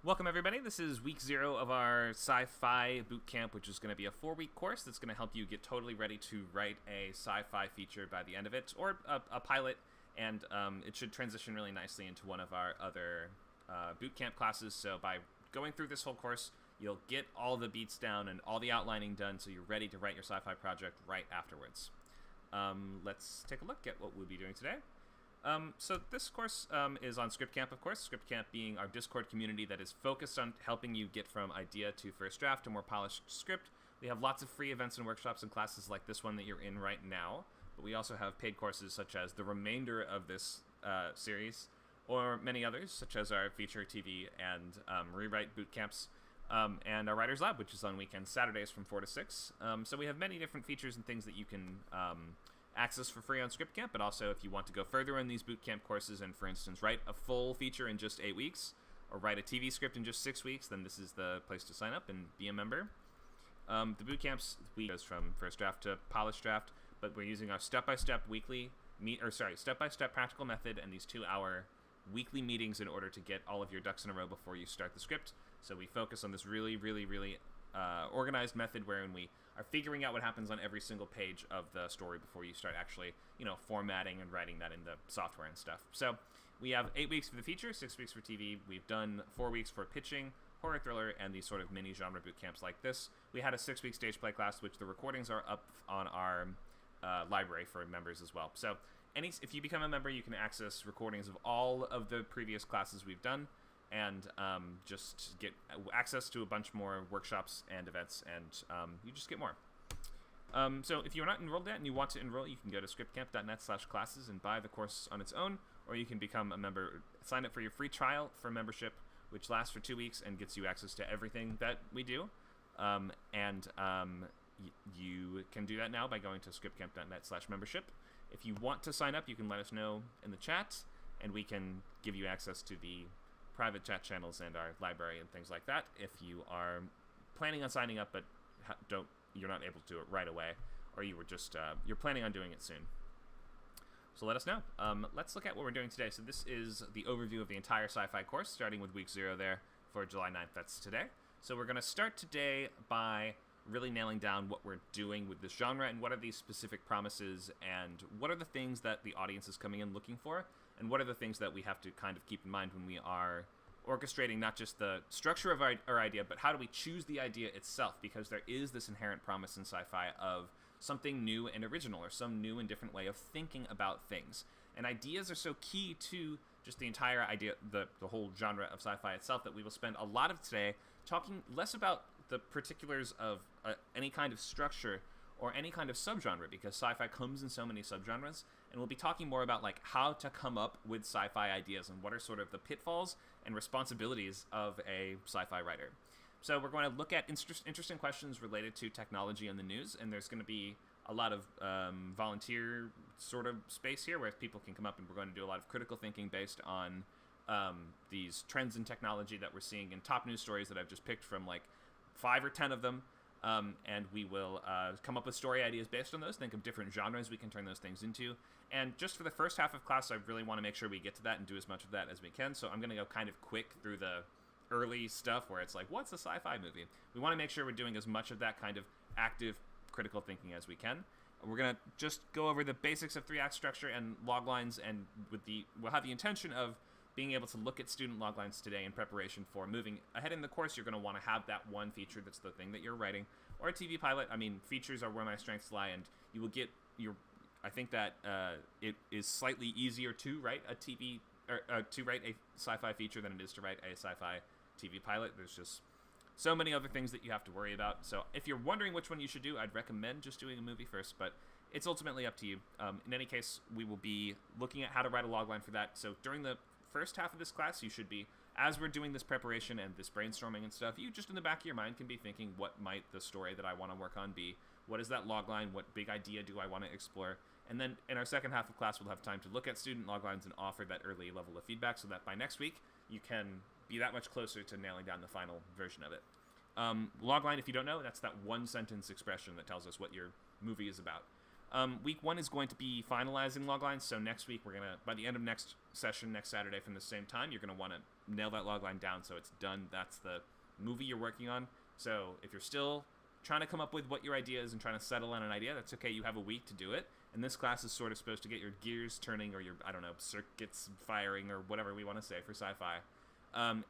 Welcome, everybody. This is week 0 of our Sci-Fi bootcamp, which is going to be a 4-week course that's going to help you get totally ready to write a sci-fi feature by the end of it, or a pilot, and it should transition really nicely into one of our other bootcamp classes. So by going through this whole course, you'll get all the beats down and all the outlining done, so you're ready to write your sci-fi project right afterwards. Let's take a look at what we'll be doing today. So this course is on ScriptCamp, of course. ScriptCamp being our Discord community that is focused on helping you get from idea to first draft to more polished script. We have lots of free events and workshops and classes like this one that you're in right now, but we also have paid courses such as the remainder of this series, or many others, such as our feature TV and rewrite bootcamps, and our Writers Lab, which is on weekends, Saturdays from 4 to 6. So we have many different features and things that you can access for free on ScriptCamp, but also if you want to go further in these bootcamp courses and, for instance, write a full feature in just 8 weeks, or write a TV script in just 6 weeks, then this is the place to sign up and be a member. The bootcamps goes from first draft to polished draft, but we're using our step-by-step step-by-step practical method and these 2-hour weekly meetings in order to get all of your ducks in a row before you start the script. So we focus on this really organized method wherein we are figuring out what happens on every single page of the story before you start actually, formatting and writing that in the software and stuff. So we have 8 weeks for the feature, 6 weeks for TV. We've done 4 weeks for pitching, horror thriller, and these sort of mini genre boot camps like this. We had a 6-week stage play class, which the recordings are up on our library for members as well. So if you become a member, you can access recordings of all of the previous classes we've done, and just get access to a bunch more workshops and events, and you just get more. So if you're not enrolled yet and you want to enroll, you can go to scriptcamp.net/classes and buy the course on its own, or you can become a member, sign up for your free trial for membership, which lasts for 2 weeks and gets you access to everything that we do. You can do that now by going to scriptcamp.net/membership. If you want to sign up, you can let us know in the chat, and we can give you access to the private chat channels and our library and things like that if you are planning on signing up but you're not able to do it right away, or you were just you're planning on doing it soon. So let us know. Let's look at what we're doing today. So this is the overview of the entire sci-fi course, starting with week 0 there for July 9th. That's today. So we're going to start today by really nailing down what we're doing with this genre and what are these specific promises and what are the things that the audience is coming in looking for, and what are the things that we have to kind of keep in mind when we are orchestrating not just the structure of our idea, but how do we choose the idea itself, because there is this inherent promise in sci-fi of something new and original, or some new and different way of thinking about things. And ideas are so key to just the entire idea, the whole genre of sci-fi itself, that we will spend a lot of today talking less about the particulars of any kind of structure or any kind of subgenre, because sci-fi comes in so many subgenres, and we'll be talking more about like how to come up with sci-fi ideas and what are sort of the pitfalls and responsibilities of a sci-fi writer. So we're going to look at interesting questions related to technology and the news, and there's going to be a lot of volunteer sort of space here where people can come up, and we're going to do a lot of critical thinking based on these trends in technology that we're seeing in top news stories that I've just picked from like 5 or 10 of them. And we will come up with story ideas based on those, think of different genres we can turn those things into. And just for the first half of class, I really want to make sure we get to that and do as much of that as we can. So I'm going to go kind of quick through the early stuff where it's like, what's a sci-fi movie? We want to make sure we're doing as much of that kind of active critical thinking as we can. We're going to just go over the basics of 3-act structure and loglines, and we'll have the intention of being able to look at student loglines today in preparation for moving ahead in the course. You're going to want to have that one feature that's the thing that you're writing, or a TV pilot. I mean, features are where my strengths lie, and you will get I think that it is slightly easier to write a TV or to write a sci-fi feature than it is to write a sci-fi TV pilot. There's just so many other things that you have to worry about. So if you're wondering which one you should do, I'd recommend just doing a movie first, but it's ultimately up to you. In any case, we will be looking at how to write a logline for that. So during the first half of this class, you should be, as we're doing this preparation and this brainstorming and stuff, you just in the back of your mind can be thinking, what might the story that I want to work on be? What is that logline? What big idea do I want to explore? And then in our second half of class, we'll have time to look at student loglines and offer that early level of feedback so that by next week, you can be that much closer to nailing down the final version of it. Logline, if you don't know, that's that one-sentence expression that tells us what your movie is about. Week 1 is going to be finalizing loglines, so next week, by the end of next session next Saturday from the same time. You're going to want to nail that logline down so it's done. That's the movie you're working on. So if you're still trying to come up with what your idea is and trying to settle on an idea, that's okay. You have a week to do it. And this class is sort of supposed to get your gears turning, or your, I don't know, circuits firing, or whatever we want to say for sci-fi.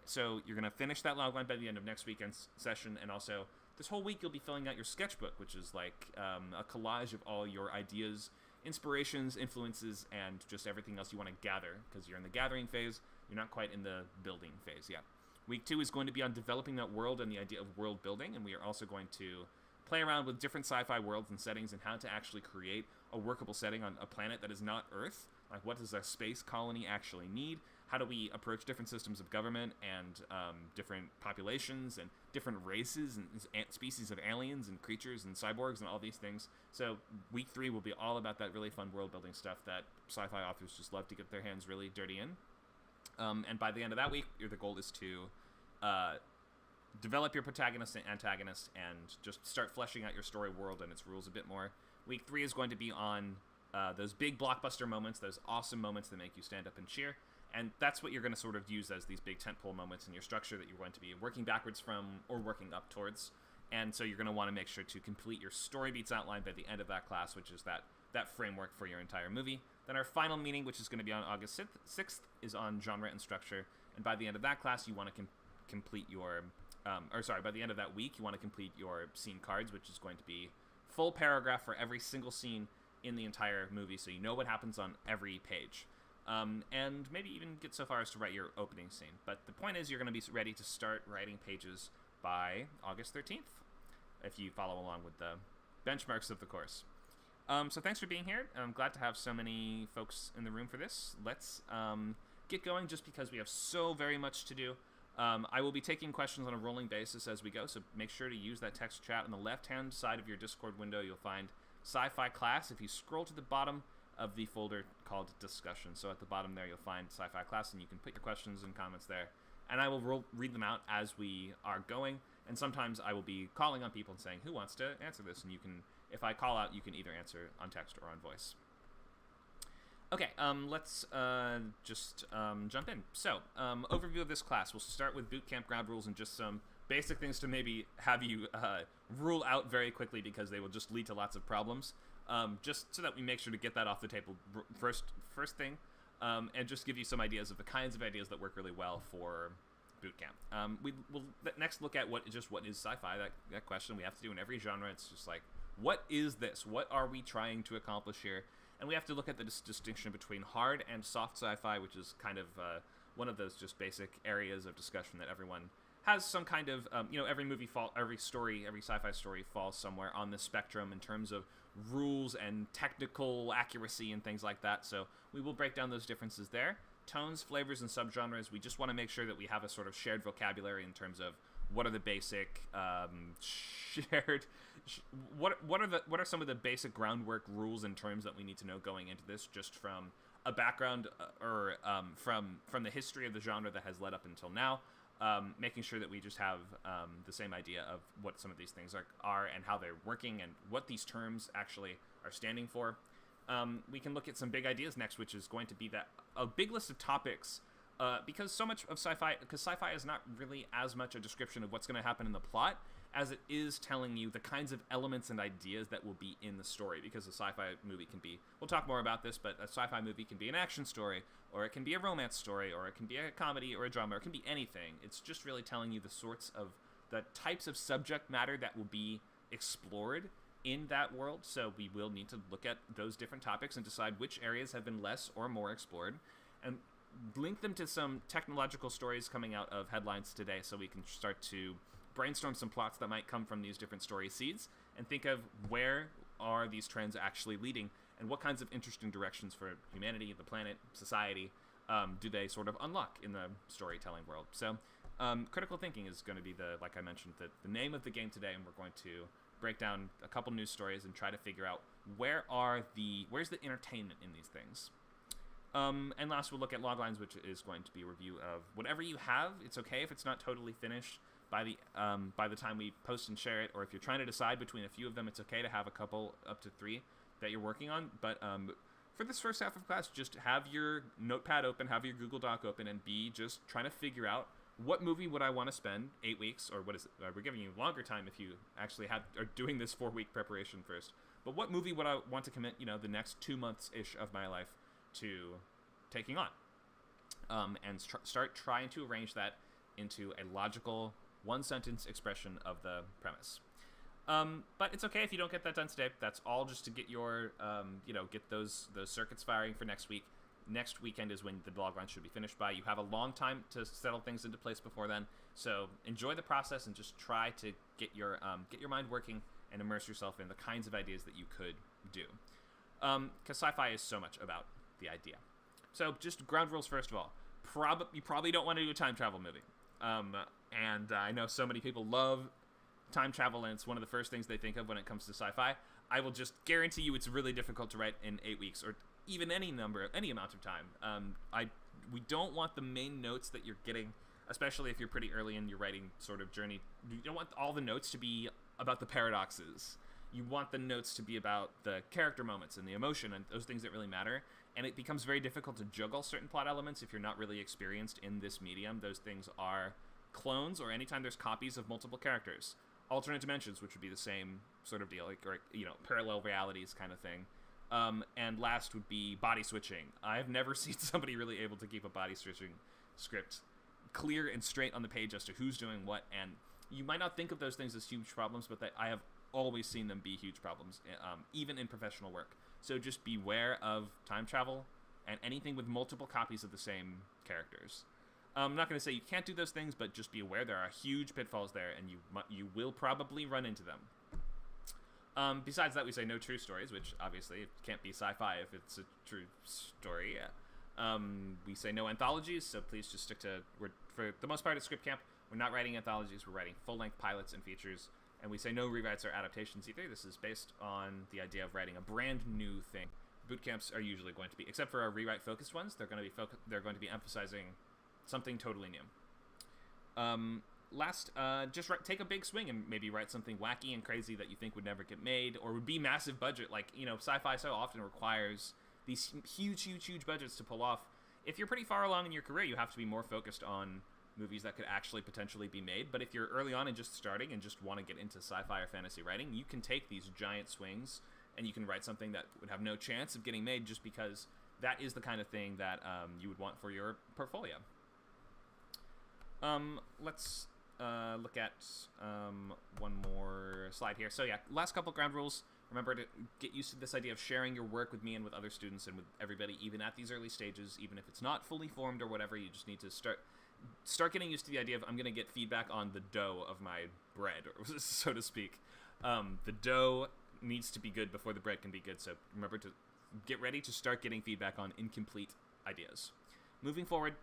So you're going to finish that logline by the end of next weekend's session, and also this whole week you'll be filling out your sketchbook, which is like a collage of all your ideas, inspirations, influences, and just everything else you want to gather, because you're in the gathering phase. You're not quite in the building phase yet. Week 2 is going to be on developing that world and the idea of world building, and we are also going to play around with different sci-fi worlds and settings and how to actually create a workable setting on a planet that is not Earth. Like, what does a space colony actually need? How do we approach different systems of government and different populations and different races and species of aliens and creatures and cyborgs and all these things? So week 3 will be all about that really fun world-building stuff that sci-fi authors just love to get their hands really dirty in. And by the end of that week, the goal is to develop your protagonist and antagonist and just start fleshing out your story world and its rules a bit more. Week 3 is going to be on those big blockbuster moments, those awesome moments that make you stand up and cheer. And that's what you're going to sort of use as these big tentpole moments in your structure that you're going to be working backwards from or working up towards. And so you're going to want to make sure to complete your story beats outline by the end of that class, which is that framework for your entire movie. Then our final meeting, which is going to be on August 6th, is on genre and structure. And by the end of that class, you want to complete your... by the end of that week, you want to complete your scene cards, which is going to be full paragraph for every single scene in the entire movie, so you know what happens on every page. And maybe even get so far as to write your opening scene. But the point is, you're going to be ready to start writing pages by August 13th, if you follow along with the benchmarks of the course. So thanks for being here. I'm glad to have so many folks in the room for this. Let's get going, just because we have so very much to do. I will be taking questions on a rolling basis as we go, so make sure to use that text chat. On the left-hand side of your Discord window, you'll find Sci-Fi Class. If you scroll to the bottom of the folder called Discussion, so at the bottom there you'll find Sci-Fi Class, and you can put your questions and comments there. And I will read them out as we are going, and sometimes I will be calling on people and saying, who wants to answer this? And you can, if I call out, you can either answer on text or on voice. Okay, let's just jump in. So, overview of this class. We'll start with bootcamp ground rules and just some basic things to maybe have you rule out very quickly, because they will just lead to lots of problems. Just so that we make sure to get that off the table first thing, and just give you some ideas of the kinds of ideas that work really well for bootcamp. We'll next look at what is sci-fi. That question we have to do in every genre. It's just like, what is this? What are we trying to accomplish here? And we have to look at the distinction between hard and soft sci-fi, which is kind of one of those just basic areas of discussion that everyone has some kind of, every movie, every sci-fi story falls somewhere on the spectrum in terms of rules and technical accuracy and things like that. So we will break down those differences there. Tones, flavors, and subgenres, we just want to make sure that we have a sort of shared vocabulary in terms of what are the basic shared... What are some of the basic groundwork rules and terms that we need to know going into this, just from a background or from the history of the genre that has led up until now, making sure that we just have the same idea of what some of these things are and how they're working and what these terms actually are standing for. We can look at some big ideas next, which is going to be a big list of topics, because so much of sci-fi is not really as much a description of what's going to happen in the plot as it is telling you the kinds of elements and ideas that will be in the story, because a sci-fi movie can be, we'll talk more about this, but a sci-fi movie can be an action story, or it can be a romance story, or it can be a comedy or a drama, or it can be anything. It's just really telling you the types of subject matter that will be explored in that world. So we will need to look at those different topics and decide which areas have been less or more explored, and link them to some technological stories coming out of headlines today, so we can start to brainstorm some plots that might come from these different story seeds and think of where are these trends actually leading, and what kinds of interesting directions for humanity, the planet, society do they sort of unlock in the storytelling world. So critical thinking is going to be like I mentioned, the name of the game today, and we're going to break down a couple news stories and try to figure out where's the entertainment in these things. And last, we'll look at Loglines, which is going to be a review of whatever you have. It's okay if it's not totally finished by the time we post and share it, or if you're trying to decide between a few of them, it's okay to have a couple up to 3 that you're working on. But for this first half of class, just have your notepad open, have your Google Doc open, and be just trying to figure out what movie would I want to spend 8 weeks, or what is it? We're giving you longer time if you actually are doing this 4-week preparation first. But what movie would I want to commit, the next 2 months-ish of my life to taking on? And start trying to arrange that into a logical, one-sentence expression of the premise. But it's okay if you don't get that done today. That's all just to get your, get those circuits firing for next week. Next weekend is when the logline should be finished by. You have a long time to settle things into place before then. So enjoy the process and just try to get your mind working and immerse yourself in the kinds of ideas that you could do. Because sci-fi is so much about the idea. So just ground rules first of all. You probably don't want to do a time travel movie. And I know so many people love time travel, and it's one of the first things they think of when it comes to sci-fi. I will just guarantee you it's really difficult to write in 8 weeks, or even any amount of time. We don't want the main notes that you're getting, especially if you're pretty early in your writing sort of journey. You don't want all the notes to be about the paradoxes. You want the notes to be about the character moments and the emotion and those things that really matter. And it becomes very difficult to juggle certain plot elements if you're not really experienced in this medium. Those things are clones, or anytime there's copies of multiple characters. Alternate dimensions, which would be the same sort of deal, or parallel realities kind of thing. And last would be body switching. I've never seen somebody really able to keep a body switching script clear and straight on the page as to who's doing what. And you might not think of those things as huge problems, but I have always seen them be huge problems, even in professional work. So just beware of time travel and anything with multiple copies of the same characters. I'm not going to say you can't do those things, but just be aware there are huge pitfalls there, and you will probably run into them. Besides that, we say no true stories, which obviously it can't be sci-fi if it's a true story. We say no anthologies, so please just stick to... For the most part at Script Camp, we're not writing anthologies, we're writing full-length pilots and features. And we say no rewrites or adaptations either. This is based on the idea of writing a brand new thing. Bootcamps are usually going to be, except for our rewrite-focused ones, they're going to be emphasizing something totally new. Just take a big swing and maybe write something wacky and crazy that you think would never get made, or would be massive budget. Like, sci-fi so often requires these huge budgets to pull off. If you're pretty far along in your career, you have to be more focused on movies that could actually potentially be made. But if you're early on and just starting and just want to get into sci-fi or fantasy writing, you can take these giant swings and you can write something that would have no chance of getting made, just because that is the kind of thing that you would want for your portfolio. Let's look at one more slide here. So yeah, last couple ground rules. Remember to get used to this idea of sharing your work with me and with other students and with everybody, even at these early stages, even if it's not fully formed or whatever. You just need to start getting used to the idea of, I'm going to get feedback on the dough of my bread, or so to speak. The dough needs to be good before the bread can be good, so remember to get ready to start getting feedback on incomplete ideas. Moving forward,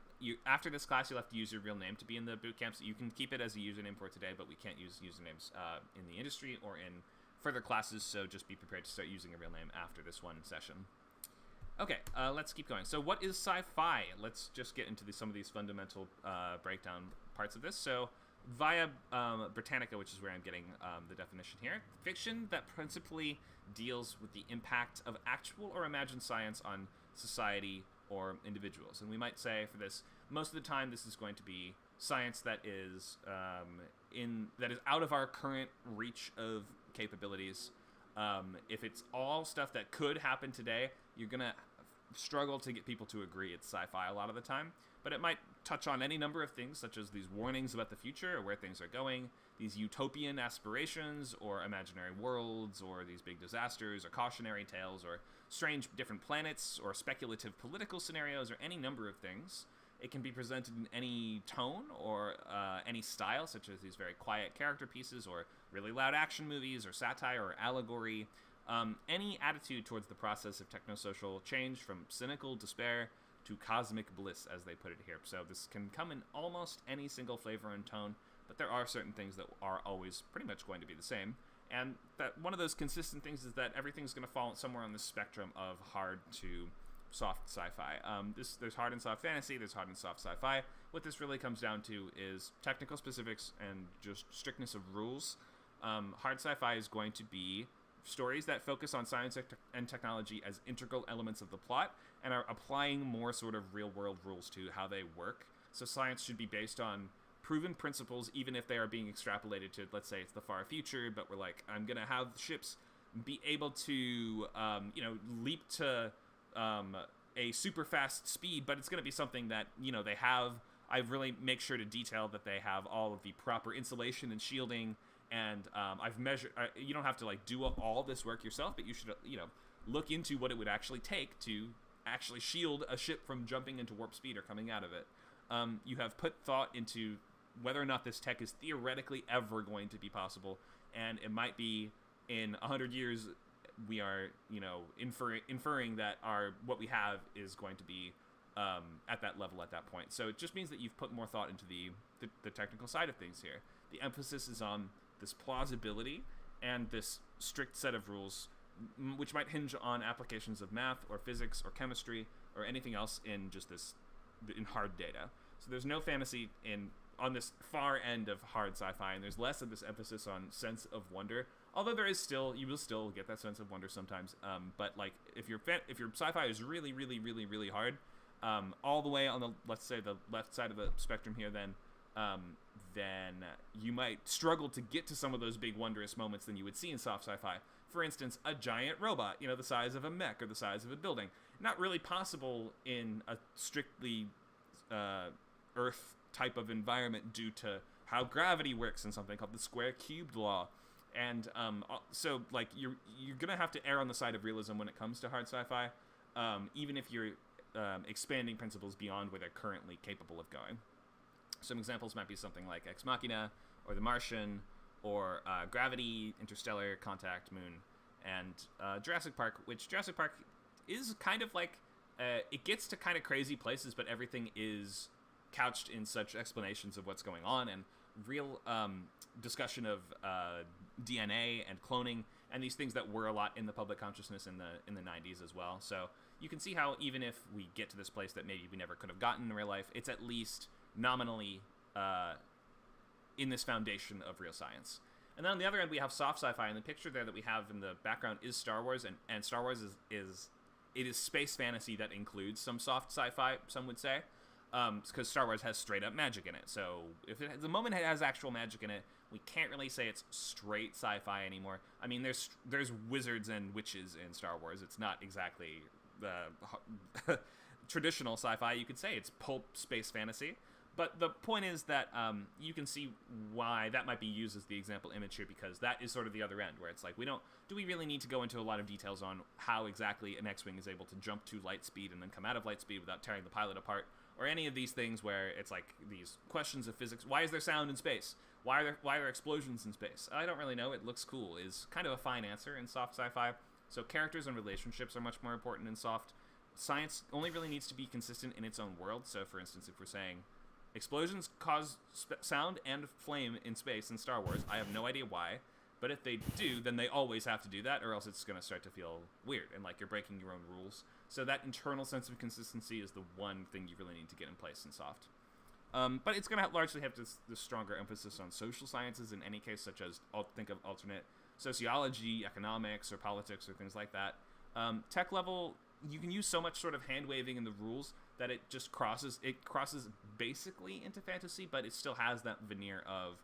after this class, you'll have to use your real name to be in the bootcamp, so you can keep it as a username for today, but we can't use usernames in the industry or in further classes, so just be prepared to start using a real name after this one session. Okay, let's keep going. So what is sci-fi? Let's just get into some of these fundamental breakdown parts of this. So via Britannica, which is where I'm getting the definition here, fiction that principally deals with the impact of actual or imagined science on society or individuals. And we might say for this, most of the time this is going to be science that is out of our current reach of capabilities. If it's all stuff that could happen today, you're going to struggle to get people to agree it's sci-fi a lot of the time. But it might touch on any number of things, such as these warnings about the future or where things are going, these utopian aspirations or imaginary worlds, or these big disasters or cautionary tales or strange different planets or speculative political scenarios, or any number of things. It can be presented in any tone or any style, such as these very quiet character pieces or really loud action movies or satire or allegory. Any attitude towards the process of technosocial change, from cynical despair to cosmic bliss, as they put it here. So this can come in almost any single flavor and tone, but there are certain things that are always pretty much going to be the same. And that one of those consistent things is that everything's going to fall somewhere on the spectrum of hard to soft sci-fi. There's hard and soft fantasy, there's hard and soft sci-fi. What this really comes down to is technical specifics and just strictness of rules. Hard sci-fi is going to be stories that focus on science and technology as integral elements of the plot and are applying more sort of real-world rules to how they work. So science should be based on proven principles, even if they are being extrapolated to, let's say, it's the far future, but we're like, I'm going to have ships be able to, leap to a super fast speed, but it's going to be something that, they have. I really make sure to detail that they have all of the proper insulation and shielding, and I've measured, you don't have to, like, do all this work yourself, but you should, look into what it would actually take to actually shield a ship from jumping into warp speed or coming out of it. You have put thought into whether or not this tech is theoretically ever going to be possible, and it might be in 100 years we are, inferring that what we have is going to be at that level at that point. So it just means that you've put more thought into the technical side of things here. The emphasis is on this plausibility and this strict set of rules, which might hinge on applications of math or physics or chemistry or anything else in just in hard data. So there's no fantasy on this far end of hard sci-fi, and there's less of this emphasis on sense of wonder. Although you will still get that sense of wonder sometimes. But like if your sci-fi is really, really, really, really hard, all the way on let's say the left side of the spectrum here, then you might struggle to get to some of those big wondrous moments than you would see in soft sci-fi. For instance, a giant robot, the size of a mech or the size of a building. Not really possible in a strictly Earth type of environment due to how gravity works in something called the square cubed law. And so like you're gonna have to err on the side of realism when it comes to hard sci-fi, even if you're expanding principles beyond where they're currently capable of going. Some examples might be something like Ex Machina or The Martian or Gravity, Interstellar, Contact, Moon, and Jurassic Park, which Jurassic Park is kind of like, it gets to kind of crazy places, but everything is couched in such explanations of what's going on and real discussion of DNA and cloning and these things that were a lot in the public consciousness in the 90s as well. So you can see how even if we get to this place that maybe we never could have gotten in real life, it's at least nominally in this foundation of real science. And then on the other end, we have soft sci-fi, and the picture there that we have in the background is Star Wars, and Star Wars is space fantasy that includes some soft sci-fi, some would say, because Star Wars has straight up magic in it. So if the moment it has actual magic in it, we can't really say it's straight sci-fi anymore. I mean, there's wizards and witches in Star Wars. It's not exactly traditional sci-fi. You could say it's pulp space fantasy. But the point is that you can see why that might be used as the example image here, because that is sort of the other end, where it's like, do we really need to go into a lot of details on how exactly an X-Wing is able to jump to light speed and then come out of light speed without tearing the pilot apart, or any of these things where it's like these questions of physics. Why is there sound in space? Why are there explosions in space? I don't really know. It looks cool is kind of a fine answer in soft sci-fi. So characters and relationships are much more important in soft. Science only really needs to be consistent in its own world. So for instance, if we're saying explosions cause sound and flame in space in Star Wars, I have no idea why, but if they do, then they always have to do that, or else it's going to start to feel weird and like you're breaking your own rules. So that internal sense of consistency is the one thing you really need to get in place in soft. But it's going to largely have this stronger emphasis on social sciences in any case, such as think of alternate sociology, economics, or politics, or things like that. Tech level, you can use so much sort of hand-waving in the rules that it just crosses basically into fantasy, but it still has that veneer of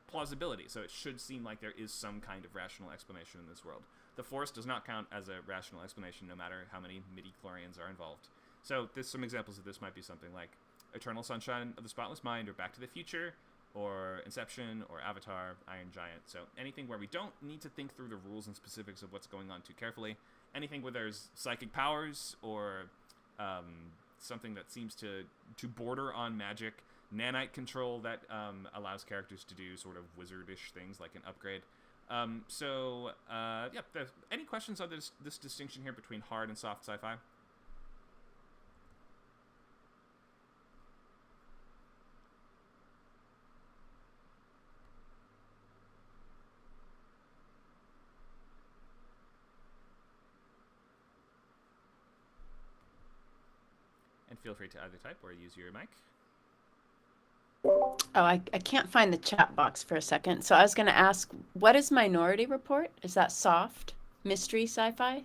plausibility. So it should seem like there is some kind of rational explanation in this world. The Force does not count as a rational explanation, no matter how many midi-chlorians are involved. So some examples of this might be something like Eternal Sunshine of the Spotless Mind, or Back to the Future, or Inception, or Avatar, Iron Giant. So anything where we don't need to think through the rules and specifics of what's going on too carefully. Anything where there's psychic powers, or something that seems to border on magic, nanite control that allows characters to do sort of wizardish things like an upgrade. Any questions on this distinction here between hard and soft sci-fi? And feel free to either type or use your mic. Oh, I can't find the chat box for a second. So I was going to ask, what is Minority Report? Is that soft? mystery sci-fi?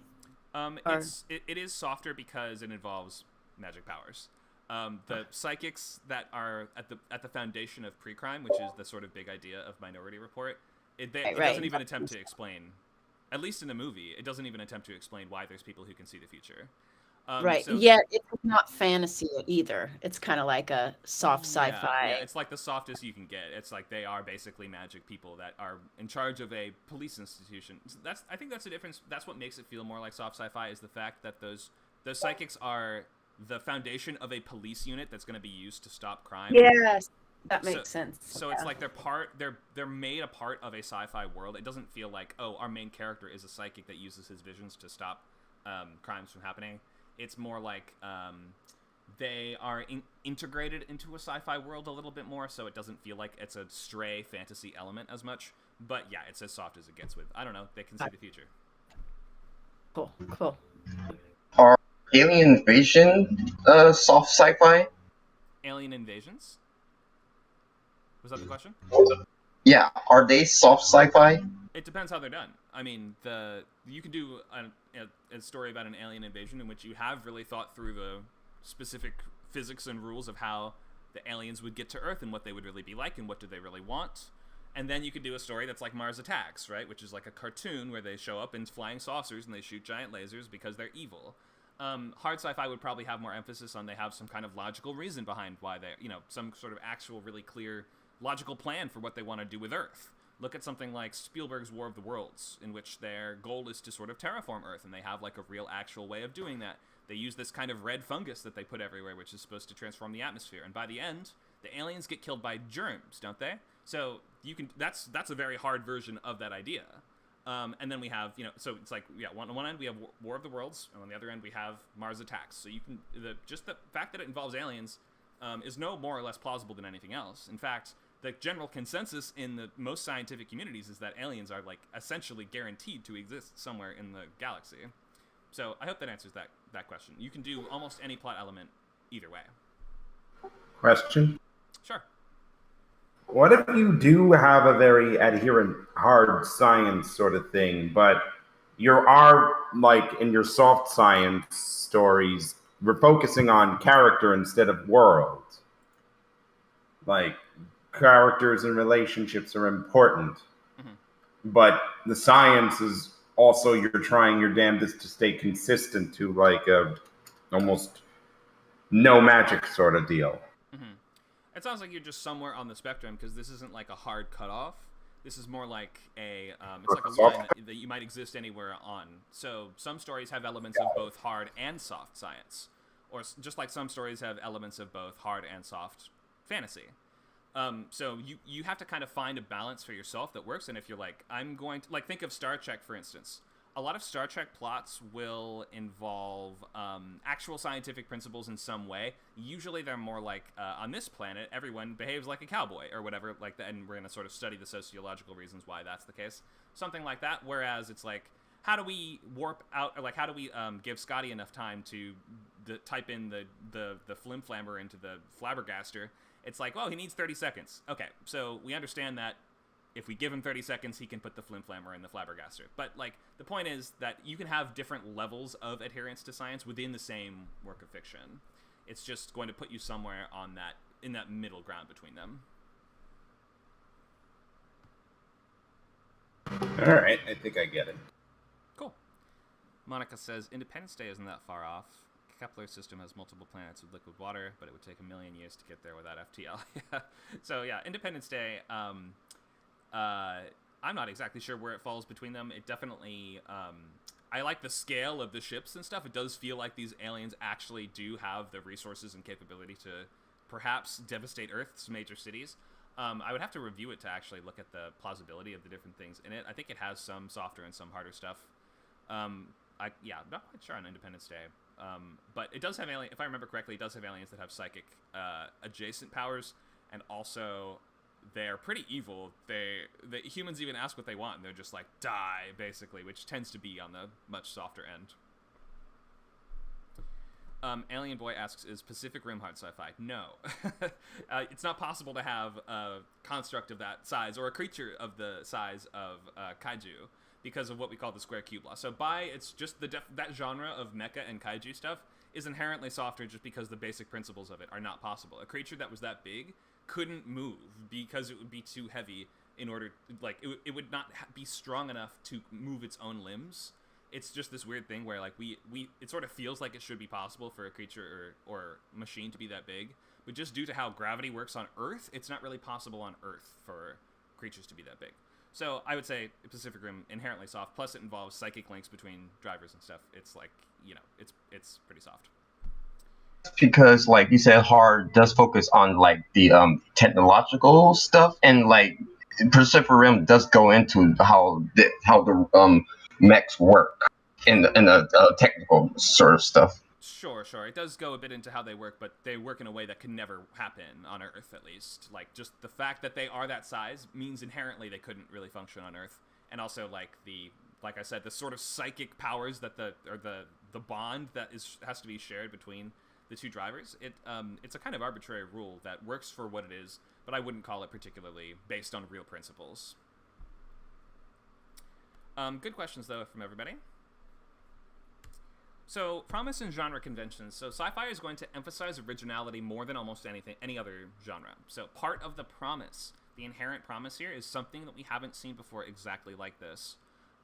Or It is softer because it involves magic powers. The psychics that are at the foundation of pre-crime, which is the sort of big idea of Minority Report, it doesn't even attempt to explain, at least in the movie, it doesn't even attempt to explain why there's people who can see the future. Right. So Yet it's not fantasy either. It's kind of like a soft yeah, sci-fi. it's like the softest you can get. It's like they are basically magic people that are in charge of a police institution. I think that's the difference. That's what makes it feel more like soft sci-fi is the fact that those psychics are the foundation of a police unit that's going to be used to stop crime. Yes, that So, makes sense. so it's like they're made a part of a sci-fi world. It doesn't feel like, oh, our main character is a psychic that uses his visions to stop crimes from happening. It's more like they are integrated into a sci-fi world a little bit more, so it doesn't feel like it's a stray fantasy element as much. But yeah, it's as soft as it gets with, I don't know, they can see the future. Cool, cool. Are alien invasion soft sci-fi? Alien invasions? Was that the question? Yeah, are they soft sci-fi? It depends how they're done. I mean, you could do a story about an alien invasion in which you have really thought through the specific physics and rules of how the aliens would get to Earth and what they would really be like and what do they really want. And then you could do a story that's like Mars Attacks, right? Which is like a cartoon where they show up in flying saucers and they shoot giant lasers because they're evil. Hard sci-fi would probably have more emphasis on they have some kind of logical reason behind why they, some sort of actual really clear logical plan for what they want to do with Earth. Look at something like Spielberg's War of the Worlds, in which their goal is to sort of terraform Earth, and they have like a real actual way of doing that. They use this kind of red fungus that they put everywhere, which is supposed to transform the atmosphere. And by the end, the aliens get killed by germs, don't they? So that's a very hard version of that idea. And then we have, so it's like, on one end we have War of the Worlds, and on the other end we have Mars Attacks. So just the fact that it involves aliens is no more or less plausible than anything else. In fact, the general consensus in the most scientific communities is that aliens are like essentially guaranteed to exist somewhere in the galaxy. So I hope that answers that question. You can do almost any plot element either way. Question? Sure. What if you do have a very adherent hard science sort of thing, but you are, like in your soft science stories, we're focusing on character instead of world? Like, characters and relationships are important, but the science is also you're trying your damnedest to stay consistent to like a almost no magic sort of deal. It sounds like you're just somewhere on the spectrum because this isn't like a hard cutoff. This is more like it's like a line that you might exist anywhere on. So some stories have elements of both hard and soft science, or just like some stories have elements of both hard and soft fantasy. So you have to kind of find a balance for yourself that works. And if you're like, I'm going to, like, think of Star Trek, for instance. A lot of Star Trek plots will involve actual scientific principles in some way. Usually they're more like, on this planet, everyone behaves like a cowboy or whatever like that, and we're going to sort of study the sociological reasons why that's the case. Something like that, whereas it's like, how do we warp out, or like, how do we give Scotty enough time to type in the flimflammer into the flabbergaster? It's like, well, he needs 30 seconds. Okay, so we understand that if we give him 30 seconds, he can put the flimflammer in the flabbergaster. But, like, the point is that you can have different levels of adherence to science within the same work of fiction. It's just going to put you somewhere in that middle ground between them. All right, I think I get it. Cool. Monica says, Independence Day isn't that far off. Kepler's system has multiple planets with liquid water, but it would take 1 million years to get there without FTL. So, yeah, Independence Day, I'm not exactly sure where it falls between them. It definitely, I like the scale of the ships and stuff. It does feel like these aliens actually do have the resources and capability to perhaps devastate Earth's major cities. I would have to review it to actually look at the plausibility of the different things in it. I think it has some softer and some harder stuff. I'm not quite sure on Independence Day. But it does have aliens, if I remember correctly, it does have aliens that have psychic adjacent powers, and also they're pretty evil. The humans even ask what they want, and they're just like, die, basically, which tends to be on the much softer end. Alien Boy asks, is Pacific Rim hard sci-fi? No. It's not possible to have a construct of that size, or a creature of the size of kaiju, because of what we call the square cube law. So it's just that genre of mecha and kaiju stuff is inherently softer just because the basic principles of it are not possible. A creature that was that big couldn't move because it would be too heavy in order, like, it would not be strong enough to move its own limbs. It's just this weird thing where, like, it sort of feels like it should be possible for a creature or machine to be that big, but just due to how gravity works on Earth, it's not really possible on Earth for creatures to be that big. So I would say Pacific Rim inherently soft, plus it involves psychic links between drivers and stuff. It's like, it's pretty soft. Because, like you said, hard does focus on like the technological stuff, and like Pacific Rim does go into how the mechs work in the technical sort of stuff. Sure. It does go a bit into how they work, but they work in a way that could never happen on Earth, at least. Like, just the fact that they are that size means inherently they couldn't really function on Earth. And also, like I said, the sort of psychic powers that the bond that has to be shared between the two drivers. It's a kind of arbitrary rule that works for what it is, but I wouldn't call it particularly based on real principles. Good questions, though, from everybody. So, promise and genre conventions. So, sci-fi is going to emphasize originality more than almost any other genre. So, part of the promise, the inherent promise here, is something that we haven't seen before exactly like this.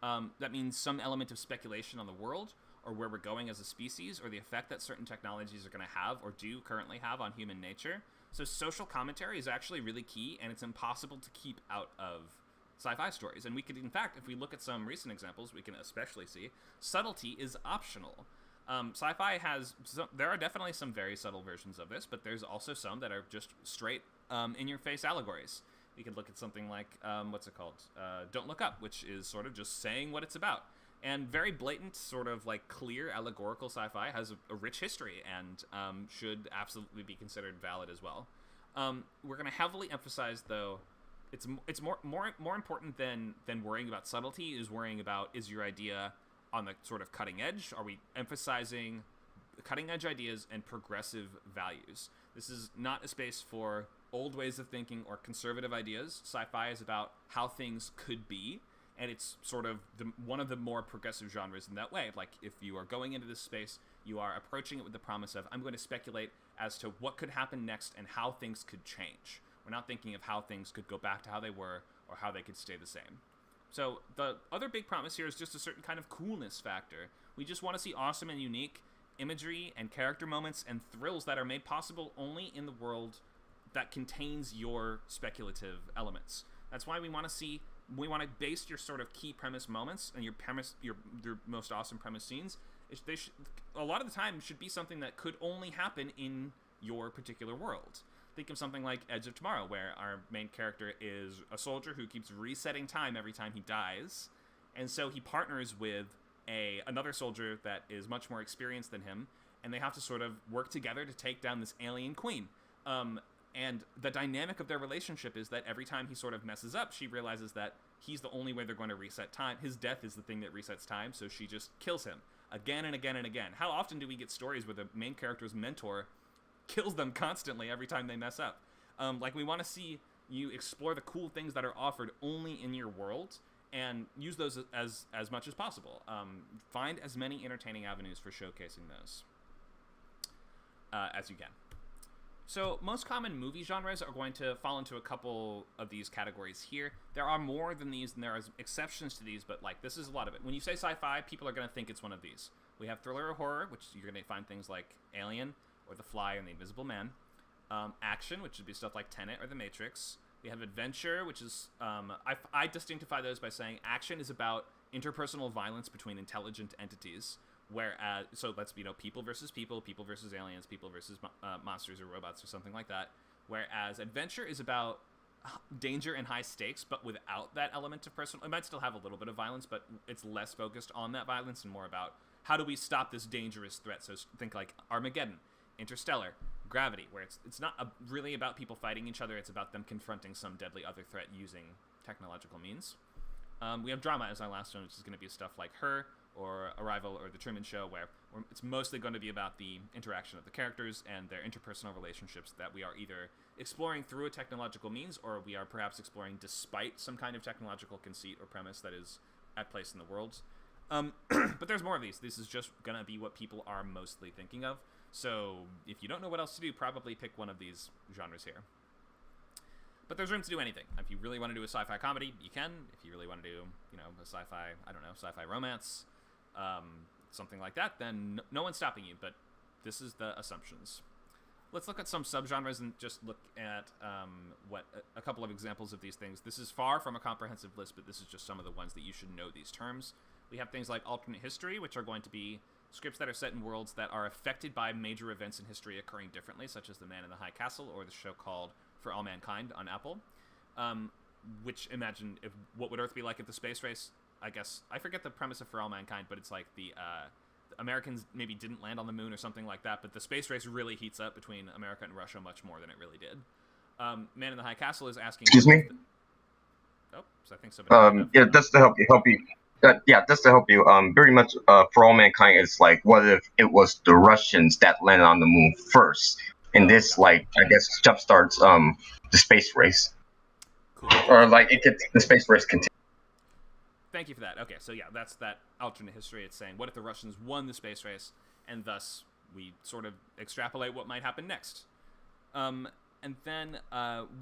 That means some element of speculation on the world, or where we're going as a species, or the effect that certain technologies are going to have, or do currently have, on human nature. So, social commentary is actually really key, and it's impossible to keep out of sci-fi stories. And we could, in fact, if we look at some recent examples, we can especially see subtlety is optional. Sci-fi there are definitely some very subtle versions of this, but there's also some that are just straight in-your-face allegories. We could look at something like, what's it called? Don't Look Up, which is sort of just saying what it's about. And very blatant, sort of like clear allegorical sci-fi has a rich history and should absolutely be considered valid as well. We're going to heavily emphasize, though, it's more important than worrying about subtlety is worrying about, is your idea on the sort of cutting edge? Are we emphasizing cutting edge ideas and progressive values? This is not a space for old ways of thinking or conservative ideas. Sci-fi is about how things could be, and it's sort of one of the more progressive genres in that way. Like, if you are going into this space, you are approaching it with the promise of, I'm going to speculate as to what could happen next and how things could change. We're not thinking of how things could go back to how they were or how they could stay the same. So the other big promise here is just a certain kind of coolness factor. We just want to see awesome and unique imagery and character moments and thrills that are made possible only in the world that contains your speculative elements. That's why we want to base your sort of key premise moments and your most awesome premise scenes. A lot of the time should be something that could only happen in your particular world. Think of something like Edge of Tomorrow, where our main character is a soldier who keeps resetting time every time he dies, and so he partners with another soldier that is much more experienced than him, and they have to sort of work together to take down this alien queen. And the dynamic of their relationship is that every time he sort of messes up, she realizes that he's the only way they're going to reset time. His death is the thing that resets time, so she just kills him again and again and again. How often do we get stories where the main character's mentor kills them constantly every time they mess up? Like, we want to see you explore the cool things that are offered only in your world and use those as much as possible. Find as many entertaining avenues for showcasing those as you can. So most common movie genres are going to fall into a couple of these categories here. There are more than these, and there are exceptions to these, but like, this is a lot of it. When you say sci-fi, people are going to think it's one of these. We have thriller or horror, which you're going to find things like Alien or The Fly and The Invisible Man. Action, which would be stuff like Tenet or The Matrix. We have adventure, which is, I distinctify those by saying action is about interpersonal violence between intelligent entities. Whereas, so let's be, people versus aliens, people versus monsters or robots or something like that. Whereas adventure is about danger and high stakes, but without that element of personal. It might still have a little bit of violence, but it's less focused on that violence and more about how do we stop this dangerous threat. So think like Armageddon, Interstellar, Gravity, where it's not really about people fighting each other. It's about them confronting some deadly other threat using technological means. We have drama as our last one, which is going to be stuff like Her, or Arrival, or The Truman Show, where it's mostly going to be about the interaction of the characters and their interpersonal relationships that we are either exploring through a technological means, or we are perhaps exploring despite some kind of technological conceit or premise that is at place in the world. But there's more of these. This is just going to be what people are mostly thinking of. So if you don't know what else to do, probably pick one of these genres here. But there's room to do anything. If you really want to do a sci-fi comedy, you can. If you really want to do, a sci-fi, sci-fi romance, something like that, then no one's stopping you. But this is the assumptions. Let's look at some subgenres and just look at what a couple of examples of these things. This is far from a comprehensive list, but this is just some of the ones that you should know these terms. We have things like alternate history, which are going to be scripts that are set in worlds that are affected by major events in history occurring differently, such as The Man in the High Castle or the show called For All Mankind on Apple. Which imagine what would Earth be like if the space race, I guess, I forget the premise of For All Mankind, but it's like the Americans maybe didn't land on the moon or something like that, but the space race really heats up between America and Russia much more than it really did. Man in the High Castle is asking... Excuse me? So I think somebody... yeah, just to help you. Just to help you, very much For All Mankind is like, what if it was the Russians that landed on the moon first? And this, like, I guess, jumpstarts the space race. Cool. Or, like, it gets the space race continue. Thank you for that. Okay, so yeah, that's that alternate history. It's saying, what if the Russians won the space race, and thus we sort of extrapolate what might happen next. And then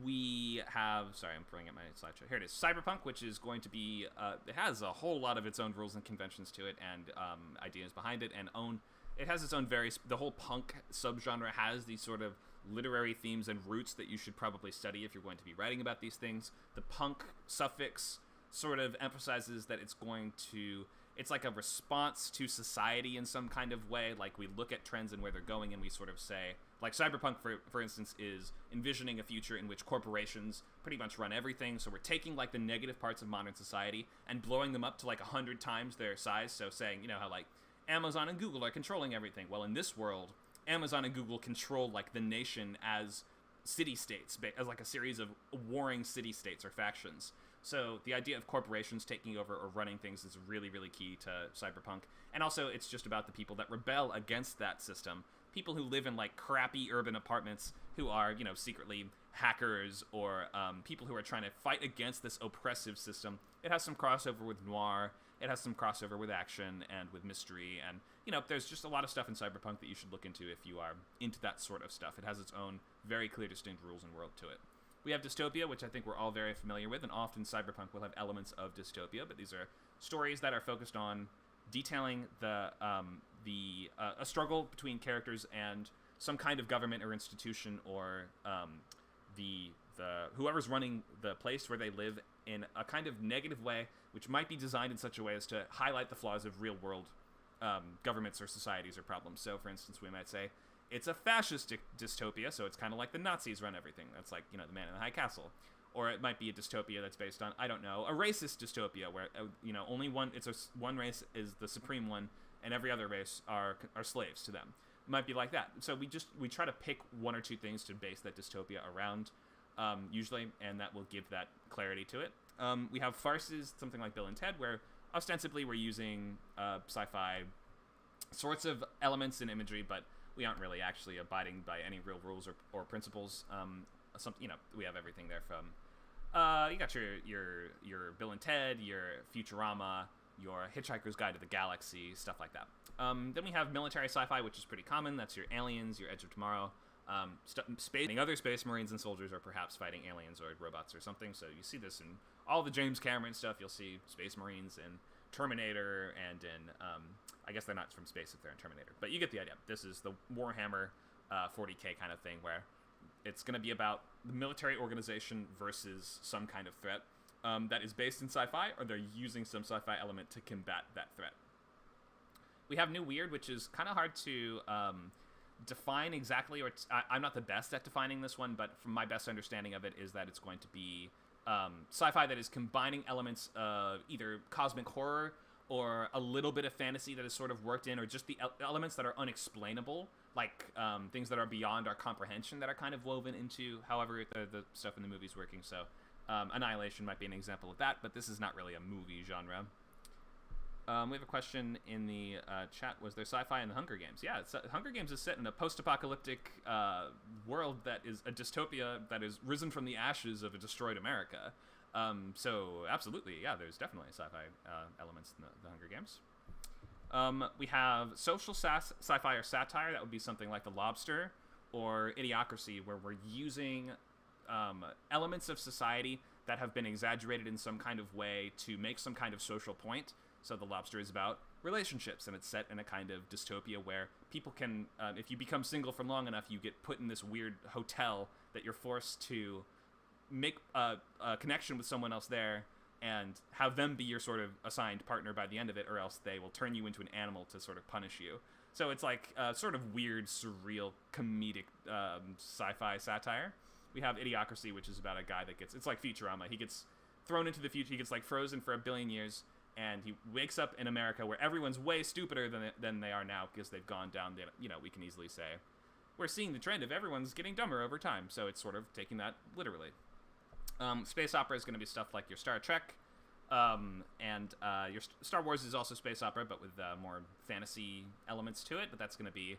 we have, sorry, I'm bringing up my slideshow. Here it is, Cyberpunk, which is going to be, it has a whole lot of its own rules and conventions to it, and ideas behind it, and it has its own the whole punk subgenre has these sort of literary themes and roots that you should probably study if you're going to be writing about these things. The punk suffix sort of emphasizes that it's like a response to society in some kind of way. Like, we look at trends and where they're going, and we sort of say, like, Cyberpunk, for instance, is envisioning a future in which corporations pretty much run everything. So we're taking, like, the negative parts of modern society and blowing them up to, like, 100 times their size. So saying, how, like, Amazon and Google are controlling everything. Well, in this world, Amazon and Google control, like, the nation as city-states, as, like, a series of warring city-states or factions. So the idea of corporations taking over or running things is really, really key to Cyberpunk. And also, it's just about the people that rebel against that system. People who live in, like, crappy urban apartments who are, secretly hackers or people who are trying to fight against this oppressive system. It has some crossover with noir. It has some crossover with action and with mystery. And, there's just a lot of stuff in Cyberpunk that you should look into if you are into that sort of stuff. It has its own very clear, distinct rules and world to it. We have Dystopia, which I think we're all very familiar with, and often Cyberpunk will have elements of Dystopia, but these are stories that are focused on detailing a struggle between characters and some kind of government or institution or whoever's running the place where they live in a kind of negative way, which might be designed in such a way as to highlight the flaws of real-world governments or societies or problems. So, for instance, we might say, it's a fascist dystopia, so it's kind of like the Nazis run everything. That's like, The Man in the High Castle. Or it might be a dystopia that's based on, I don't know, a racist dystopia where, only one race is the supreme one, and every other race are slaves to them. It might be like that. So we try to pick one or two things to base that dystopia around, usually, and that will give that clarity to it. We have farces, something like Bill and Ted, where ostensibly we're using sci-fi sorts of elements and imagery, but we aren't really actually abiding by any real rules or principles. We have everything there from you got your Bill and Ted, your Futurama, your Hitchhiker's Guide to the Galaxy, stuff like that. Then we have military sci-fi, which is pretty common. That's your Aliens, your Edge of Tomorrow. Other space marines and soldiers are perhaps fighting aliens or robots or something. So you see this in all the James Cameron stuff. You'll see space marines in Terminator and in I guess they're not from space if they're in Terminator, but you get the idea. This is the Warhammer 40K kind of thing where it's going to be about the military organization versus some kind of threat that is based in sci-fi, or they're using some sci-fi element to combat that threat. We have New Weird, which is kind of hard to define exactly, or I'm not the best at defining this one, but from my best understanding of it is that it's going to be sci-fi that is combining elements of either cosmic horror or a little bit of fantasy that is sort of worked in, or just the elements that are unexplainable, like things that are beyond our comprehension that are kind of woven into however the stuff in the movie's working. So Annihilation might be an example of that, but this is not really a movie genre. We have a question in the chat. Was there sci-fi in the Hunger Games? Yeah, Hunger Games is set in a post-apocalyptic world that is a dystopia that is risen from the ashes of a destroyed America. So absolutely, yeah, there's definitely sci-fi elements in the Hunger Games. We have social sci-fi or satire. That would be something like The Lobster or Idiocracy, where we're using elements of society that have been exaggerated in some kind of way to make some kind of social point. So The Lobster is about relationships, and it's set in a kind of dystopia where people can, if you become single for long enough, you get put in this weird hotel that you're forced to make a connection with someone else there and have them be your sort of assigned partner by the end of it, or else they will turn you into an animal to sort of punish you. So it's like a sort of weird, surreal, comedic sci-fi satire. We have Idiocracy, which is about a guy that gets, it's like Futurama. He gets thrown into the future. He gets like frozen for 1 billion years, and he wakes up in America where everyone's way stupider than they are now because they've gone down the, we can easily say, we're seeing the trend of everyone's getting dumber over time. So it's sort of taking that literally. Space opera is going to be stuff like your Star Trek, and your Star Wars is also space opera, but with more fantasy elements to it. But that's going to be,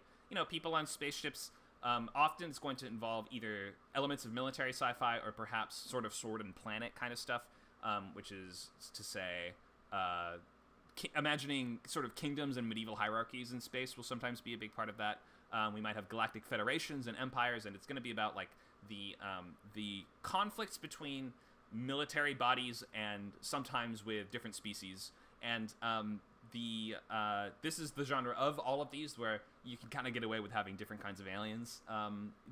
people on spaceships. Often it's going to involve either elements of military sci-fi or perhaps sort of sword and planet kind of stuff, which is to say, imagining sort of kingdoms and medieval hierarchies in space will sometimes be a big part of that. We might have galactic federations and empires, and it's going to be about like the conflicts between military bodies and sometimes with different species. And this is the genre of all of these where you can kind of get away with having different kinds of aliens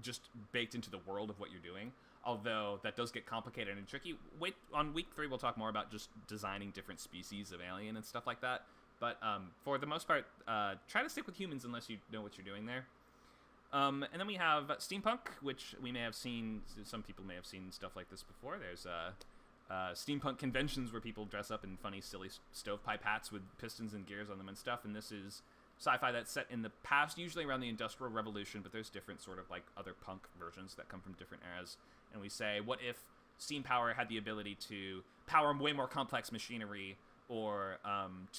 just baked into the world of what you're doing. Although that does get complicated and tricky. Wait, on week 3 we'll talk more about just designing different species of alien and stuff like that. But for the most part, try to stick with humans unless you know what you're doing there. And then we have Steampunk, which we may have seen, some people may have seen stuff like this before. There's steampunk conventions where people dress up in funny, silly stovepipe hats with pistons and gears on them and stuff. And this is sci-fi that's set in the past, usually around the Industrial Revolution, but there's different sort of like other punk versions that come from different eras. And we say, what if steam power had the ability to power way more complex machinery, or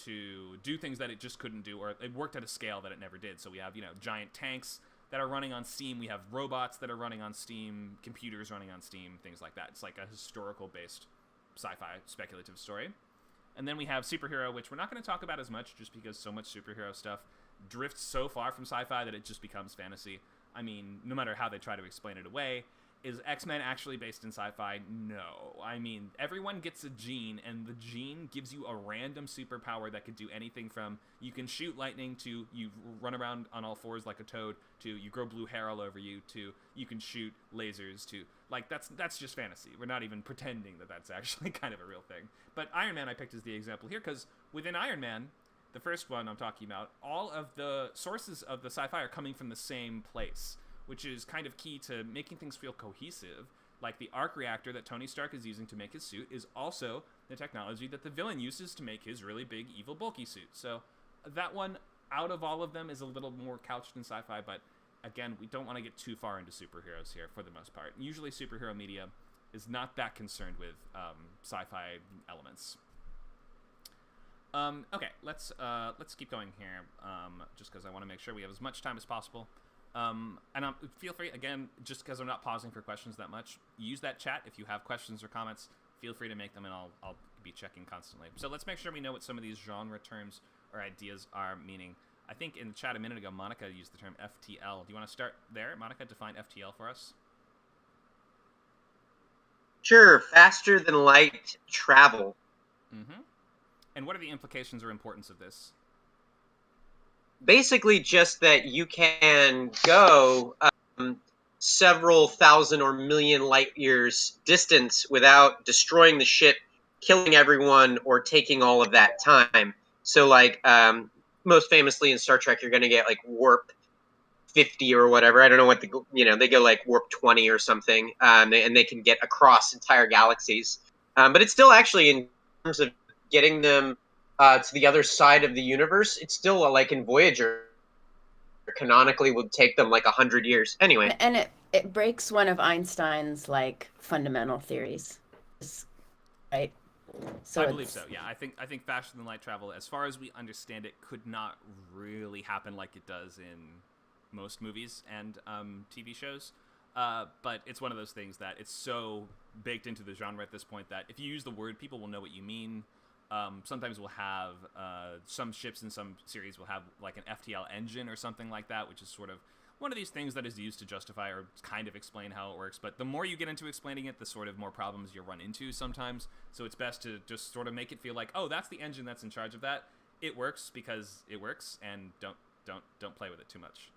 to do things that it just couldn't do, or it worked at a scale that it never did. So we have, giant tanks that are running on steam. We have robots that are running on steam, computers running on steam, things like that. It's like a historical-based sci-fi speculative story. And then we have superhero, which we're not going to talk about as much just because so much superhero stuff drifts so far from sci-fi that it just becomes fantasy. I mean, no matter how they try to explain it away. Is X-Men actually based in sci-fi? No. I mean, everyone gets a gene, and the gene gives you a random superpower that could do anything from you can shoot lightning to you run around on all fours like a toad to you grow blue hair all over you to you can shoot lasers to, like, that's just fantasy. We're not even pretending that that's actually kind of a real thing. But Iron Man I picked as the example here because within Iron Man, the first one I'm talking about, all of the sources of the sci-fi are coming from the same place, which is kind of key to making things feel cohesive. Like the arc reactor that Tony Stark is using to make his suit is also the technology that the villain uses to make his really big, evil, bulky suit. So that one, out of all of them, is a little more couched in sci-fi, but again, we don't want to get too far into superheroes here for the most part. Usually superhero media is not that concerned with sci-fi elements. Okay, let's keep going here, just because I want to make sure we have as much time as possible. And feel free, again, just because I'm not pausing for questions that much, use that chat. If you have questions or comments, feel free to make them, and I'll be checking constantly. So let's make sure we know what some of these genre terms or ideas are meaning. I think in the chat a minute ago, Monica used the term FTL. Do you want to start there? Monica, define FTL for us. Sure, faster than light travel. Mm-hmm. And what are the implications or importance of this? Basically just that you can go several thousand or million light years distance without destroying the ship, killing everyone, or taking all of that time. So like most famously in Star Trek, you're going to get like warp 50 or whatever. I don't know what they go like warp 20 or something, and they can get across entire galaxies. But it's still actually, in terms of getting them to the other side of the universe, it's still like in Voyager, canonically would take them like 100 years. Anyway. And it breaks one of Einstein's like fundamental theories, right? So I believe so. Yeah, I think faster than light travel, as far as we understand it, could not really happen like it does in most movies and TV shows. But it's one of those things that it's so baked into the genre at this point that if you use the word, people will know what you mean. Sometimes we'll have some ships in some series will have like an FTL engine or something like that, which is sort of one of these things that is used to justify or kind of explain how it works. But the more you get into explaining it, the sort of more problems you run into sometimes. So it's best to just sort of make it feel like, oh, that's the engine that's in charge of that. It works because it works, and don't play with it too much.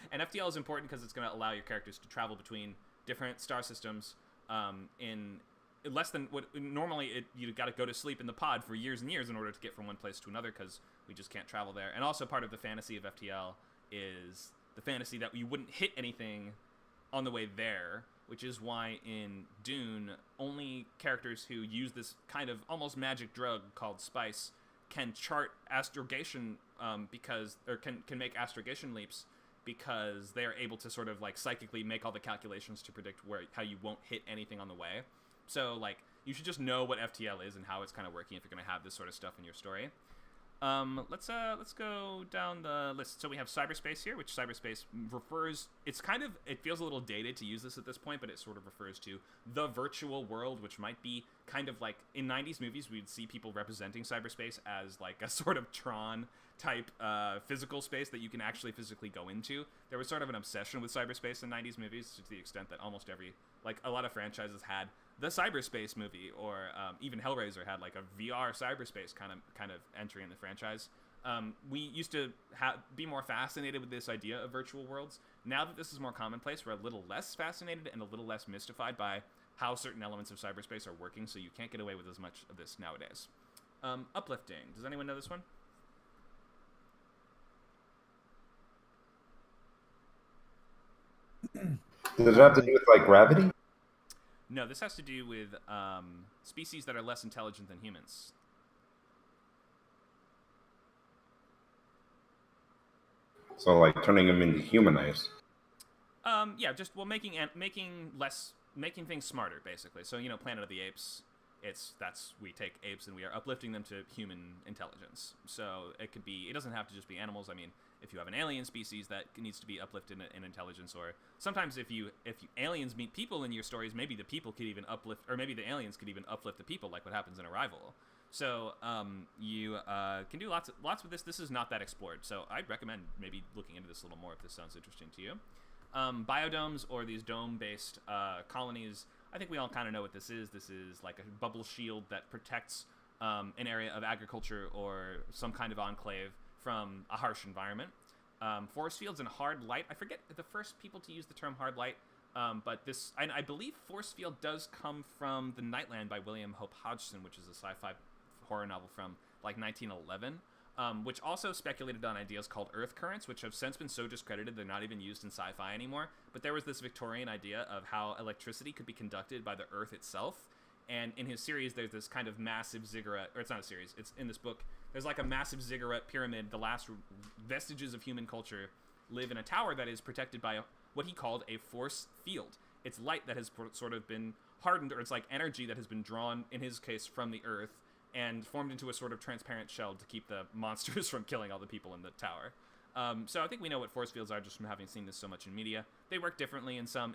And FTL is important because it's going to allow your characters to travel between different star systems in less than what normally you got to go to sleep in the pod for years and years in order to get from one place to another because we just can't travel there. And also part of the fantasy of FTL is the fantasy that you wouldn't hit anything on the way there, which is why in Dune only characters who use this kind of almost magic drug called spice can chart astrogation can make astrogation leaps because they are able to sort of like psychically make all the calculations to predict how you won't hit anything on the way. So like you should just know what FTL is and how it's kind of working if you're going to have this sort of stuff in your story. Let's go down the list. So we have cyberspace here, which cyberspace refers. It feels a little dated to use this at this point, but it sort of refers to the virtual world, which might be kind of like in 90s movies we'd see people representing cyberspace as like a sort of Tron type physical space that you can actually physically go into. There was sort of an obsession with cyberspace in 90s movies to the extent that almost a lot of franchises had the Cyberspace movie, or even Hellraiser had like a VR cyberspace kind of entry in the franchise. We used to be more fascinated with this idea of virtual worlds. Now that this is more commonplace, we're a little less fascinated and a little less mystified by how certain elements of cyberspace are working, so you can't get away with as much of this nowadays. Uplifting. Does anyone know this one? Does it have to do with like gravity? No, this has to do with species that are less intelligent than humans. So like turning them into humanized. Yeah, just making things smarter, basically. So Planet of the Apes, we take apes and we are uplifting them to human intelligence. So it doesn't have to just be animals. I mean, if you have an alien species that needs to be uplifted in intelligence, or sometimes if aliens meet people in your stories, maybe the people could even uplift, or maybe the aliens could even uplift the people, like what happens in Arrival. So you can do lots with this. This is not that explored, so I'd recommend maybe looking into this a little more if this sounds interesting to you. Biodomes, or these dome-based colonies, I think we all kind of know what this is. This is like a bubble shield that protects an area of agriculture or some kind of enclave from a harsh environment. Force fields and hard light. I forget the first people to use the term hard light, but I believe force field does come from The Nightland by William Hope Hodgson, which is a sci-fi horror novel from like 1911, which also speculated on ideas called earth currents, which have since been so discredited they're not even used in sci-fi anymore. But there was this Victorian idea of how electricity could be conducted by the earth itself. And in his series, there's this kind of massive ziggurat, or it's not a series, it's in this book. There's like a massive ziggurat pyramid. The last vestiges of human culture live in a tower that is protected by what he called a force field. It's light that has sort of been hardened, or it's like energy that has been drawn, in his case, from the earth and formed into a sort of transparent shell to keep the monsters from killing all the people in the tower. So I think we know what force fields are just from having seen this so much in media. They work differently. In some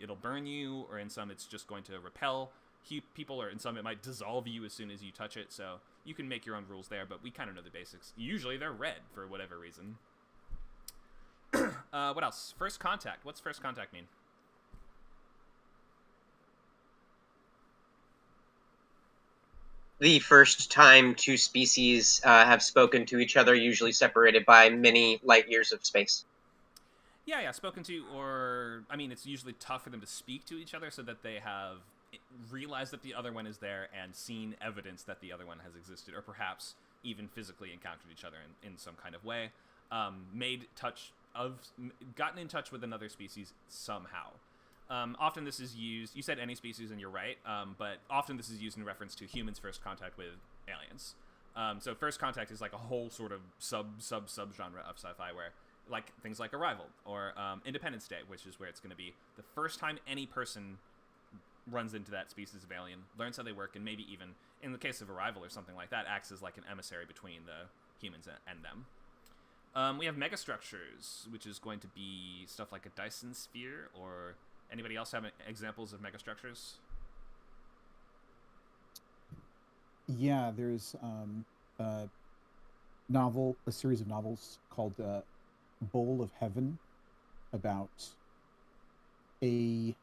it'll burn you, or in some it's just going to repel people, or in some it might dissolve you as soon as you touch it. So you can make your own rules there, but we kind of know the basics. Usually they're red for whatever reason. What else? First contact. What's first contact mean? The first time two species have spoken to each other, usually separated by many light years of space. Yeah, spoken to, or, I mean, it's usually tough for them to speak to each other so that they have realized that the other one is there and seen evidence that the other one has existed, or perhaps even physically encountered each other in some kind of way, gotten in touch with another species somehow. Often this is used, you said any species and you're right, but often this is used in reference to humans' first contact with aliens. So first contact is like a whole sort of sub-genre of sci-fi where, like, things like Arrival, or Independence Day, which is where it's going to be the first time any person runs into that species of alien, learns how they work, and maybe even, in the case of Arrival or something like that, acts as like an emissary between the humans and them. We have megastructures, which is going to be stuff like a Dyson sphere, or Anybody else have examples of megastructures? Yeah, there's a series of novels called Bowl of Heaven, about I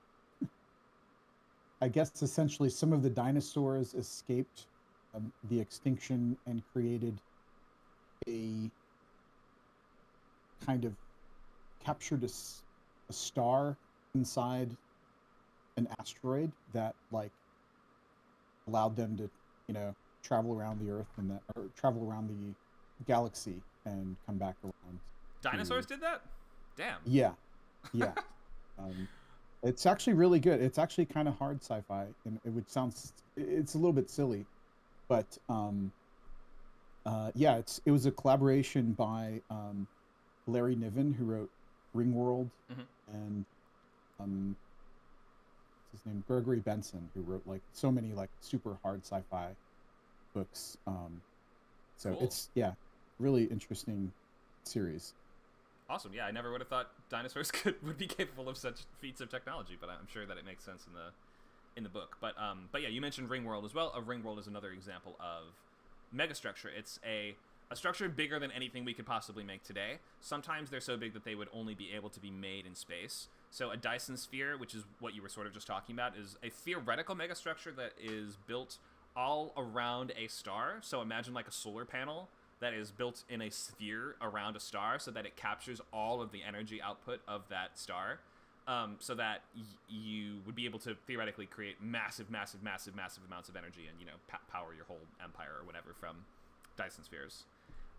guess essentially some of the dinosaurs escaped the extinction and created a kind of captured a star inside an asteroid that like allowed them to, travel around the Earth or travel around the galaxy and come back around. Dinosaurs did that? Damn. Yeah. It's actually really good. It's actually kind of hard sci-fi, and it's a little bit silly, but it was a collaboration by Larry Niven, who wrote Ringworld, and what's his name, Gregory Benson, who wrote like so many like super hard sci-fi books. So cool. It's really interesting series. Awesome. Yeah, I never would have thought dinosaurs would be capable of such feats of technology, but I'm sure that it makes sense in the book. But yeah, you mentioned Ringworld as well. A Ringworld is another example of megastructure. It's a structure bigger than anything we could possibly make today. Sometimes they're so big that they would only be able to be made in space. So a Dyson sphere, which is what you were sort of just talking about, is a theoretical megastructure that is built all around a star. So imagine like a solar panel that is built in a sphere around a star so that it captures all of the energy output of that star, so that you would be able to theoretically create massive amounts of energy and, power your whole empire or whatever from Dyson spheres.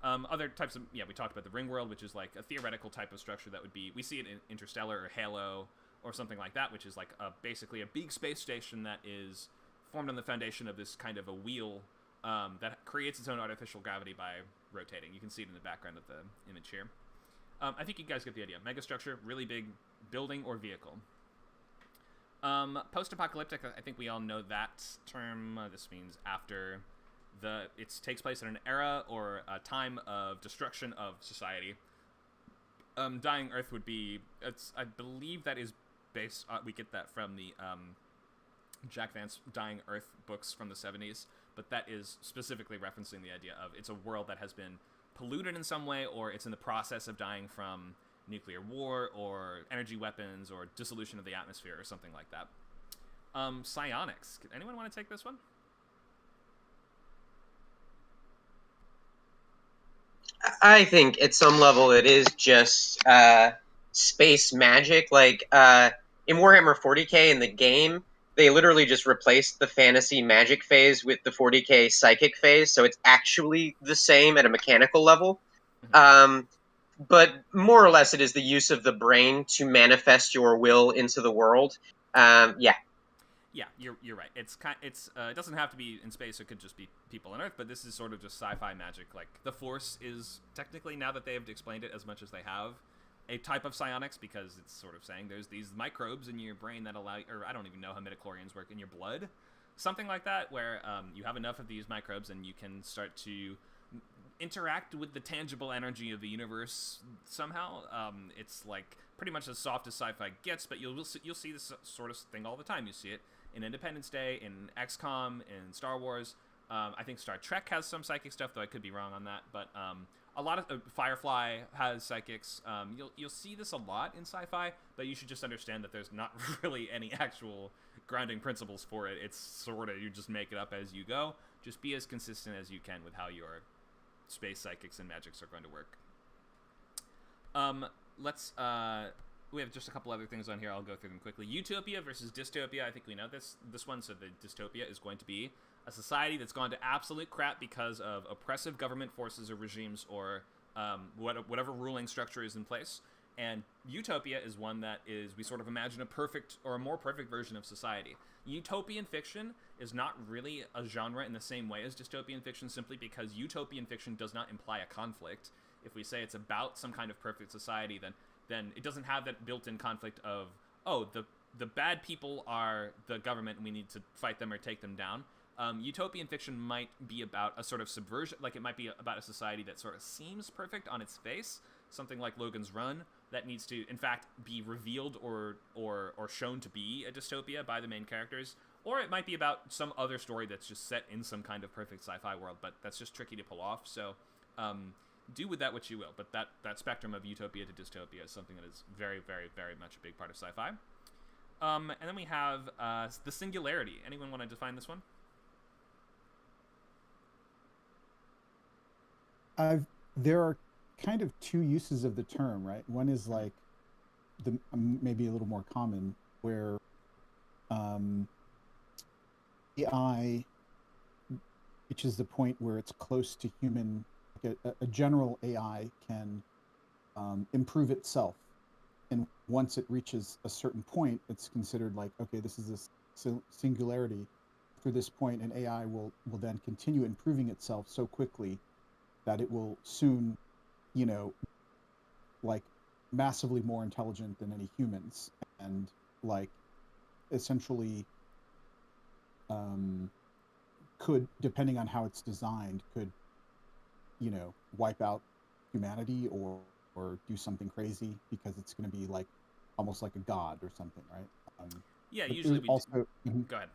Other types of, we talked about the ring world, which is like a theoretical type of structure that would be, we see it in Interstellar or Halo or something like that, which is like basically a big space station that is formed on the foundation of this kind of a wheel that creates its own artificial gravity by rotating. You can see it in the background of the image here. I think you guys get the idea. Megastructure, really big building or vehicle. Post-apocalyptic, I think we all know that term. This means after it takes place in an era or a time of destruction of society. Dying Earth would be, I believe that is based, we get that from the Jack Vance Dying Earth books from the 70s, but that is specifically referencing the idea of it's a world that has been polluted in some way, or it's in the process of dying from nuclear war or energy weapons or dissolution of the atmosphere or something like that. Psionics. Anyone want to take this one? I think at some level it is just space magic. Like in Warhammer 40k in the game, they literally just replaced the fantasy magic phase with the 40k psychic phase, so it's actually the same at a mechanical level. But more or less, it is the use of the brain to manifest your will into the world. Yeah, you're right. It doesn't have to be in space. It could just be people on Earth. But this is sort of just sci-fi magic. Like the Force is technically, now that they've explained it as much as they have, a type of psionics, because it's sort of saying there's these microbes in your brain that allow, or I don't even know how midichlorians work, in your blood, something like that, where you have enough of these microbes and you can start to interact with the tangible energy of the universe somehow. It's like pretty much as soft as sci-fi gets, but you'll see this sort of thing all the time. You see it in Independence Day, in XCOM, in Star Wars. I think Star Trek has some psychic stuff, though I could be wrong on that. But a lot of Firefly has psychics. You'll see this a lot in sci-fi, but you should just understand that there's not really any actual grounding principles for it. It's sort of, you just make it up as you go. Just be as consistent as you can with how your space psychics and magics are going to work. We have just a couple other things on here. I'll go through them quickly. Utopia versus Dystopia. I think we know this one. So the Dystopia is going to be a society that's gone to absolute crap because of oppressive government forces or regimes or whatever ruling structure is in place. And Utopia is one that is, we sort of imagine a perfect or a more perfect version of society. Utopian fiction is not really a genre in the same way as dystopian fiction, simply because utopian fiction does not imply a conflict. If we say it's about some kind of perfect society, then it doesn't have that built-in conflict of, oh, the bad people are the government and we need to fight them or take them down. Utopian fiction might be about a sort of subversion, like it might be about a society that sort of seems perfect on its face, something like Logan's Run, that needs to, in fact, be revealed or shown to be a dystopia by the main characters, or it might be about some other story that's just set in some kind of perfect sci-fi world, but that's just tricky to pull off. So do with that what you will, but that spectrum of utopia to dystopia is something that is very, very, very much a big part of sci-fi. And then we have the singularity. Anyone want to define this one? There are kind of two uses of the term, right? One is like the maybe a little more common, where AI reaches the point where it's close to human. Like a general AI can improve itself, and once it reaches a certain point, it's considered like, okay, this is this singularity. Through this point, an AI will then continue improving itself so quickly that it will soon, like massively more intelligent than any humans, and like essentially could, depending on how it's designed, could wipe out humanity or do something crazy, because it's going to be like almost like a god or something, right? Yeah, usually we also Go ahead.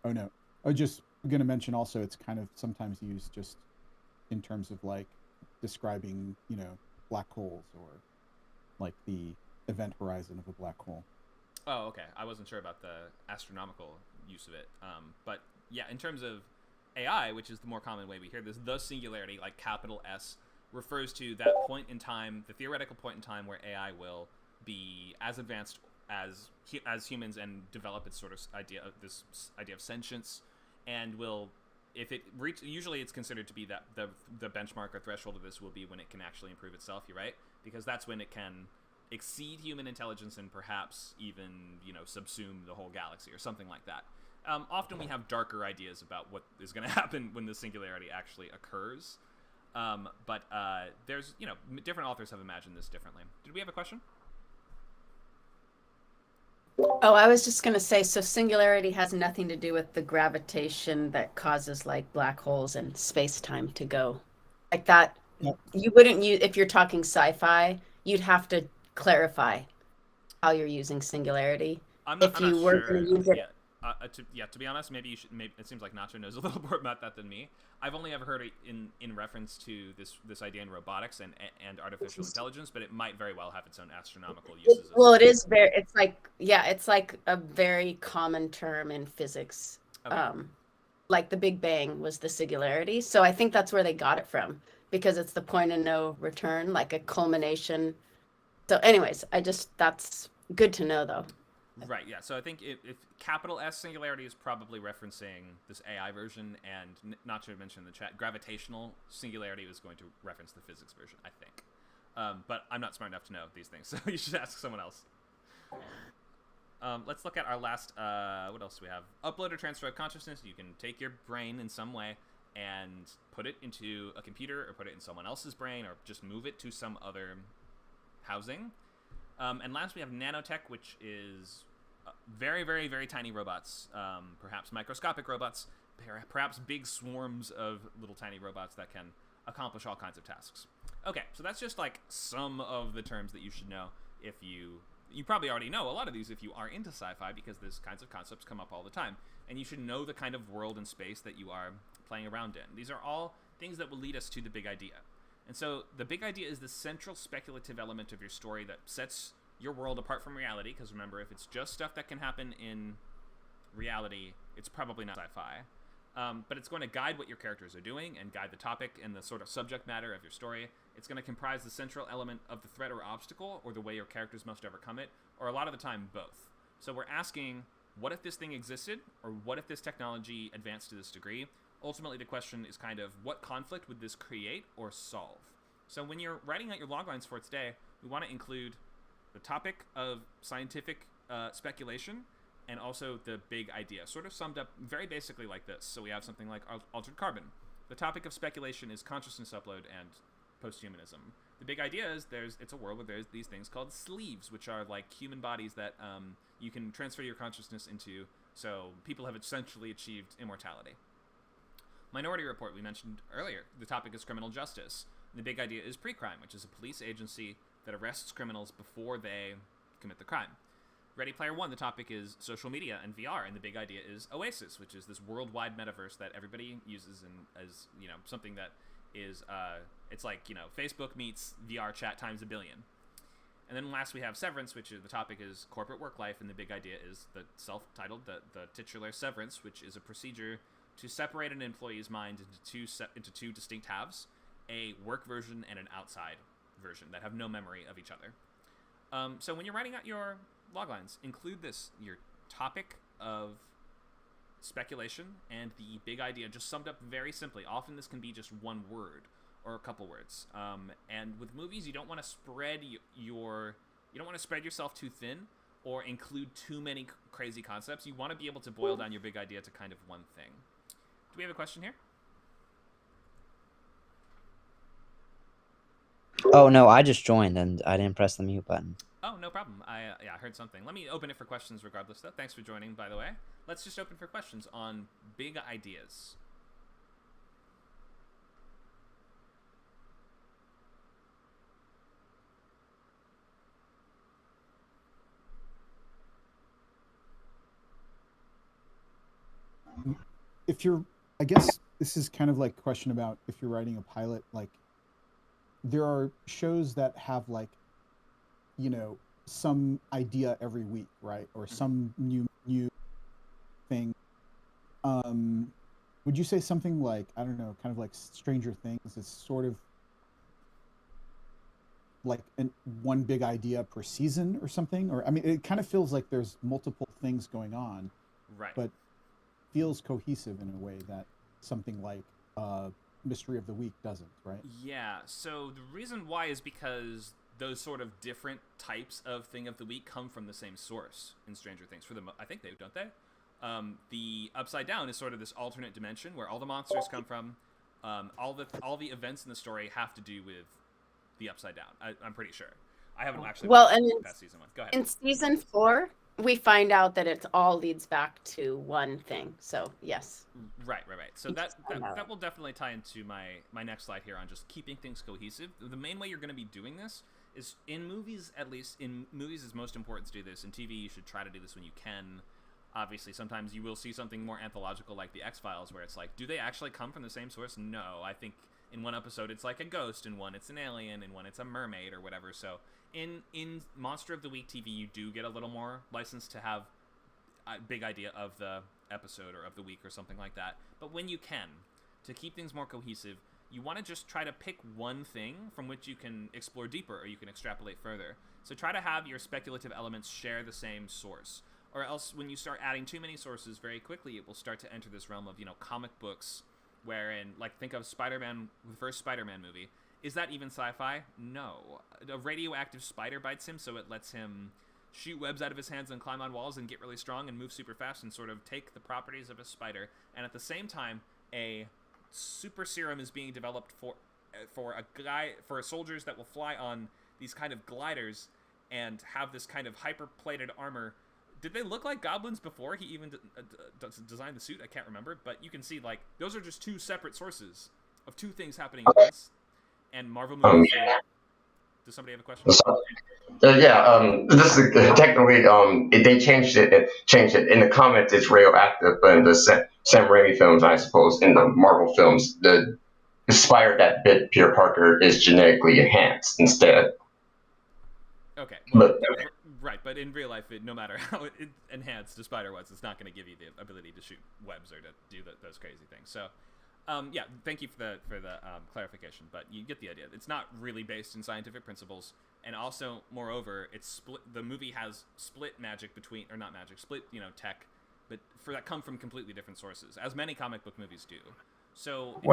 Oh no, I was just going to mention also, it's kind of sometimes used just in terms of like describing black holes, or like the event horizon of a black hole. Oh, okay. I wasn't sure about the astronomical use of it. But yeah, in terms of AI, which is the more common way we hear this, the singularity, like capital S, refers to that point in time, the theoretical point in time where AI will be as advanced as humans and develop its sort of idea of sentience, and will, if it usually it's considered to be that the benchmark or threshold of this will be when it can actually improve itself. You're right, because that's when it can exceed human intelligence and perhaps even subsume the whole galaxy or something like that. Often we have darker ideas about what is going to happen when the singularity actually occurs, but there's different authors have imagined this differently. Did we have a question? Oh, I was just going to say, so singularity has nothing to do with the gravitation that causes like black holes and space-time to go like that. No. You wouldn't use, if you're talking sci-fi, you'd have to clarify how you're using singularity. I'm not Going sure. to use it. To be honest, maybe you should. Maybe it seems like Nacho knows a little more about that than me. I've only ever heard it in reference to this idea in robotics and artificial intelligence, but it might very well have its own astronomical uses. It is very. It's like a very common term in physics. Okay. Like the Big Bang was the singularity, so I think that's where they got it from, because it's the point of no return, like a culmination. So, anyways, that's good to know, though. Right, yeah. So I think if capital S singularity is probably referencing this AI version, and not to mention in the chat, gravitational singularity was going to reference the physics version, I think. But I'm not smart enough to know these things, so you should ask someone else. Let's look at our last, what else do we have? Upload or transfer of consciousness. You can take your brain in some way and put it into a computer, or put it in someone else's brain, or just move it to some other housing. And last we have nanotech, which is very, very, very tiny robots, perhaps microscopic robots, perhaps big swarms of little tiny robots that can accomplish all kinds of tasks. Okay, so that's just like some of the terms that you should know. If you probably already know a lot of these if you are into sci-fi, because these kinds of concepts come up all the time, and you should know the kind of world and space that you are playing around in. These are all things that will lead us to the big idea. And so the big idea is the central speculative element of your story that sets your world apart from reality, because remember, if it's just stuff that can happen in reality, it's probably not sci-fi. But it's going to guide what your characters are doing and guide the topic and the sort of subject matter of your story. It's going to comprise the central element of the threat or obstacle, or the way your characters must overcome it, or a lot of the time both. So we're asking, what if this thing existed, or what if this technology advanced to this degree? Ultimately, the question is kind of, what conflict would this create or solve? So when you're writing out your loglines for today, we want to include the topic of scientific speculation, and also the big idea, sort of summed up very basically like this. So we have something like altered carbon. The topic of speculation is consciousness upload and posthumanism. The big idea is it's a world where there's these things called sleeves, which are like human bodies that you can transfer your consciousness into, so people have essentially achieved immortality. Minority Report, we mentioned earlier. The topic is criminal justice. The big idea is pre-crime, which is a police agency that arrests criminals before they commit the crime. Ready Player One, the topic is social media and VR, and the big idea is Oasis, which is this worldwide metaverse that everybody uses and as something that is it's like Facebook meets VR chat times a billion. And then last we have Severance, which is the topic is corporate work life, and the big idea is the self-titled, the titular Severance, which is a procedure to separate an employee's mind into two distinct halves, a work version and an outside version that have no memory of each other. So when you're writing out your loglines, include your topic of speculation and the big idea just summed up very simply. Often this can be just one word or a couple words. And with movies, you don't want to spread yourself too thin or include too many crazy concepts. You want to be able to boil down your big idea to kind of one thing. Do we have a question here? Oh no, I just joined and I didn't press the mute button. Oh, no problem. I heard something. Let me open it for questions regardless, though. Thanks for joining, by the way. Let's just open for questions on big ideas. I guess this is kind of like a question about if you're writing a pilot, like there are shows that have like, some idea every week, right? Or some new thing. Would you say something like, I don't know, kind of like Stranger Things is sort of like one big idea per season or something? Or, I mean, it kind of feels like there's multiple things going on. Right. But feels cohesive in a way that something like Mystery of the Week doesn't, right? Yeah, so the reason why is because those sort of different types of Thing of the Week come from the same source in Stranger Things. I think they don't they? The Upside Down is sort of this alternate dimension where all the monsters come from. All the events in the story have to do with the Upside Down. I'm pretty sure. I haven't actually watched past season 1. Go ahead. In season 4, we find out that it all leads back to one thing. So yes. Right. So that will definitely tie into my next slide here on just keeping things cohesive. The main way you're going to be doing this is in movies, at least in movies it's most important to do this. In TV, you should try to do this when you can. Obviously, sometimes you will see something more anthological like The X-Files where it's like, do they actually come from the same source? No. I think in one episode it's like a ghost, in one it's an alien, in one it's a mermaid or whatever. So in Monster of the Week TV, you do get a little more license to have a big idea of the episode or of the week or something like that. But when you can, to keep things more cohesive, you want to just try to pick one thing from which you can explore deeper or you can extrapolate further. So try to have your speculative elements share the same source. Or else when you start adding too many sources very quickly, it will start to enter this realm of, comic books wherein, like, think of Spider-Man, the first Spider-Man movie. Is that even sci-fi? No. A radioactive spider bites him, so it lets him shoot webs out of his hands and climb on walls and get really strong and move super fast and sort of take the properties of a spider. And at the same time, a super serum is being developed for soldiers that will fly on these kind of gliders and have this kind of hyper-plated armor. Did they look like goblins before he even designed the suit? I can't remember, but you can see, like, those are just two separate sources of two things happening at once. And Marvel movies. Does somebody have a question? This is technically they changed it. In the comics, it's radioactive, but in the Sam Raimi films, I suppose, in the Marvel films, the spider that bit Peter Parker is genetically enhanced instead. Okay. Well, right, but in real life, no matter how enhanced the spider was, it's not going to give you the ability to shoot webs or to do those crazy things. So, thank you for the clarification, but you get the idea. It's not really based in scientific principles, and also, moreover, it's split. The movie has split magic split tech, but that come from completely different sources, as many comic book movies do. So, go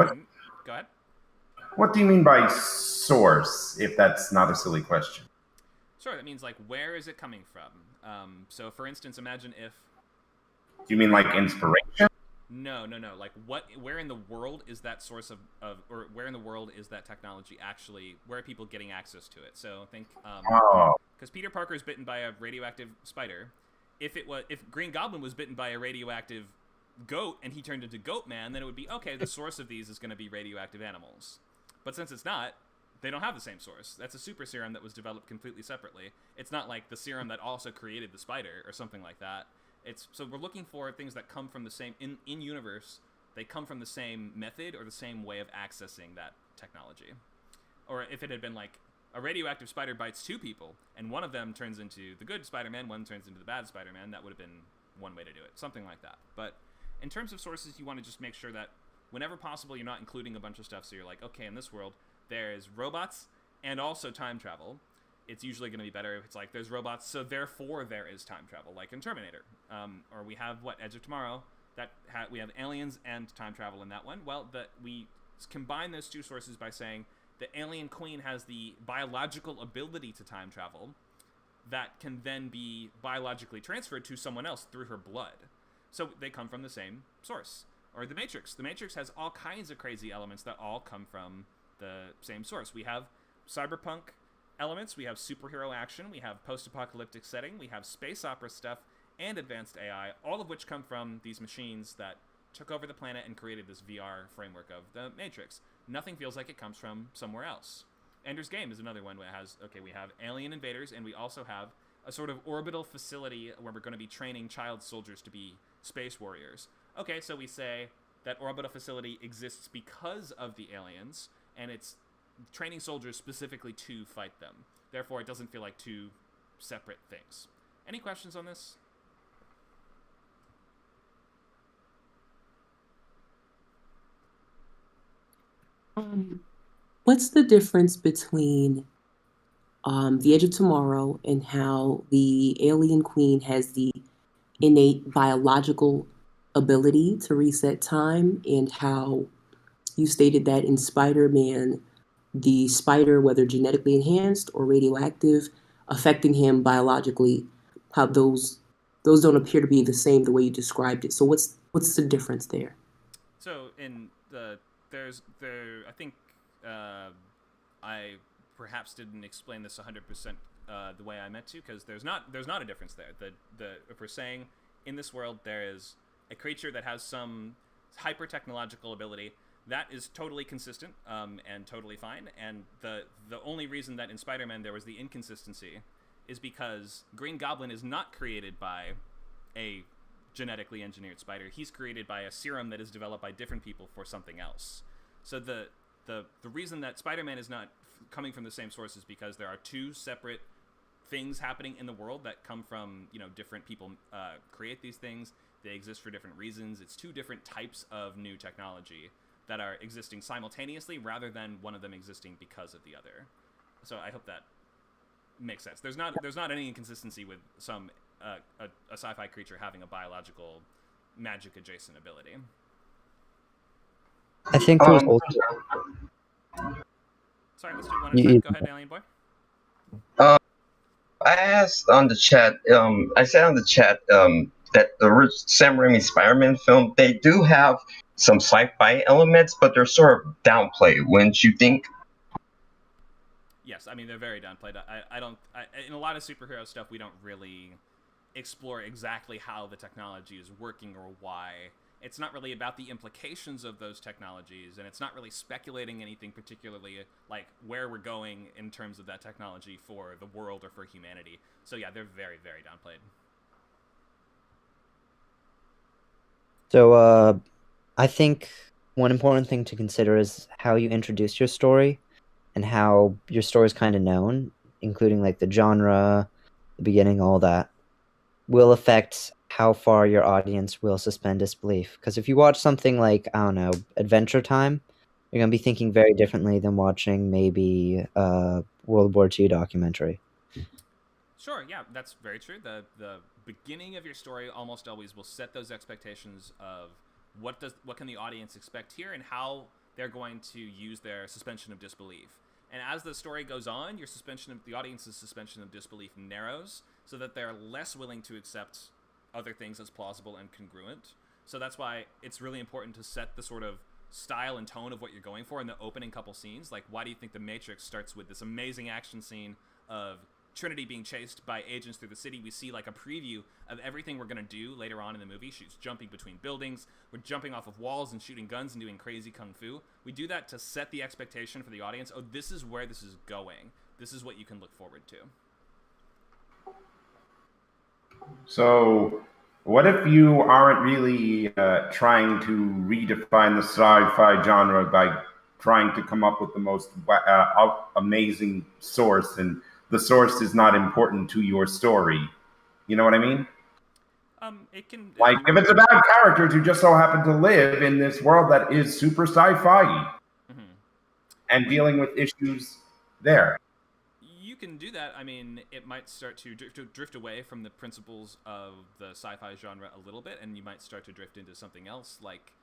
ahead. What do you mean by source? If that's not a silly question. Sure, that means, like, where is it coming from? So, for instance, imagine if... Do you mean, like, inspiration? No. Like, where in the world is that source or where in the world is that technology actually... Where are people getting access to it? So, think... Because Peter Parker is bitten by a radioactive spider. If Green Goblin was bitten by a radioactive goat and he turned into Goat Man, then it would be, okay, the source of these is going to be radioactive animals. But since it's not... they don't have the same source. That's a super serum that was developed completely separately. It's not like the serum that also created the spider or something like that. So we're looking for things that come from the same in universe. They come from the same method or the same way of accessing that technology. Or if it had been like a radioactive spider bites 2 people, and one of them turns into the good Spider-Man, one turns into the bad Spider-Man, that would have been one way to do it. Something like that. But in terms of sources, you want to just make sure that whenever possible, you're not including a bunch of stuff. So you're like, okay, in this world, there's robots and also time travel. It's usually going to be better if it's like there's robots, so therefore there is time travel, like in Terminator. Or we have, Edge of Tomorrow, we have aliens and time travel in that one. Well, we combine those 2 sources by saying the alien queen has the biological ability to time travel that can then be biologically transferred to someone else through her blood. So they come from the same source. Or the Matrix. The Matrix has all kinds of crazy elements that all come from the same source. We have cyberpunk elements, we have superhero action, we have post-apocalyptic setting, we have space opera stuff, and advanced AI, all of which come from these machines that took over the planet and created this VR framework of the Matrix. Nothing feels like it comes from somewhere else. Ender's Game is another one where it has, we have alien invaders, and we also have a sort of orbital facility where we're going to be training child soldiers to be space warriors. Okay, so we say that orbital facility exists because of the aliens, and it's training soldiers specifically to fight them. Therefore, it doesn't feel like 2 separate things. Any questions on this? What's the difference between The Edge of Tomorrow and how the alien queen has the innate biological ability to reset time, and how you stated that in Spider-Man, the spider, whether genetically enhanced or radioactive, affecting him biologically, how those don't appear to be the same the way you described it. So what's the difference there? So in I think I perhaps didn't explain this 100% the way I meant to, because there's not a difference there. If we're saying in this world there is a creature that has some hyper technological ability, that is totally consistent and totally fine. And the only reason that in Spider-Man there was the inconsistency is because Green Goblin is not created by a genetically engineered spider. He's created by a serum that is developed by different people for something else. So the reason that Spider-Man is not coming from the same source is because there are 2 separate things happening in the world that come from, different people create these things. They exist for different reasons. It's 2 different types of new technology that are existing simultaneously rather than one of them existing because of the other. So I hope that makes sense. There's not any inconsistency with some a sci-fi creature having a biological magic adjacent ability. I think there's also... Sorry, let's do one at a time. Go ahead, Alien Boy. I asked on the chat. I said on the chat that the Sam Raimi Spider-Man film, they do have some sci-fi elements, but they're sort of downplayed. Wouldn't you think? Yes, I mean they're very downplayed. In a lot of superhero stuff, we don't really explore exactly how the technology is working or why. It's not really about the implications of those technologies, and it's not really speculating anything particularly like where we're going in terms of that technology for the world or for humanity. So yeah, they're very, very downplayed. So I think one important thing to consider is how you introduce your story and how your story is kind of known, including like the genre, the beginning, all that, will affect how far your audience will suspend disbelief. Because if you watch something like, I don't know, Adventure Time, you're going to be thinking very differently than watching maybe a World War II documentary. Sure, yeah, that's very true. The beginning of your story almost always will set those expectations of what can the audience expect here and how they're going to use their suspension of disbelief. And as the story goes on, the audience's suspension of disbelief narrows so that they're less willing to accept other things as plausible and congruent. So that's why it's really important to set the sort of style and tone of what you're going for in the opening couple scenes. Like, why do you think The Matrix starts with this amazing action scene of Trinity being chased by agents through the city. We see like a preview of everything we're going to do later on in the movie. She's jumping between buildings. We're jumping off of walls and shooting guns and doing crazy kung fu. We do that to set the expectation for the audience. Oh, this is where this is going. This is what you can look forward to. So, what if you aren't really trying to redefine the sci-fi genre by trying to come up with the most amazing source, and the source is not important to your story? You know what I mean? It can like if it's about characters who just so happen to live in this world that is super sci-fi and dealing with issues there. You can do that. I mean, it might start to drift away from the principles of the sci-fi genre a little bit, and you might start to drift into something else. Like,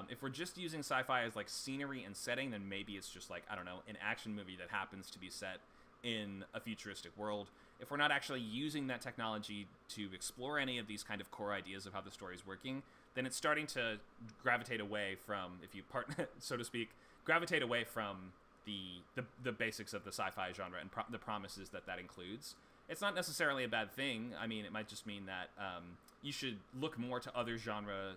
if we're just using sci-fi as like scenery and setting, then maybe it's just like, I don't know, an action movie that happens to be set in a futuristic world. If we're not actually using that technology to explore any of these kind of core ideas of how the story is working, then it's starting to gravitate away from, if you so to speak, gravitate away from the basics of the sci-fi genre and the promises that includes. It's not necessarily a bad thing. I mean, it might just mean that you should look more to other genre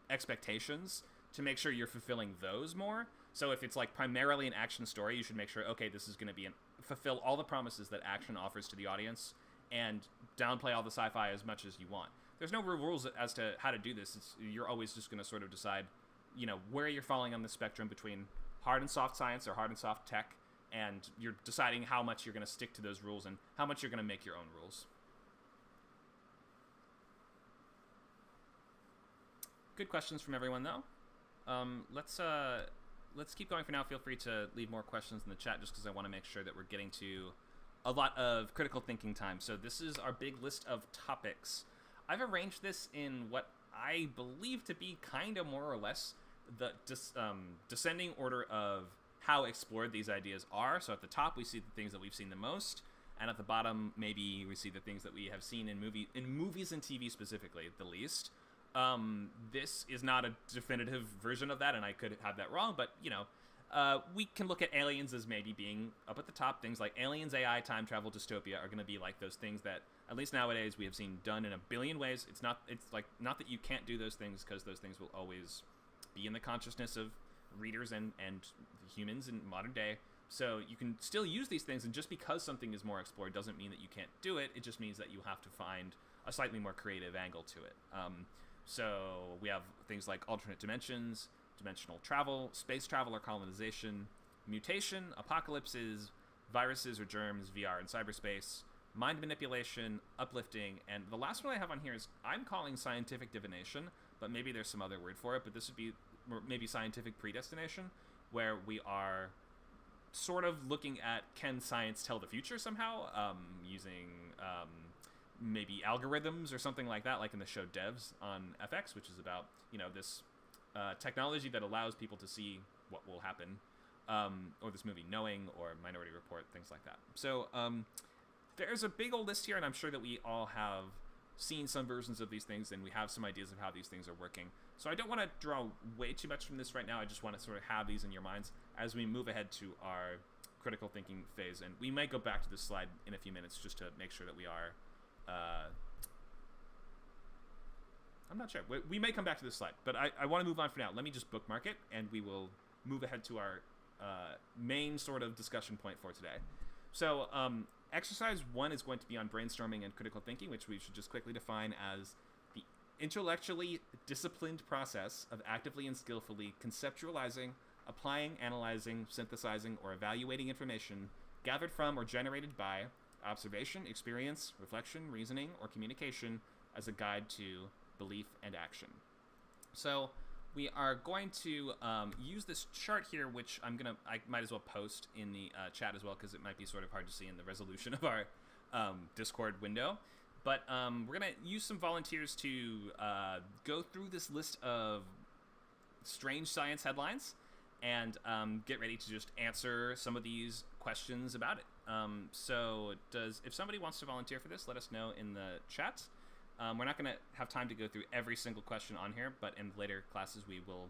expectations to make sure you're fulfilling those more. So if it's like primarily an action story, you should make sure, okay, this is going to be fulfill all the promises that action offers to the audience and downplay all the sci-fi as much as you want. There's no rules as to how to do this. You're always just going to sort of decide, you know, where you're falling on the spectrum between hard and soft science or hard and soft tech, and you're deciding how much you're going to stick to those rules and how much you're going to make your own rules. Good questions from everyone, though. Let's keep going for now. Feel free to leave more questions in the chat, just because I want to make sure that we're getting to a lot of critical thinking time. So this is our big list of topics. I've arranged this in what I believe to be kind of more or less the descending order of how explored these ideas are. So at the top, we see the things that we've seen the most, and at the bottom, maybe we see the things that we have seen in movies and TV specifically, the least. This is not a definitive version of that, and I could have that wrong, but, you know, we can look at aliens as maybe being up at the top. Things like aliens, AI, time travel, dystopia are going to be like those things that, at least nowadays, we have seen done in a billion ways. It's not that you can't do those things, because those things will always be in the consciousness of readers and humans in modern day. So you can still use these things, and just because something is more explored doesn't mean that you can't do it. It just means that you have to find a slightly more creative angle to it. So we have things like alternate dimensions, dimensional travel, space travel or colonization, mutation, apocalypses, viruses or germs, VR and cyberspace, mind manipulation, uplifting, and the last one I have on here is I'm calling scientific divination, but maybe there's some other word for it, but this would be maybe scientific predestination, where we are sort of looking at, can science tell the future somehow, using maybe algorithms or something like that, like in the show Devs on FX, which is about, you know, this technology that allows people to see what will happen, or this movie Knowing or Minority Report, things like that. So there's a big old list here, and I'm sure that we all have seen some versions of these things, and we have some ideas of how these things are working. So I don't want to draw way too much from this right now. I just want to sort of have these in your minds as we move ahead to our critical thinking phase, and we might go back to this slide in a few minutes just to make sure that we are I'm not sure. We may come back to this slide, but I want to move on for now. Let me just bookmark it, and we will move ahead to our main sort of discussion point for today. So exercise 1 is going to be on brainstorming and critical thinking, which we should just quickly define as the intellectually disciplined process of actively and skillfully conceptualizing, applying, analyzing, synthesizing, or evaluating information gathered from or generated by observation, experience, reflection, reasoning, or communication as a guide to belief and action. So we are going to use this chart here, which I might as well post in the chat as well, because it might be sort of hard to see in the resolution of our Discord window. But we're going to use some volunteers to go through this list of strange science headlines and get ready to just answer some of these questions about it. So if somebody wants to volunteer for this, let us know in the chat. We're not going to have time to go through every single question on here, but in later classes we will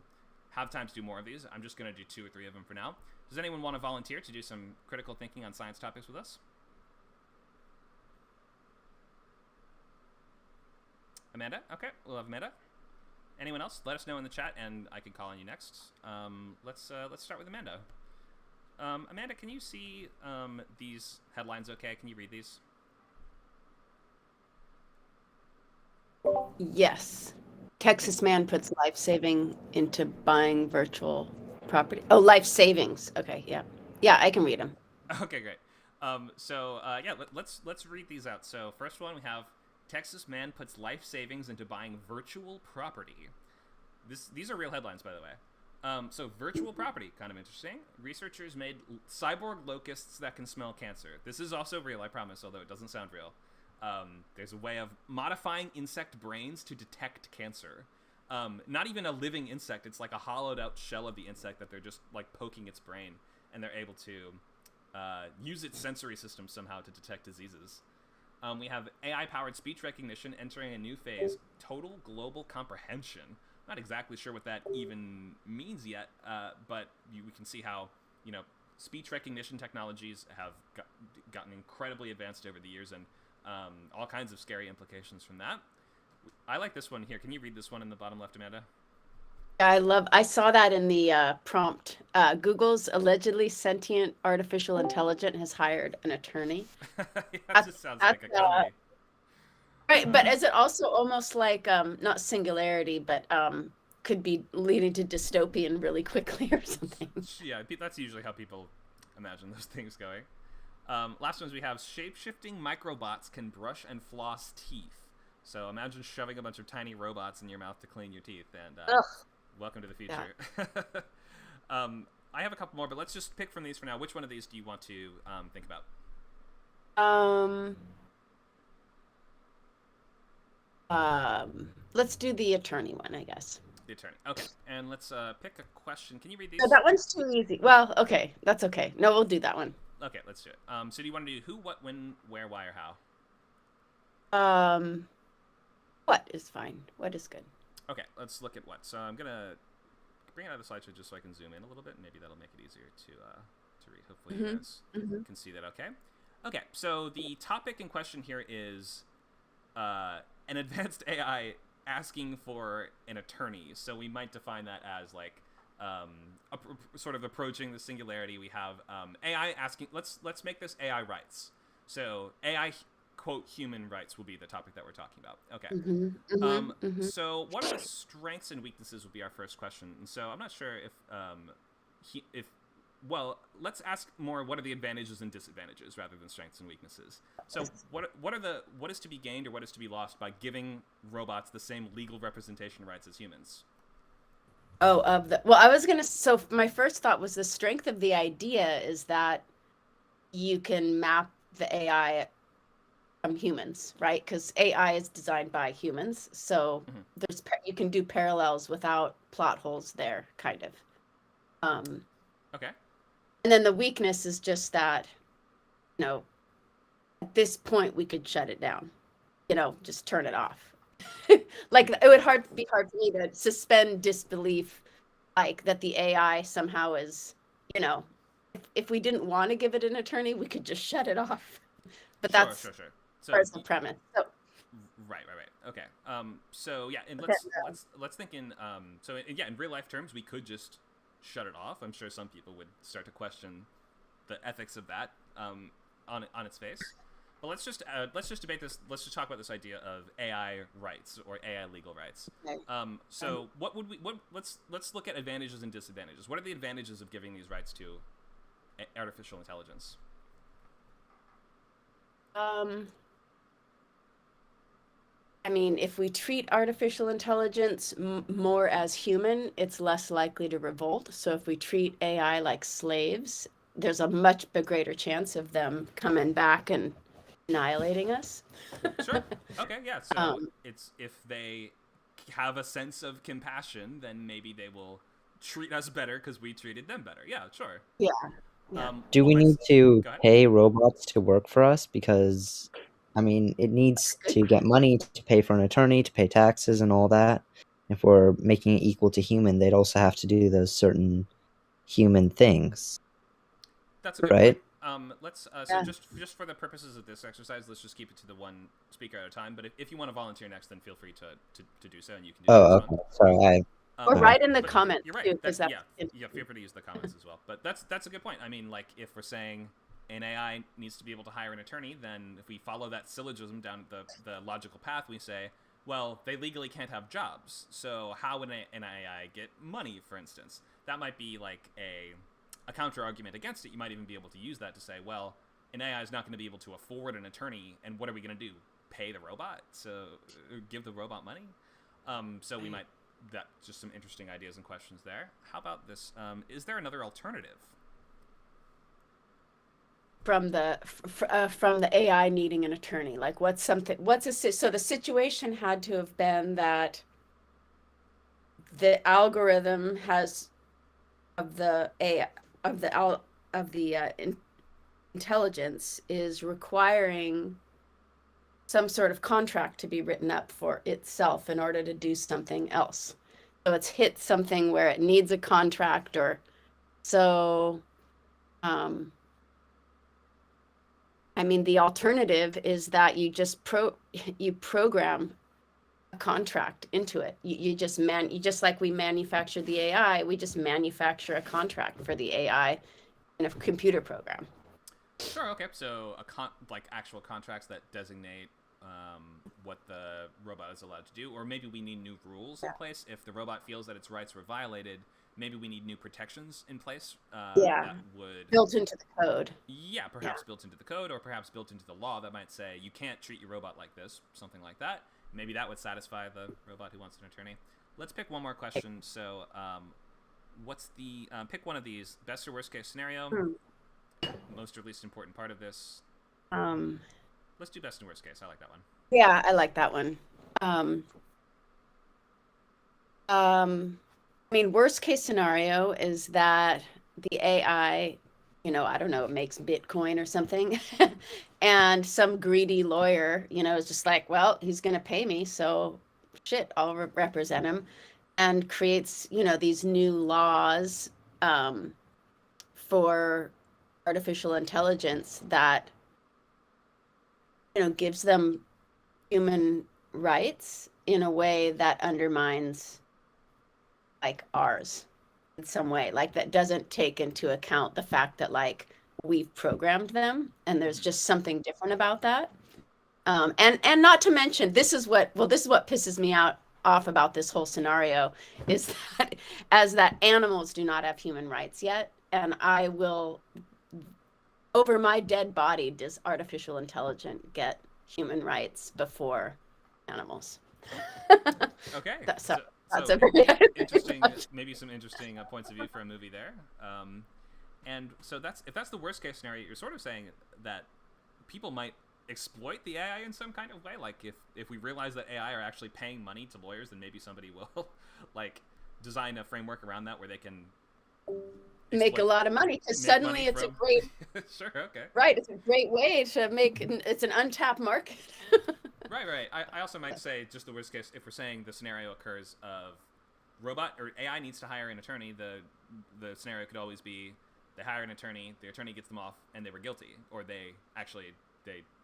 have time to do more of these. I'm just going to do 2 or 3 of them for now. Does anyone want to volunteer to do some critical thinking on science topics with us? Amanda? Okay, we'll have Amanda. Anyone else? Let us know in the chat, and I can call on you next. Let's start with Amanda. Amanda, can you see these headlines okay? Can you read these? Yes. Texas man puts life saving into buying virtual property. Oh, life savings. Okay, yeah. Yeah, I can read them. Okay, great. Let's read these out. So first one, we have Texas man puts life savings into buying virtual property. These are real headlines, by the way. So virtual property, kind of interesting. Researchers made cyborg locusts that can smell cancer. This is also real, I promise, although it doesn't sound real. There's a way of modifying insect brains to detect cancer. Not even a living insect. It's like a hollowed out shell of the insect that they're just like poking its brain, and they're able to use its sensory system somehow to detect diseases. We have AI-powered speech recognition entering a new phase, total global comprehension. Not exactly sure what that even means yet, but we can see how, speech recognition technologies have gotten incredibly advanced over the years, and all kinds of scary implications from that. I like this one here. Can you read this one in the bottom left, Amanda? I saw that in the prompt. Google's allegedly sentient artificial intelligence has hired an attorney. That just sounds like a comedy. Right, but is it also almost like not singularity, but could be leading to dystopian really quickly or something? Yeah, that's usually how people imagine those things going. Last ones we have shape-shifting microbots can brush and floss teeth. So imagine shoving a bunch of tiny robots in your mouth to clean your teeth, and welcome to the future. Yeah. I have a couple more, but let's just pick from these for now. Which one of these do you want to think about? Let's do the attorney one, I guess. The attorney. Okay, and let's pick a question. Can you read these? No, that one's too easy. Well, okay, that's okay. No, we'll do that one. Okay, let's do it. So do you want to do who, what, when, where, why, or how? What is fine. What is good. Okay, let's look at what. So I'm gonna bring it out of the slideshow just so I can zoom in a little bit. Maybe that'll make it easier to read. Hopefully you guys can see that okay. Okay, so the topic in question here is an advanced AI asking for an attorney. So we might define that as like sort of approaching the singularity. We have AI asking. Let's make this AI rights. So AI quote human rights will be the topic that we're talking about. Okay. So what are the strengths and weaknesses would be our first question. And so I'm not sure if let's ask more what are the advantages and disadvantages rather than strengths and weaknesses. So what is to be gained or what is to be lost by giving robots the same legal representation rights as humans? So my first thought was the strength of the idea is that you can map the AI from humans, right? Because AI is designed by humans, so you can do parallels without plot holes there, kind of. Okay. And then the weakness is just that, at this point we could shut it down, just turn it off. Like it would be hard for me to suspend disbelief, like that the AI somehow is, if we didn't want to give it an attorney, we could just shut it off. But that's sure. So the premise. So, right. Okay. So yeah, and let's think in in real life terms, we could just shut it off. I'm sure some people would start to question the ethics of that on its face. But let's just debate this. Let's just talk about this idea of AI rights or AI legal rights. So let's look at advantages and disadvantages. What are the advantages of giving these rights to artificial intelligence? If we treat artificial intelligence more as human, it's less likely to revolt. So if we treat AI like slaves, there's a much greater chance of them coming back and annihilating us. Sure. Okay, yeah. So it's if they have a sense of compassion, then maybe they will treat us better because we treated them better. Yeah, sure. Yeah. Do we need to pay robots to work for us? Because it needs to get money to pay for an attorney, to pay taxes and all that. If we're making it equal to human, they'd also have to do those certain human things. That's a good right? point. Let's Yeah. so just for the purposes of this exercise, let's just keep it to the one speaker at a time. But if you want to volunteer next, then feel free to do so, and you can do Oh, this okay. one. Sorry. Or Okay. write in the But comments you're right. too, because that's Yeah, feel free to use the comments as well. But that's a good point. I mean, like if we're saying an AI needs to be able to hire an attorney, then if we follow that syllogism down the logical path, we say, well, they legally can't have jobs. So how would an AI get money, for instance? That might be like a counter argument against it. You might even be able to use that to say, well, an AI is not going to be able to afford an attorney, and what are we going to do? Pay the robot? So give the robot money? So we might. That's just some interesting ideas and questions there. How about this? Is there another alternative? from the AI needing an attorney. Like so the situation had to have been that the algorithm intelligence is requiring some sort of contract to be written up for itself in order to do something else. So it's hit something where it needs a contract, or so. I mean, the alternative is that you just program a contract into it. You just like we manufacture the AI, we just manufacture a contract for the AI in a computer program. Sure. Okay. So like actual contracts that designate what the robot is allowed to do, or maybe we need new rules in place if the robot feels that its rights were violated. Maybe we need new protections in place. That would built into the code. Yeah, perhaps built into the code, or perhaps built into the law that might say you can't treat your robot like this, something like that. Maybe that would satisfy the robot who wants an attorney. Let's pick one more question. So, what's the pick one of these? Best or worst case scenario? Most or least important part of this? Let's do best and worst case. I like that one. Yeah, I like that one. I mean, worst case scenario is that the AI, I don't know, it makes Bitcoin or something. And some greedy lawyer, is just like, well, he's going to pay me. So shit, I'll represent him, and creates, these new laws for artificial intelligence that, gives them human rights in a way that undermines like ours in some way, like that doesn't take into account the fact that like we've programmed them and there's just something different about that. And not to mention, this is what pisses me off about this whole scenario is that animals do not have human rights yet, and I will, over my dead body, does artificial intelligence get human rights before animals? Okay. That's so a very interesting. Maybe some interesting points of view for a movie there. And so if that's the worst case scenario, you're sort of saying that people might exploit the AI in some kind of way. Like if we realize that AI are actually paying money to lawyers, then maybe somebody will like design a framework around that where they can make a lot of money, because suddenly it's a great sure, okay, right, it's a great way to make it's an untapped market. right. I also might say, just the worst case, if we're saying the scenario occurs of robot or AI needs to hire an attorney, the scenario could always be they hire an attorney, the attorney gets them off, and they were guilty, or they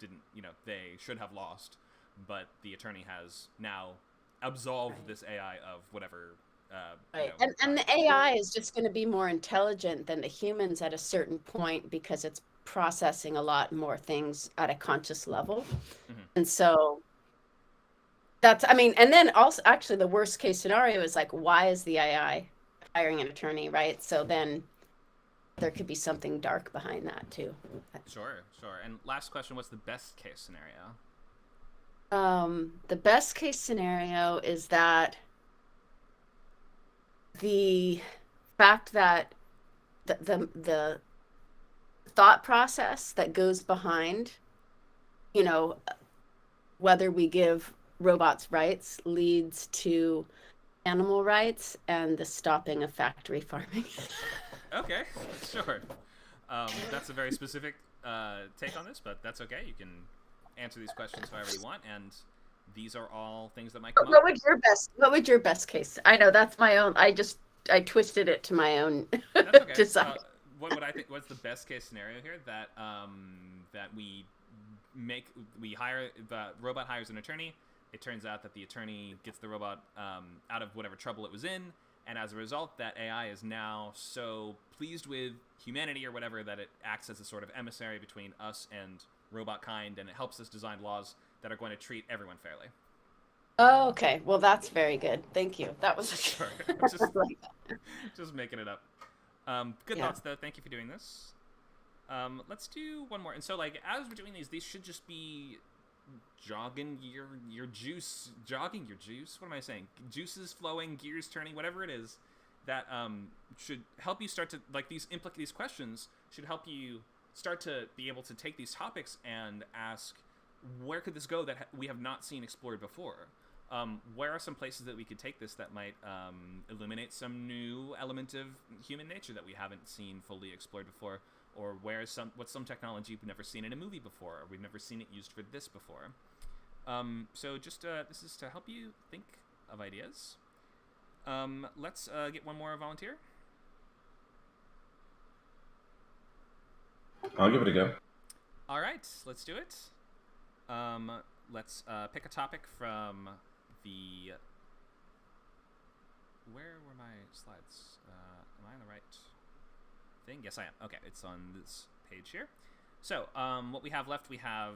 didn't, they should have lost, but the attorney has now absolved this AI of whatever. Right. And the AI is just going to be more intelligent than the humans at a certain point, because it's processing a lot more things at a conscious level. Mm-hmm. And so and then also actually the worst case scenario is like, why is the AI hiring an attorney, right? So then there could be something dark behind that too. Sure. And last question, what's the best case scenario? The best case scenario is that the fact that the thought process that goes behind, whether we give robots rights leads to animal rights and the stopping of factory farming. Okay, sure. That's a very specific take on this, but that's okay. You can answer these questions however you want, and these are all things that might come up. What would your best case? I know that's my own. I twisted it to my own That's okay. design. what would I think? What's the best case scenario here? That we hire the robot hires an attorney. It turns out that the attorney gets the robot out of whatever trouble it was in, and as a result, that AI is now so pleased with humanity or whatever that it acts as a sort of emissary between us and robot kind, and it helps us design laws that are going to treat everyone fairly. Oh, okay. Well, that's very good. Thank you. That was Sure. Just making it up. Good thoughts, though. Thank you for doing this. Let's do one more. And so, like, as we're doing these should just be jogging your juice. Jogging your juice? What am I saying? Juices flowing, gears turning, whatever it is. That should help you start to, like, these questions should help you start to be able to take these topics and ask, where could this go that we have not seen explored before? Where are some places that we could take this that might illuminate some new element of human nature that we haven't seen fully explored before? Or what's some technology we've never seen in a movie before, or we've never seen it used for this before? So just this is to help you think of ideas. Let's get one more volunteer. I'll give it a go. All right, let's do it. Let's pick a topic from the... Where were my slides? Am I on the right thing? Yes, I am. Okay, it's on this page here. So, what we have left, we have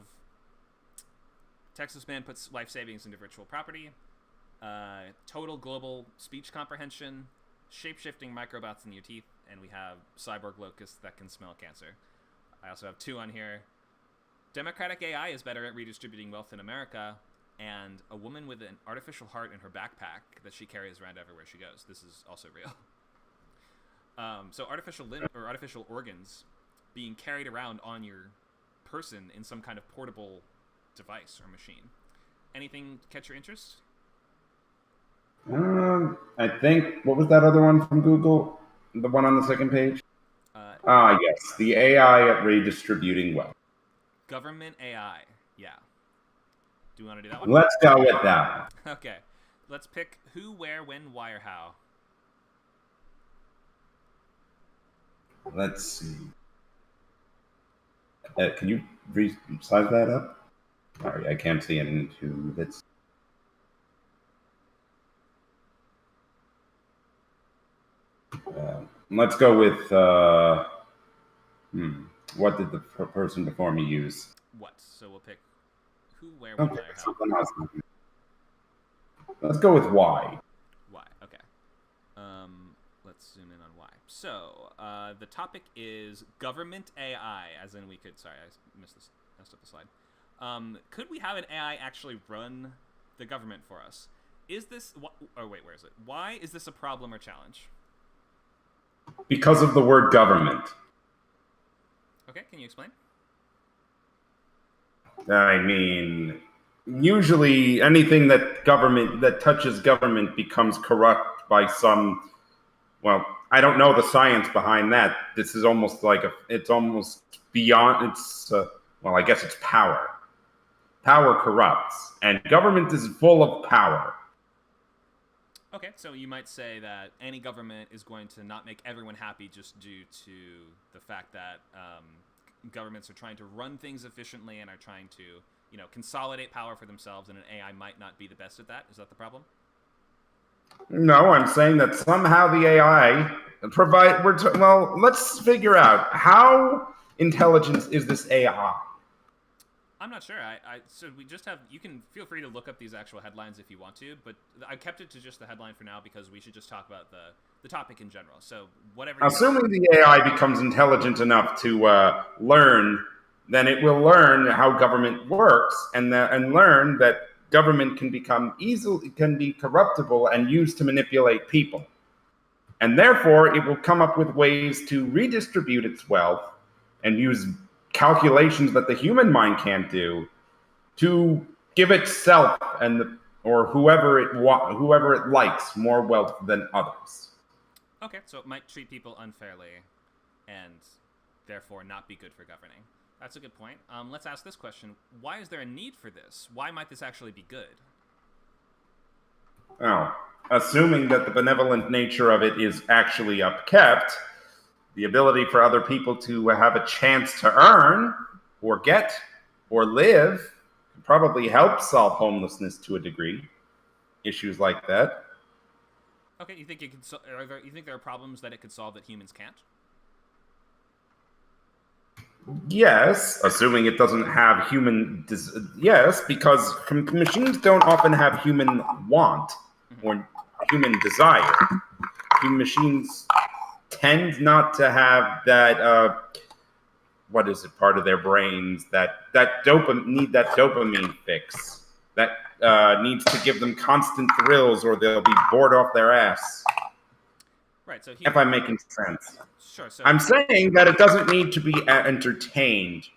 Texas man puts life savings into virtual property, total global speech comprehension, shape-shifting microbots in your teeth, and we have cyborg locusts that can smell cancer. I also have 2 on here. Democratic AI is better at redistributing wealth in America, and a woman with an artificial heart in her backpack that she carries around everywhere she goes. This is also real. So artificial organs being carried around on your person in some kind of portable device or machine. Anything catch your interest? I think, what was that other one from Google? The one on the second page? Yes, the AI at redistributing wealth. Government AI, yeah. Do you want to do that one? Let's go with that. Okay. Let's pick who, where, when, why, or how. Let's see. Can you size that up? Sorry, I can't see into this. Let's go with what did the person before me use? What? So we'll pick who, where, when, Okay, why, or how. something else. Let's go with why. Why? Okay. Let's zoom in on why. So the topic is government AI, as in we could. Sorry, I messed up the slide. Could we have an AI actually run the government for us? Is this? Oh wait, where is it? Why is this a problem or challenge? Because of the word government. Okay, can you explain? I mean, usually anything that touches government becomes corrupt by some. Well, I don't know the science behind that. This is almost like it's almost beyond. Well, I guess it's power. Power corrupts, and government is full of power. Okay, so you might say that any government is going to not make everyone happy just due to the fact that governments are trying to run things efficiently and are trying to, consolidate power for themselves, and an AI might not be the best at that. Is that the problem? No, I'm saying that somehow the AI let's figure out how intelligent is this AI. I'm not sure. So we just have. You can feel free to look up these actual headlines if you want to, but I kept it to just the headline for now because we should just talk about the topic in general. So whatever. Assuming the AI becomes intelligent enough to learn, then it will learn how government works, and learn that government can be corruptible and used to manipulate people, and therefore it will come up with ways to redistribute its wealth and use calculations that the human mind can't do to give itself or whoever it likes more wealth than others. Okay, so it might treat people unfairly and therefore not be good for governing. That's a good point. Let's ask this question. Why is there a need for this? Why might this actually be good? Well, assuming that the benevolent nature of it is actually upkept, the ability for other people to have a chance to earn or get or live can probably help solve homelessness to a degree. Issues like that. Okay, you think it could? You think there are problems that it could solve that humans can't? Yes, assuming it doesn't have human. Yes, because machines don't often have human want or human desire. Human machines tend not to have that. What is it? Part of their brains that dopamine fix that needs to give them constant thrills, or they'll be bored off their ass. Right. So if I'm making sense. Sure. So I'm saying that it doesn't need to be entertained.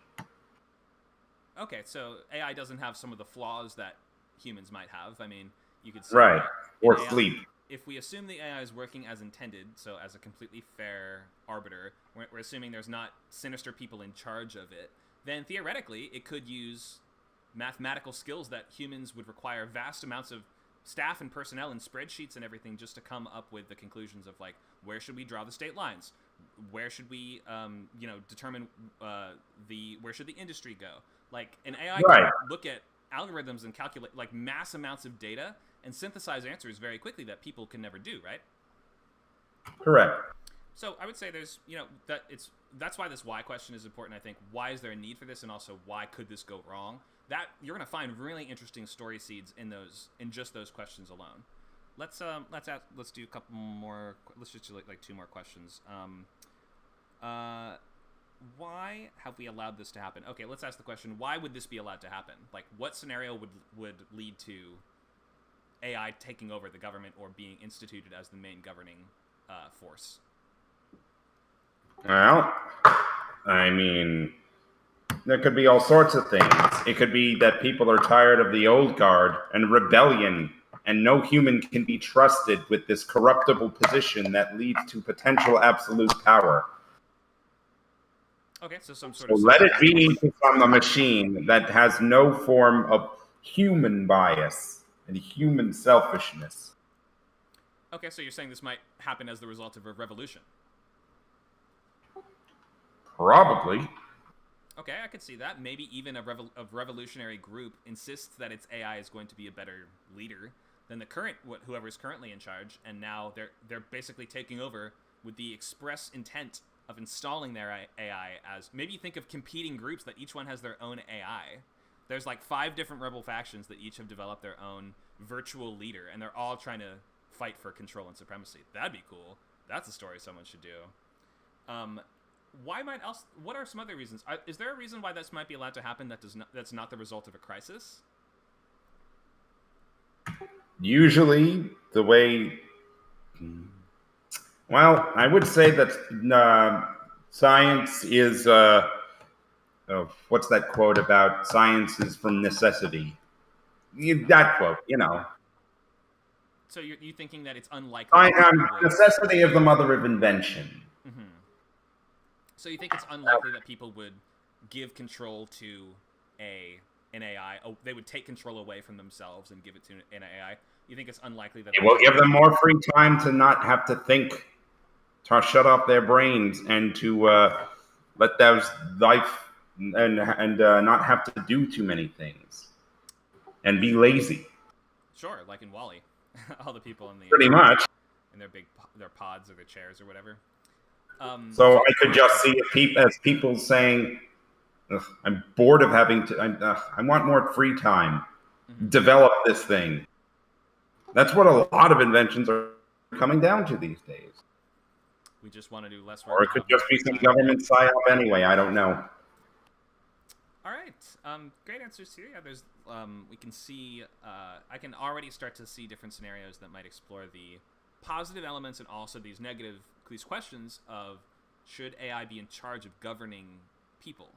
Okay, so AI doesn't have some of the flaws that humans might have. I mean, you could say Right. Or AI, sleep. If we assume the AI is working as intended, so as a completely fair arbiter, we're assuming there's not sinister people in charge of it, then theoretically it could use mathematical skills that humans would require vast amounts of staff and personnel and spreadsheets and everything just to come up with the conclusions of, like, where should we draw the state lines? Where should we, determine where should the industry go? Like, an AI can look at algorithms and calculate, like, mass amounts of data and synthesize answers very quickly that people can never do, right? Correct. So I would say there's, that's why this why question is important, I think. Why is there a need for this, and also why could this go wrong? That you're going to find really interesting story seeds in just those questions alone. Let's do a couple more. Let's just do like two more questions. Why have we allowed this to happen? Okay, let's ask the question: why would this be allowed to happen? Like, what scenario would lead to AI taking over the government or being instituted as the main governing force? Well, I mean, there could be all sorts of things. It could be that people are tired of the old guard and rebellion, and no human can be trusted with this corruptible position that leads to potential absolute power. Okay, so some sort So of... let it be from a machine that has no form of human bias and human selfishness. Okay, so you're saying this might happen as the result of a revolution? Probably. Okay, I could see that. Maybe even a revolutionary group insists that its AI is going to be a better leader than the current whoever's currently in charge, and now they're basically taking over with the express intent of installing their AI as... Maybe think of competing groups that each one has their own AI. There's like 5 different rebel factions that each have developed their own virtual leader, and they're all trying to fight for control and supremacy. That'd be cool. That's a story someone should do. What are some other reasons? Is there a reason why this might be allowed to happen that's not the result of a crisis? Usually, the way... Well, I would say that science is... what's that quote about science is from necessity? That quote, So you're thinking that it's unlikely... necessity of the mother of invention. Mm-hmm. So you think it's unlikely that people would give control to an AI? Oh, they would take control away from themselves and give it to an AI? You think it's unlikely that... It will give them more free time to not have to think, to shut off their brains, and to let those life and not have to do too many things and be lazy. Sure, like in WALL-E. All the people in the... Pretty much. In their pods or their chairs or whatever. So I could just see as people saying, I'm bored of having to... I want more free time. Mm-hmm. Develop this thing. That's what a lot of inventions are coming down to these days. We just want to do less work. Or it could just be some government psyop anyway. I don't know. All right. Great answers here. Yeah, there's... we can see... I can already start to see different scenarios that might explore the positive elements and also these questions of, should AI be in charge of governing people?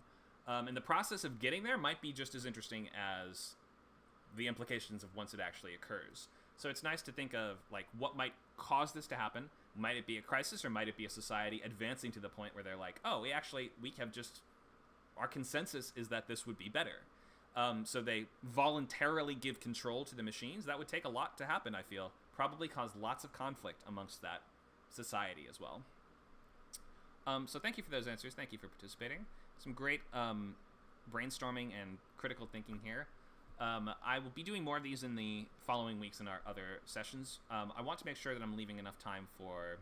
And the process of getting there might be just as interesting as the implications of once it actually occurs. So it's nice to think of, like, what might cause this to happen. Might it be a crisis, or might it be a society advancing to the point where they're like, oh, we have just... Our consensus is that this would be better. So they voluntarily give control to the machines. That would take a lot to happen, I feel. Probably cause lots of conflict amongst that society as well. So thank you for those answers. Thank you for participating. Some great brainstorming and critical thinking here. I will be doing more of these in the following weeks in our other sessions. I want to make sure that I'm leaving enough time for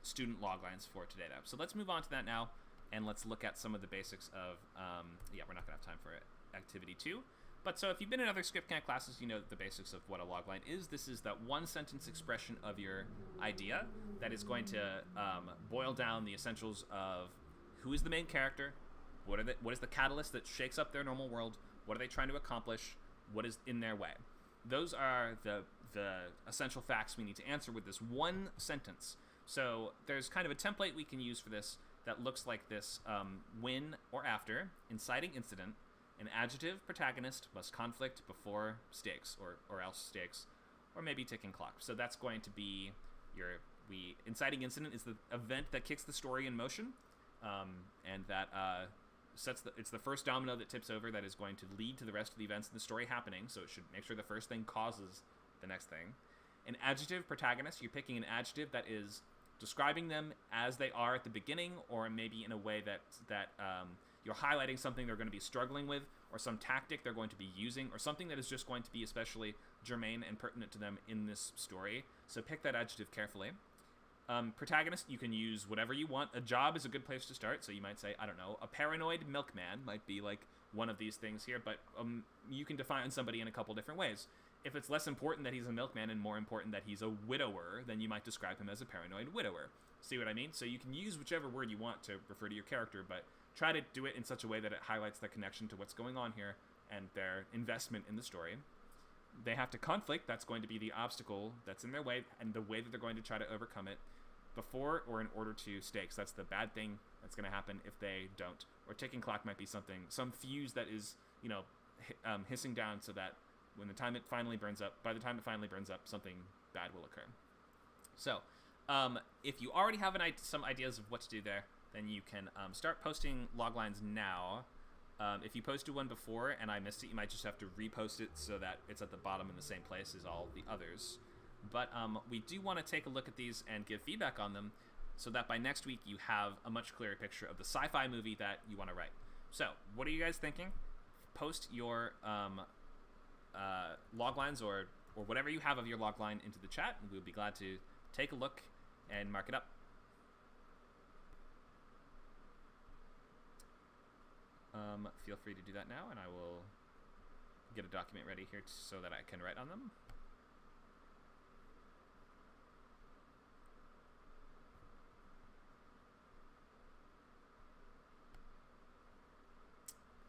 student loglines for today. So let's move on to that now, and let's look at some of the basics of, we're not going to have time for activity 2. But so if you've been in other script camp classes, you know the basics of what a logline is. This is that one-sentence expression of your idea that is going to boil down the essentials of who is the main character, what is the catalyst that shakes up their normal world, what are they trying to accomplish, what is in their way. Those are the essential facts we need to answer with this one sentence. So there's kind of a template we can use for this that looks like this. When or after inciting incident, an adjective protagonist must conflict before stakes, or else stakes, or maybe ticking clock. So that's going to be inciting incident is the event that kicks the story in motion, and that it's the first domino that tips over that is going to lead to the rest of the events in the story happening. So it should make sure the first thing causes the next thing. An adjective protagonist, you're picking an adjective that is describing them as they are at the beginning, or maybe in a way that you're highlighting something they're going to be struggling with, or some tactic they're going to be using, or something that is just going to be especially germane and pertinent to them in this story. So pick that adjective carefully. Protagonist, you can use whatever you want. A job is a good place to start, so you might say, I don't know, a paranoid milkman might be like one of these things here, but you can define somebody in a couple different ways. If it's less important that he's a milkman and more important that he's a widower, then you might describe him as a paranoid widower. See what I mean? So you can use whichever word you want to refer to your character, but try to do it in such a way that it highlights the connection to what's going on here and their investment in the story. They have to conflict. That's going to be the obstacle that's in their way and the way that they're going to try to overcome it before or in order to stakes. That's the bad thing that's going to happen if they don't. Or ticking clock might be some fuse that is, hissing down so that by the time it finally burns up, something bad will occur. So, if you already have some ideas of what to do there, then you can start posting loglines now. If you posted one before and I missed it, you might just have to repost it so that it's at the bottom in the same place as all the others. But we do want to take a look at these and give feedback on them so that by next week you have a much clearer picture of the sci-fi movie that you want to write. So, what are you guys thinking? Post your loglines or whatever you have of your logline into the chat, and we'll be glad to take a look and mark it up. Feel free to do that now, and I will get a document ready here so that I can write on them.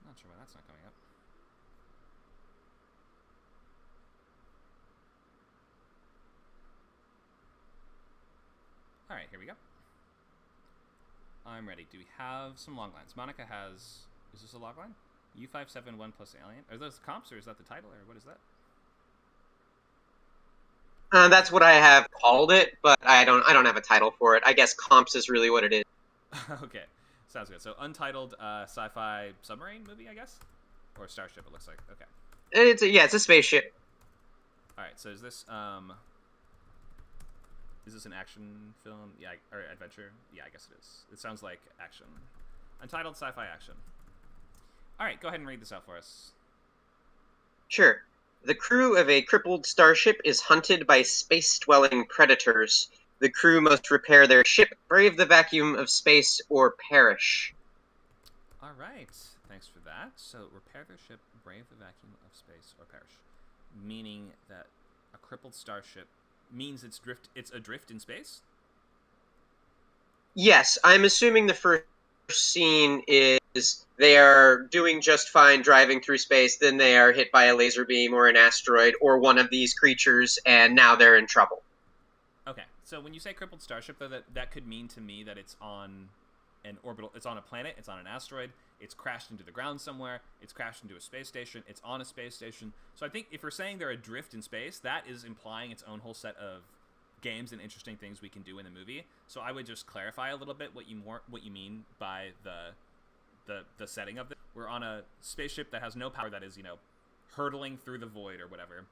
Not sure why that's not coming up. All right, here we go. I'm ready. Do we have some longlines? Monica has... Is this a logline? U571 plus alien. Are those comps, or is that the title, or what is that? That's what I have called it, but I don't have a title for it. I guess comps is really what it is. Okay, sounds good. So untitled sci-fi submarine movie, I guess, or starship. It looks like. Okay. It's a spaceship. All right. So is this an action film? Yeah, or adventure? Yeah, I guess it is. It sounds like action. Untitled sci-fi action. All right, go ahead and read this out for us. Sure. The crew of a crippled starship is hunted by space-dwelling predators. The crew must repair their ship, brave the vacuum of space, or perish. All right, thanks for that. So, repair their ship, brave the vacuum of space, or perish. Meaning that a crippled starship means it's adrift in space? Yes, I'm assuming the first scene is they are doing just fine driving through space, then they are hit by a laser beam or an asteroid or one of these creatures, and now they're in trouble. Okay, so when you say crippled starship, though, that could mean to me that it's on an orbital, it's on a planet, it's on an asteroid, it's crashed into the ground somewhere, it's crashed into a space station, it's on a space station. So I think if we're saying they're adrift in space, that is implying its own whole set of games and interesting things we can do in the movie. So I would just clarify a little bit what you mean by the setting of it. We're on a spaceship that has no power, that is, hurtling through the void or whatever.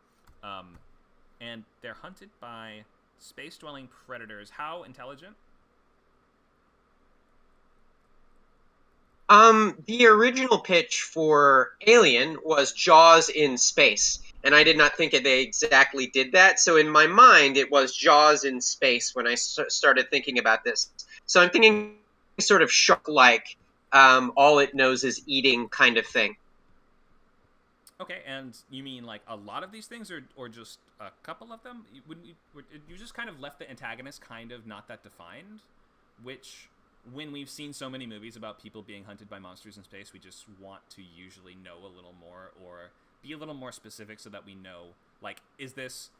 And they're hunted by space-dwelling predators. How intelligent? The original pitch for Alien was Jaws in space, and I did not think they exactly did that. So in my mind, it was Jaws in space when I started thinking about this. So I'm thinking sort of shark-like, all it knows is eating kind of thing. Okay, and you mean like a lot of these things, or just a couple of them? You just kind of left the antagonist kind of not that defined, which, when we've seen so many movies about people being hunted by monsters in space, we just want to usually know a little more or be a little more specific so that we know, like, is this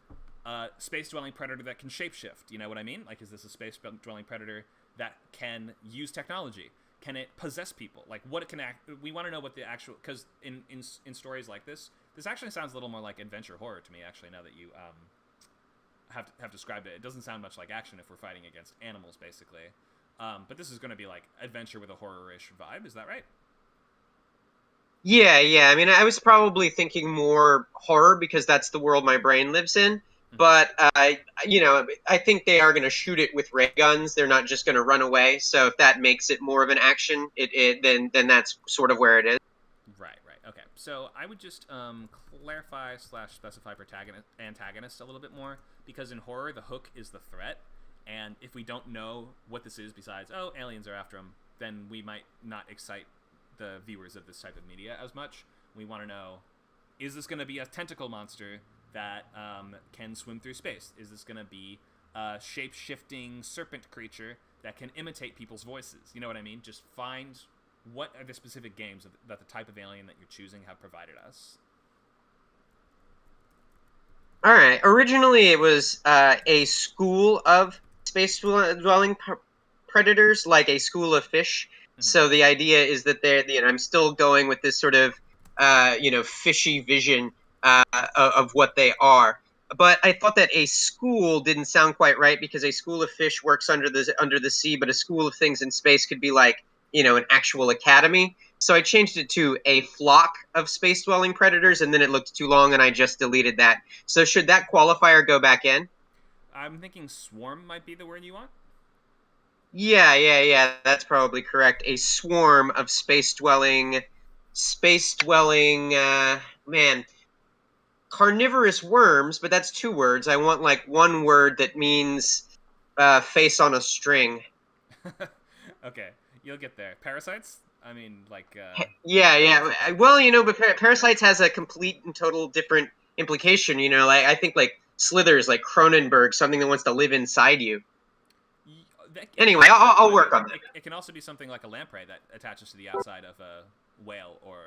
a space-dwelling predator that can shapeshift? You know what I mean? Like, is this a space-dwelling predator that can use technology? Can it possess people? Like, what it can act... We want to know what the actual... Because in stories like this actually sounds a little more like adventure horror to me, actually, now that you have described it. It doesn't sound much like action if we're fighting against animals, basically. But this is going to be like adventure with a horror-ish vibe. Is that right? Yeah. I mean, I was probably thinking more horror because that's the world my brain lives in. But, I think they are going to shoot it with ray guns. They're not just going to run away. So if that makes it more of an action, then that's sort of where it is. Right. Okay. So I would just clarify / specify antagonist a little bit more, because in horror, the hook is the threat. And if we don't know what this is besides, oh, aliens are after them, then we might not excite the viewers of this type of media as much. We want to know, is this going to be a tentacle monster that can swim through space? Is this going to be a shape-shifting serpent creature that can imitate people's voices? You know what I mean? Just find what are the specific games that the type of alien that you're choosing have provided us. All right. Originally, it was a school of space-dwelling predators, like a school of fish. Mm-hmm. So the idea is that I'm still going with this sort of, fishy vision of what they are. But I thought that a school didn't sound quite right, because a school of fish works under the sea, but a school of things in space could be like, an actual academy. So I changed it to a flock of space-dwelling predators, and then it looked too long, and I just deleted that. So should that qualifier go back in? I'm thinking swarm might be the word you want. Yeah. That's probably correct. A swarm of space-dwelling, carnivorous worms, but that's 2 words. I want, like, 1 word that means face on a string. Okay, you'll get there. Parasites? I mean, like... Yeah. Well, but parasites has a complete and total different implication, like, I think, like, slithers, like Cronenberg, something that wants to live inside you. Anyway, I'll work on that. It can also be something like a lamprey that attaches to the outside of a whale, or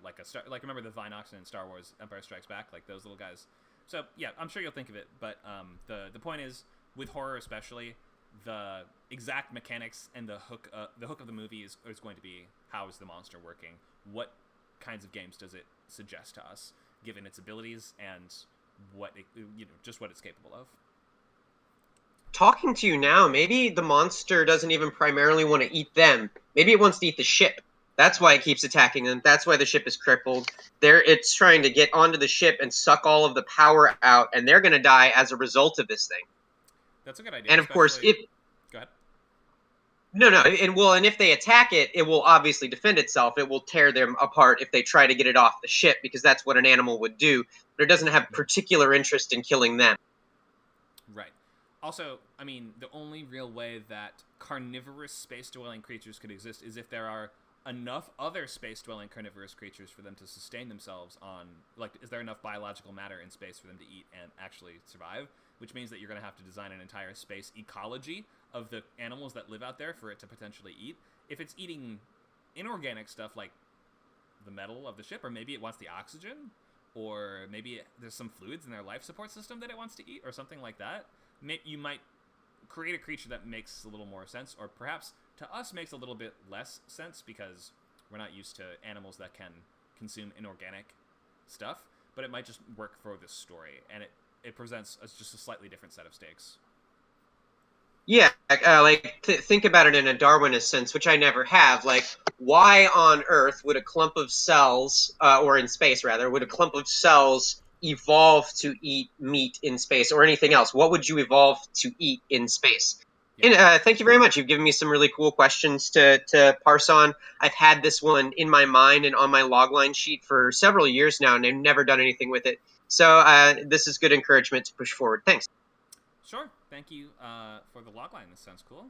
like a star. Like, remember the Vinox in Star Wars Empire Strikes Back, like those little guys. So yeah, I'm sure you'll think of it. But the point is, with horror especially, the exact mechanics and the hook of the movie is going to be, how is the monster working? What kinds of games does it suggest to us, given its abilities and what just what it's capable of. Talking to you now, maybe the monster doesn't even primarily want to eat them. Maybe it wants to eat the ship. That's why it keeps attacking them. That's why the ship is crippled. It's trying to get onto the ship and suck all of the power out, and they're going to die as a result of this thing. That's a good idea. And of course, Go ahead. No, and if they attack it, it will obviously defend itself. It will tear them apart if they try to get it off the ship, because that's what an animal would do. But it doesn't have particular interest in killing them. Right. Also, I mean, the only real way that carnivorous space-dwelling creatures could exist is if there are enough other space-dwelling carnivorous creatures for them to sustain themselves on... Like, is there enough biological matter in space for them to eat and actually survive? Which means that you're going to have to design an entire space ecology of the animals that live out there for it to potentially eat. If it's eating inorganic stuff like the metal of the ship, or maybe it wants the oxygen, or maybe there's some fluids in their life support system that it wants to eat, or something like that, you might create a creature that makes a little more sense, or perhaps to us makes a little bit less sense, because we're not used to animals that can consume inorganic stuff, but it might just work for this story, and it presents just a slightly different set of stakes. Yeah, think about it in a Darwinist sense, which I never have. Like, why on Earth would a clump of cells, or in space rather, would a clump of cells evolve to eat meat in space, or anything else? What would you evolve to eat in space? And, thank you very much. You've given me some really cool questions to parse on. I've had this one in my mind and on my logline sheet for several years now, and I've never done anything with it. So this is good encouragement to push forward. Thanks. Sure. Thank you for the logline. This sounds cool.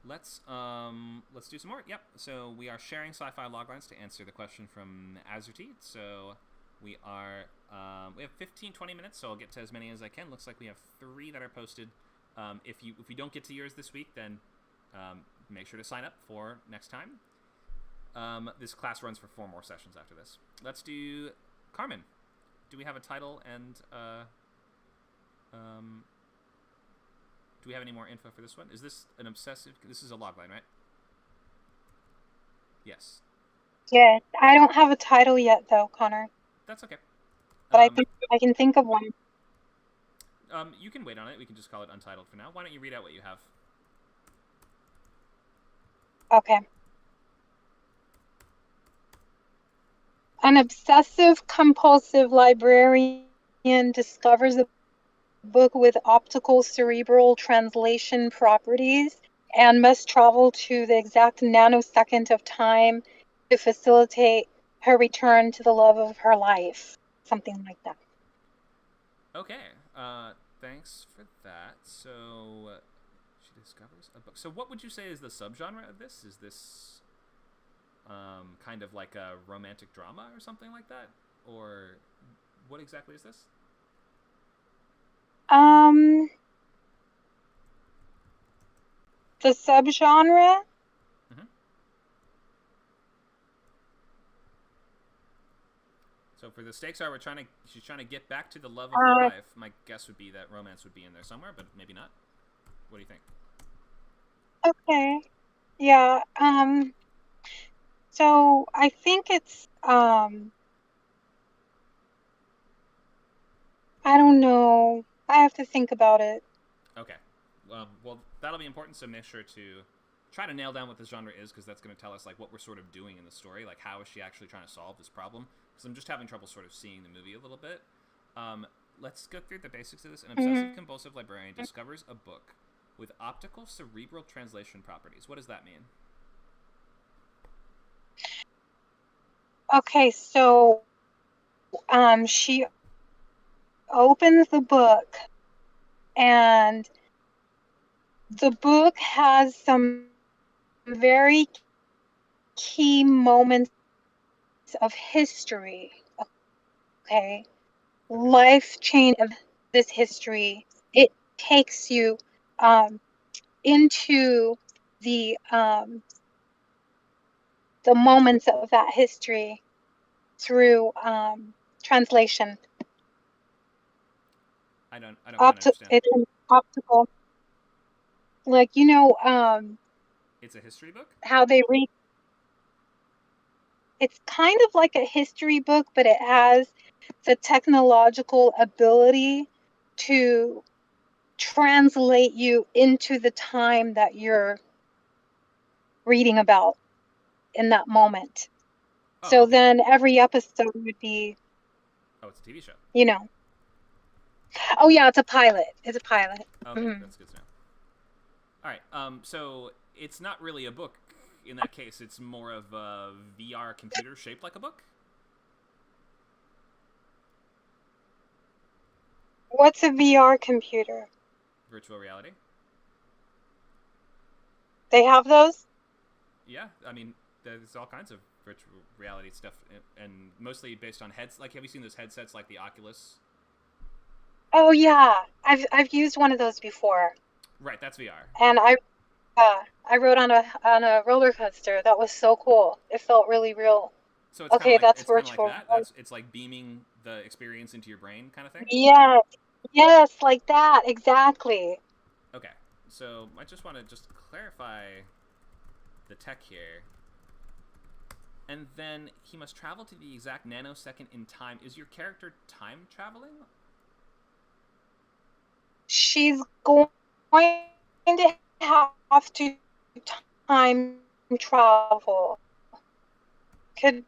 Let's do some more. Yep. So we are sharing sci-fi loglines to answer the question from Azerty. So we have 15-20 minutes, so I'll get to as many as I can. Looks like we have 3 that are posted. If we don't get to yours this week, then make sure to sign up for next time. This class runs for 4 more sessions after this. Let's do Carmen. Do we have a title and do we have any more info for this one? Is this an obsessive? This is a logline, right? Yes. Yeah, I don't have a title yet, though, Connor. That's okay. But I can think of one. You can wait on it. We can just call it Untitled for now. Why don't you read out what you have? Okay. An obsessive-compulsive librarian discovers a book with optical cerebral translation properties and must travel to the exact nanosecond of time to facilitate her return to the love of her life. Something like that. Okay. Thanks for that. So she discovers a book. So what would you say is the subgenre of this? Is this kind of like a romantic drama or something like that? Or what exactly is this? The subgenre? So for the stakes are, she's trying to get back to the love of her life. My guess would be that romance would be in there somewhere, but maybe not. What do you think? Okay. Yeah. So I think it's I don't know. I have to think about it. Okay. Well, that'll be important. So make sure to try to nail down what this genre is, because that's going to tell us like what we're sort of doing in the story. Like, how is she actually trying to solve this problem? Because I'm just having trouble sort of seeing the movie a little bit. Let's go through the basics of this. An obsessive-compulsive librarian discovers a book with optical cerebral translation properties. What does that mean? Okay, so she opens the book, and the book has some very key moments of history. Okay, life chain of this history. It takes you into the moments of that history through translation. I don't understand. It's an optical, like, It's a history book? how they read. It's kind of like a history book, but it has the technological ability to translate you into the time that you're reading about in that moment. So okay. then every episode would be, it's a TV show. Oh yeah, it's a pilot. It's a pilot. Okay, that's good to know. All right, so it's not really a book in that case. It's more of a VR computer shaped like a book? What's a VR computer? Virtual reality? They have those? Yeah, I mean, there's all kinds of virtual reality stuff, and mostly based on heads. Like, have you seen those headsets like the Oculus? Oh yeah, I've used one of those before. Right, that's VR. And I rode on a roller coaster. That was so cool. It felt really real. So it's okay, that's virtual. Like that. It's like beaming the experience into your brain, kind of thing. Yes, like that, exactly. Okay, so I just want to clarify the tech here. And then he must travel to the exact nanosecond in time. Is your character time traveling? She's going to have to time travel. Could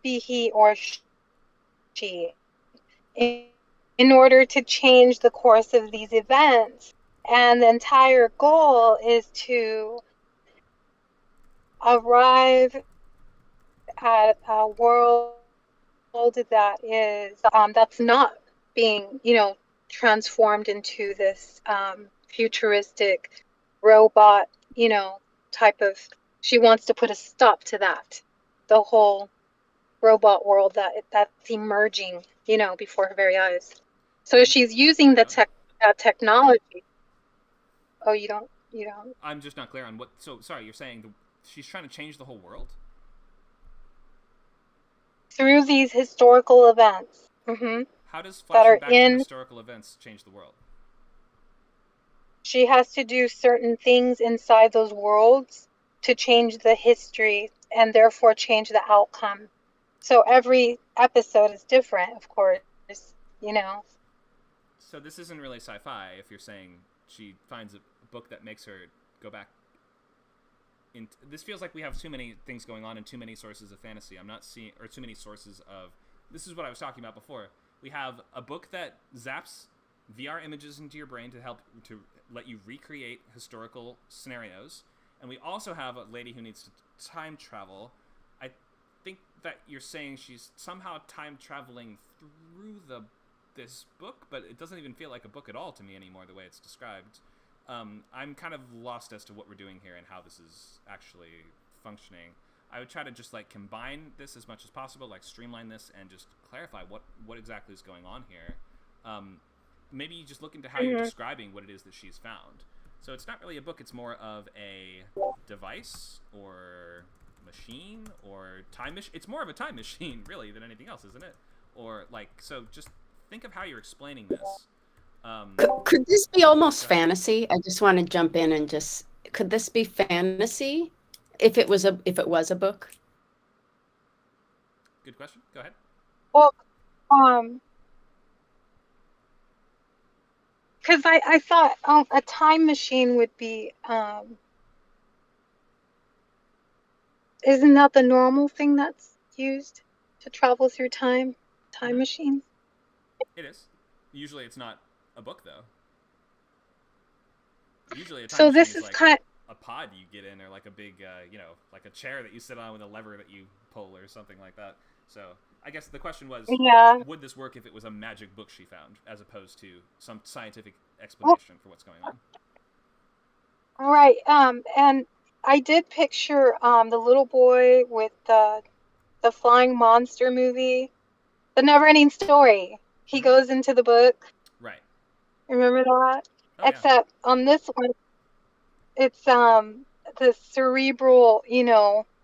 be he or she. In order to change the course of these events And the entire goal is to arrive at a world that is that's not being, transformed into this futuristic robot, type of. She wants to put a stop to that, the whole robot world that's emerging, before her very eyes. So she's using the technology. Oh, you don't. I'm just not clear on what. So sorry, you're saying she's trying to change the whole world Through these historical events. How does That are flashing back to historical events change the world? She has to do certain things inside those worlds to change the history and therefore change the outcome. So every episode is different, of course, So this isn't really sci-fi if you're saying she finds a book that makes her go back. This feels like we have too many things going on and too many sources of fantasy. I'm not seeing, or too many sources of. This is what I was talking about before. We have a book that zaps VR images into your brain to help to let you recreate historical scenarios, and we also have a lady who needs to time travel. I think that you're saying she's somehow time traveling through this book, but it doesn't even feel like a book at all to me anymore, the way it's described. I'm kind of lost as to what we're doing here and how this is actually functioning. I would try to just combine this as much as possible, streamline this and just clarify what exactly is going on here. Maybe you just look into how you're describing what it is that she's found. So it's not really a book, it's more of a device or machine or time machine. It's more of a time machine, really, than anything else, isn't it? Or so just think of how you're explaining this. Could this be almost fantasy? I just want to jump in and could this be fantasy if it was a book? Good question. Go ahead. Well, because I thought a time machine would be isn't that the normal thing that's used to travel through time machines? It is. Usually it's not a book, though. Usually a time so machine this is is a pod you get in, or a big, like a chair that you sit on with a lever that you pull or something like that. So I guess the question was, would this work if it was a magic book she found, as opposed to some scientific explanation for what's going on? Right. And I did picture the little boy with the flying monster movie, The Never-Ending Story. He goes into the book. Right. Remember that? Oh, Except on this one, it's the cerebral,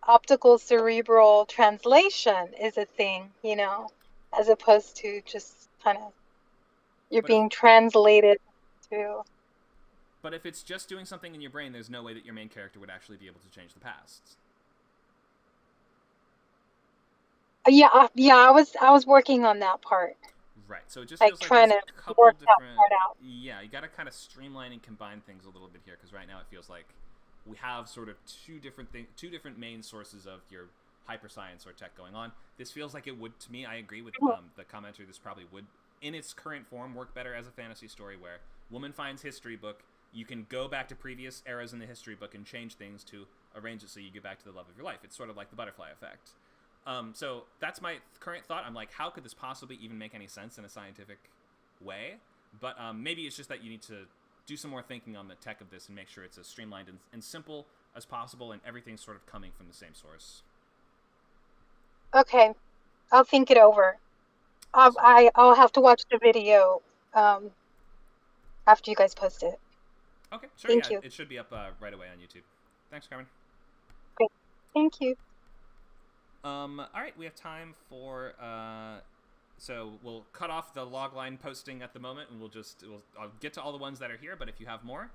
optical cerebral translation is a thing, as opposed to just kind of you're being translated to. But if it's just doing something in your brain, there's no way that your main character would actually be able to change the past. Yeah, I was working on that part. Right, so it just like feels like trying there's to a couple work different. that part out. Yeah, you got to kind of streamline and combine things a little bit here, because right now it feels like we have sort of two different main sources of your hyperscience or tech going on. This feels like it would, to me. I agree with the commenter. This probably would, in its current form, work better as a fantasy story where woman finds history book. You can go back to previous eras in the history book and change things to arrange it so you get back to the love of your life. It's sort of like the butterfly effect. So that's my current thought. I'm like, how could this possibly even make any sense in a scientific way? But maybe it's just that you need to do some more thinking on the tech of this and make sure it's as streamlined and simple as possible, and everything's sort of coming from the same source. Okay, I'll think it over. I'll have to watch the video after you guys post it. Okay, sure. Thank you. It should be up right away on YouTube. Thanks, Carmen. Great. Thank you. All right, we have time for. So we'll cut off the logline posting at the moment, and I'll get to all the ones that are here. But if you have more,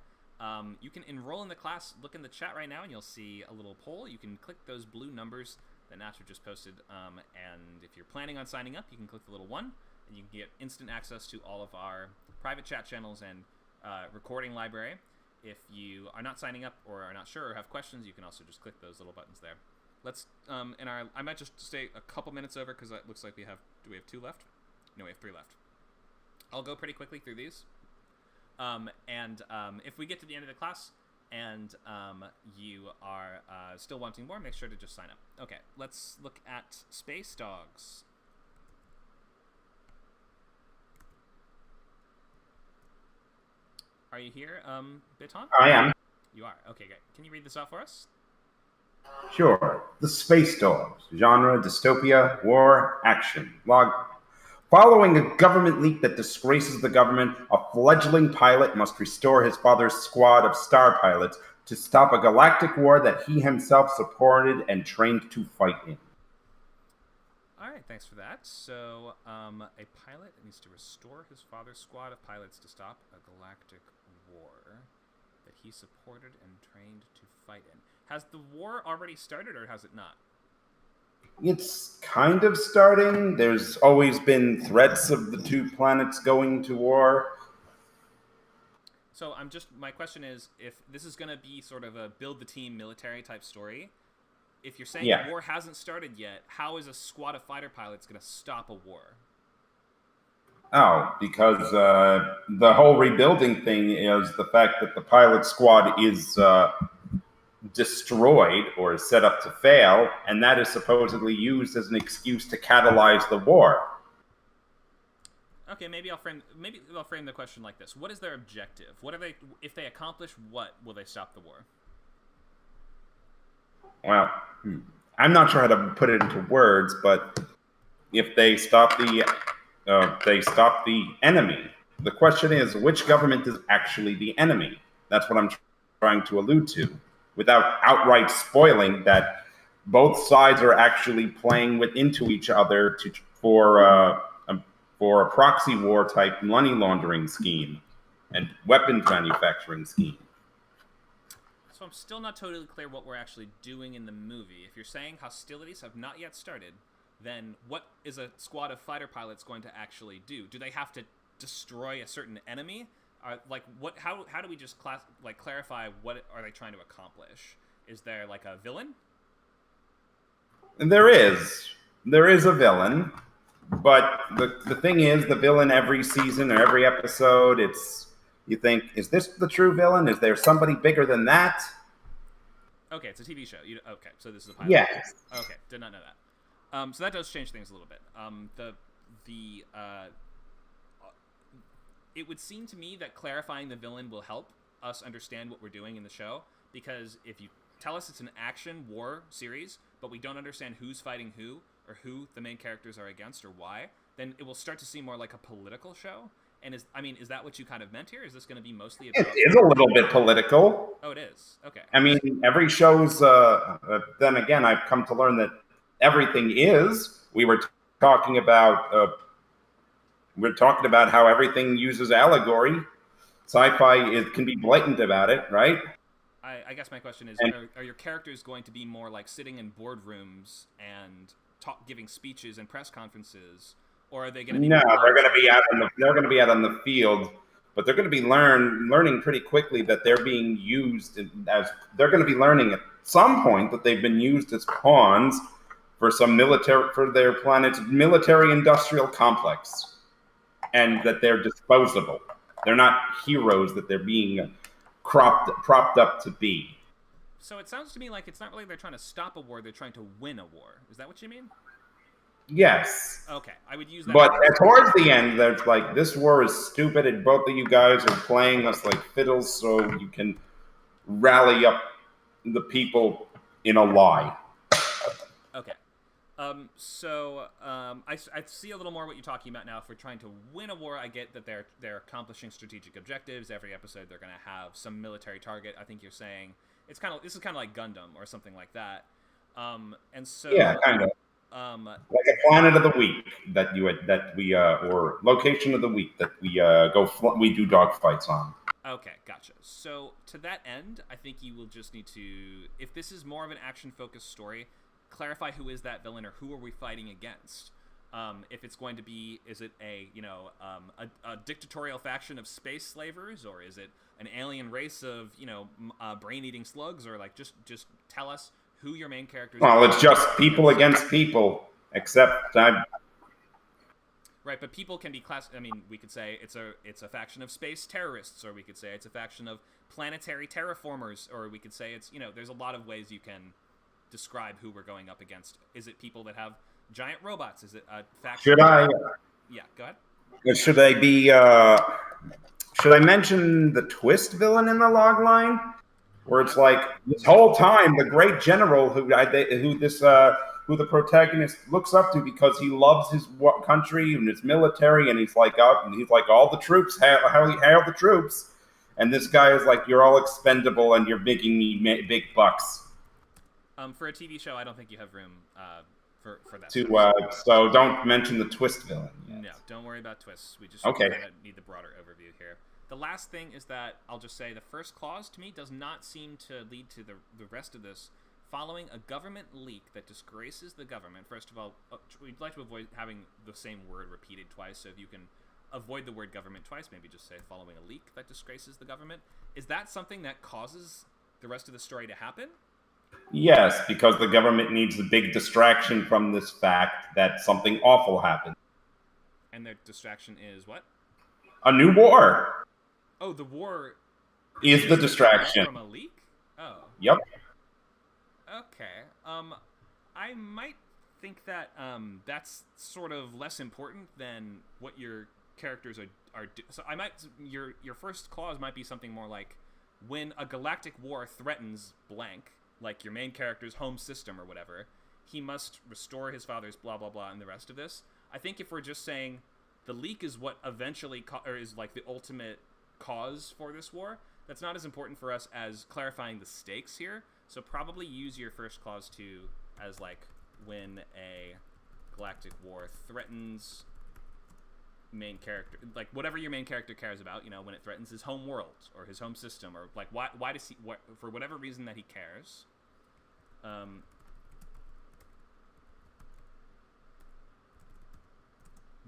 you can enroll in the class. Look in the chat right now, and you'll see a little poll. You can click those blue numbers that Nacho just posted. And if you're planning on signing up, you can click the little 1, and you can get instant access to all of our private chat channels and recording library. If you are not signing up or are not sure or have questions, you can also just click those little buttons there. Let's I might just stay a couple minutes over because it looks like do we have 2 left? No, we have 3 left. I'll go pretty quickly through these. If we get to the end of the class and you are still wanting more, make sure to just sign up. Okay, let's look at Space Dogs. Are you here, Biton? I am. You are. Okay, great. Can you read this out for us? Sure. The Space Dogs. Genre, dystopia, war, action. Following a government leak that disgraces the government, a fledgling pilot must restore his father's squad of star pilots to stop a galactic war that he himself supported and trained to fight in. All right, thanks for that. So, a pilot needs to restore his father's squad of pilots to stop a galactic war that he supported and trained to fight in. Has the war already started, or has it not? It's kind of starting. There's always been threats of the two planets going to war. So my question is, if this is going to be sort of a build the team military type story, if you're saying the war hasn't started yet, how is a squad of fighter pilots going to stop a war? Oh, because the whole rebuilding thing is the fact that the pilot squad is destroyed or is set up to fail, and that is supposedly used as an excuse to catalyze the war. Okay, maybe I'll frame the question like this: what is their objective? What are they? If they accomplish what, will they stop the war? Well, I'm not sure how to put it into words, but if they stop the enemy, the question is, which government is actually the enemy? That's what I'm trying to allude to, without outright spoiling that both sides are actually playing into each other for a proxy war type money laundering scheme and weapons manufacturing scheme. So I'm still not totally clear what we're actually doing in the movie. If you're saying hostilities have not yet started, then what is a squad of fighter pilots going to actually do? Do they have to destroy a certain enemy? How do we just clarify what are they trying to accomplish? Is there like a villain? There is a villain, but the thing is, the villain every season or every episode, you think, is this the true villain? Is there somebody bigger than that? Okay, it's a TV show. Okay, so this is a pilot. Yes. Okay, did not know that. So that does change things a little bit. It would seem to me that clarifying the villain will help us understand what we're doing in the show, because if you tell us it's an action war series, but we don't understand who's fighting who, or who the main characters are against, or why, then it will start to seem more like a political show. And is that what you kind of meant here? Is this going to be mostly about... It is a little bit political. Oh, it is? Okay. I mean, every show's... then again, I've come to learn that everything is. We were talking about how everything uses allegory. Sci-fi can be blatant about it, right? I guess my question is, are your characters going to be more like sitting in boardrooms and giving speeches and press conferences, or are they going to be... No, they're going to be out on the field, but they're going to be learning pretty quickly that they're being used they're going to be learning at some point that they've been used as pawns for their planet's military-industrial complex, and that they're disposable. They're not heroes that they're being propped up to be. So it sounds to me like it's not really they're trying to stop a war, they're trying to win a war. Is that what you mean? Yes. Okay, I would use that. But towards the end, they're like, this war is stupid, and both of you guys are playing us like fiddles, so you can rally up the people in a lie. Okay. I see a little more what you're talking about now. If we're trying to win a war, I get that they're accomplishing strategic objectives. Every episode, they're going to have some military target. I think you're saying this is kind of like Gundam or something like that. Yeah, kind of. Like a planet of the week or location of the week that we do dogfights on. Okay, gotcha. So to that end, I think you will just need to, if this is more of an action-focused story, clarify who is that villain or who are we fighting against. If it's going to be, is it a dictatorial faction of space slavers, or is it an alien race of brain-eating slugs, or like just tell us who your main characters are. Well, it's just people against people, except Right, but people can be I mean, we could say it's a faction of space terrorists, or we could say it's a faction of planetary terraformers, or we could say it's, there's a lot of ways you can describe who we're going up against. Is it people that have giant robots? Is it a faction? Yeah, go ahead. Should I be? Should I mention the twist villain in the logline, where it's like this whole time the great general who the protagonist looks up to because he loves his country and his military, and he's like all the troops, hail the troops, and this guy is like, you're all expendable and you're making me big bucks. For a TV show, I don't think you have room for that. So don't mention the twist villain yet. No, don't worry about twists. We just need the broader overview here. The last thing is that I'll just say the first clause to me does not seem to lead to the rest of this. Following a government leak that disgraces the government. First of all, we'd like to avoid having the same word repeated twice, so if you can avoid the word government twice, maybe just say following a leak that disgraces the government. Is that something that causes the rest of the story to happen? Yes, because the government needs a big distraction from this fact that something awful happened. And their distraction is what? A new war. Oh, the war is the distraction from a leak? Oh. Yep. Okay. I might think that that's sort of less important than what your characters are so I might your first clause might be something more like, when a galactic war threatens blank, like your main character's home system or whatever, he must restore his father's blah blah blah and the rest of this. I think if we're just saying the leak is what eventually or is like the ultimate cause for this war, that's not as important for us as clarifying the stakes here. So probably use your first clause as like, when a galactic war threatens main character, like whatever your main character cares about, when it threatens his home world or his home system, or like why does he, for whatever reason that he cares.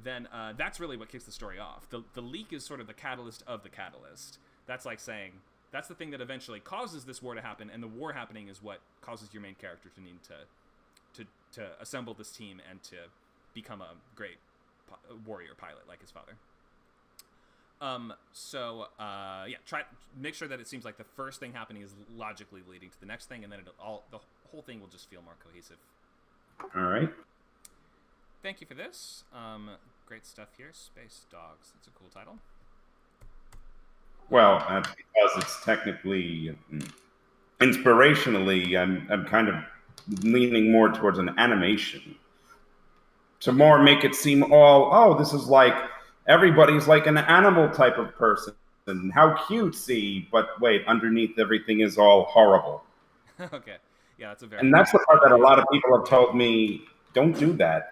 Then that's really what kicks the story off. The leak is sort of the catalyst of the catalyst. That's like saying, that's the thing that eventually causes this war to happen, and the war happening is what causes your main character to need to assemble this team and to become a great warrior pilot like his father. Try make sure that it seems like the first thing happening is logically leading to the next thing, and then the whole thing will just feel more cohesive. All right. Thank you for this. Great stuff here. Space Dogs. That's a cool title. Well, that's because it's technically, inspirationally, I'm kind of leaning more towards an animation. To more make it seem this is like, everybody's like an animal type of person. And how cutesy, but wait, underneath everything is all horrible. Okay. Yeah, that's a very... And that's the part that a lot of people have told me, don't do that.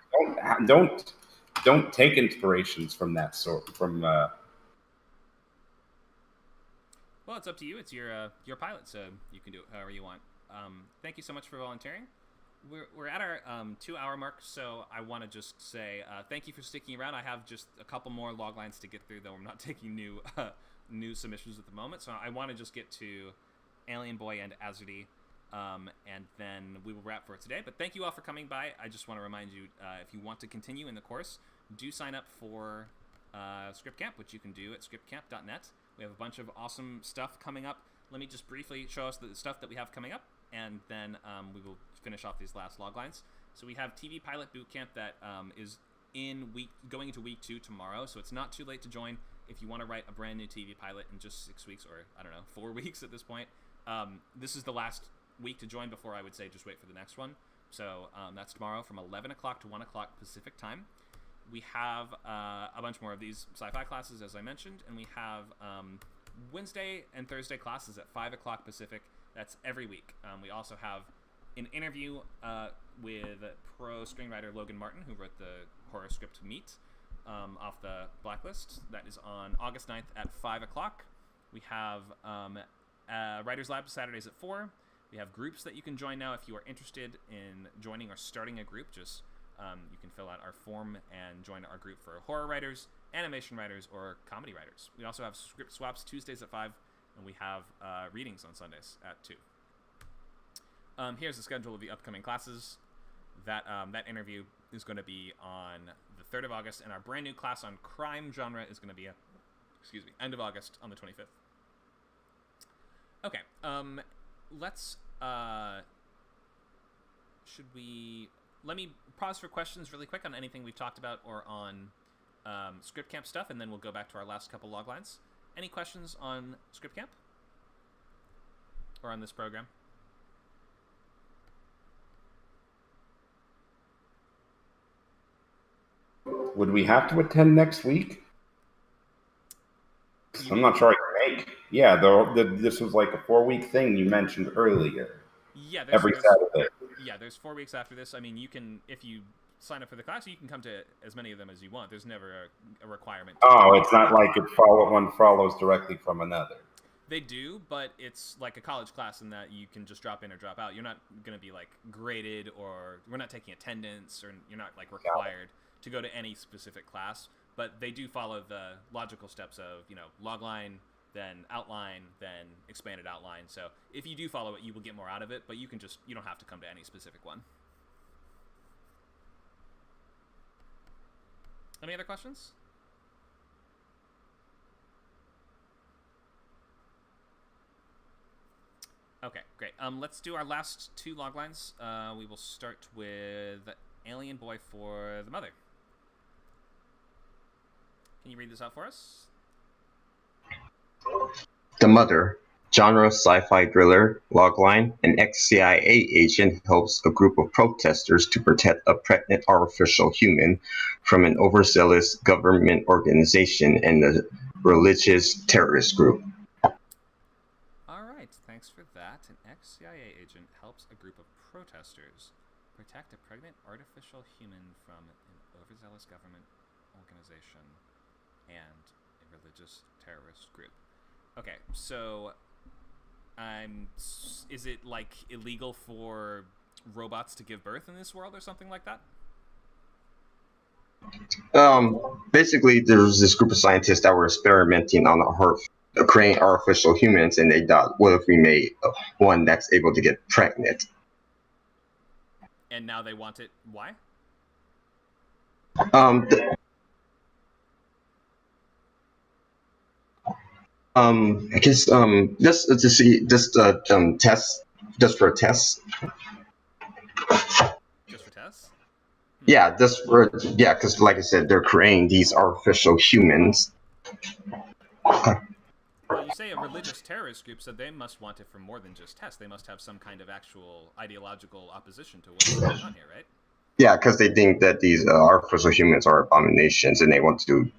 Don't take inspirations from that sort, Well, it's up to you. It's your pilot, so you can do it however you want. Thank you so much for volunteering. We're at our 2-hour mark, so I want to just say thank you for sticking around. I have just a couple more log lines to get through, though I'm not taking new submissions at the moment. So I want to just get to Alien Boy and Azerty, and then we will wrap for today. But thank you all for coming by. I just want to remind you, if you want to continue in the course, do sign up for Script Camp, which you can do at scriptcamp.net. We have a bunch of awesome stuff coming up. Let me just briefly show us the stuff that we have coming up, and then we will finish off these last log lines. So we have TV Pilot Bootcamp that is going into week 2 tomorrow, so it's not too late to join if you want to write a brand new TV pilot in just 6 weeks, or I don't know, 4 weeks at this point. This is the last week to join before I would say just wait for the next one. So that's tomorrow from 11 o'clock to 1 o'clock Pacific time. We have a bunch more of these sci-fi classes, as I mentioned, and we have Wednesday and Thursday classes at 5 o'clock Pacific. That's every week. We also have an interview with pro screenwriter Logan Martin, who wrote the horror script Meat, off the Blacklist. That is on August 9th at 5 o'clock. We have Writers Lab Saturdays at 4. We have groups that you can join now if you are interested in joining or starting a group. Just you can fill out our form and join our group for horror writers, animation writers, or comedy writers. We also have script swaps Tuesdays at 5, and we have readings on Sundays at 2. Here's the schedule of the upcoming classes. That interview is going to be on the 3rd of August, and our brand new class on crime genre is going to be end of August on the 25th. Okay, let's let me pause for questions really quick on anything we've talked about or on Script Camp stuff, and then we'll go back to our last couple log lines. Any questions on Script Camp or on this program? Would we have to attend next week? I'm not sure I can make. Yeah, this was like a 4-week thing you mentioned earlier. Yeah, every Saturday. Yeah, there's 4 weeks after this. I mean, you can, if you sign up for the class, you can come to as many of them as you want. There's never a requirement. Oh, it's not like one follows directly from another. They do, but it's like a college class in that you can just drop in or drop out. You're not going to be like graded, or we're not taking attendance, or you're not like required to go to any specific class. But they do follow the logical steps of, logline, then outline, then expanded outline. So if you do follow it, you will get more out of it, but you don't have to come to any specific one. Any other questions? Okay, great. Let's do our last 2 log lines. We will start with Alien Boy for the Mother. Can you read this out for us? The Mother, genre sci-fi thriller, logline. An ex-CIA agent helps a group of protesters to protect a pregnant artificial human from an overzealous government organization and a religious terrorist group. All right, thanks for that. An ex-CIA agent helps a group of protesters protect a pregnant artificial human from an overzealous government organization and a religious terrorist group. Okay, so is it like illegal for robots to give birth in this world or something like that? Basically, there was this group of scientists that were experimenting on creating artificial humans, and they thought, what if we made one that's able to get pregnant? And now they want it. Why? I guess just to see, just test, just for tests. Just for tests? Yeah, because like I said, they're creating these artificial humans. Well, you say a religious terrorist group, so they must want it for more than just tests. They must have some kind of actual ideological opposition to what's going on here, right? Yeah, because they think that these artificial humans are abominations, and they want to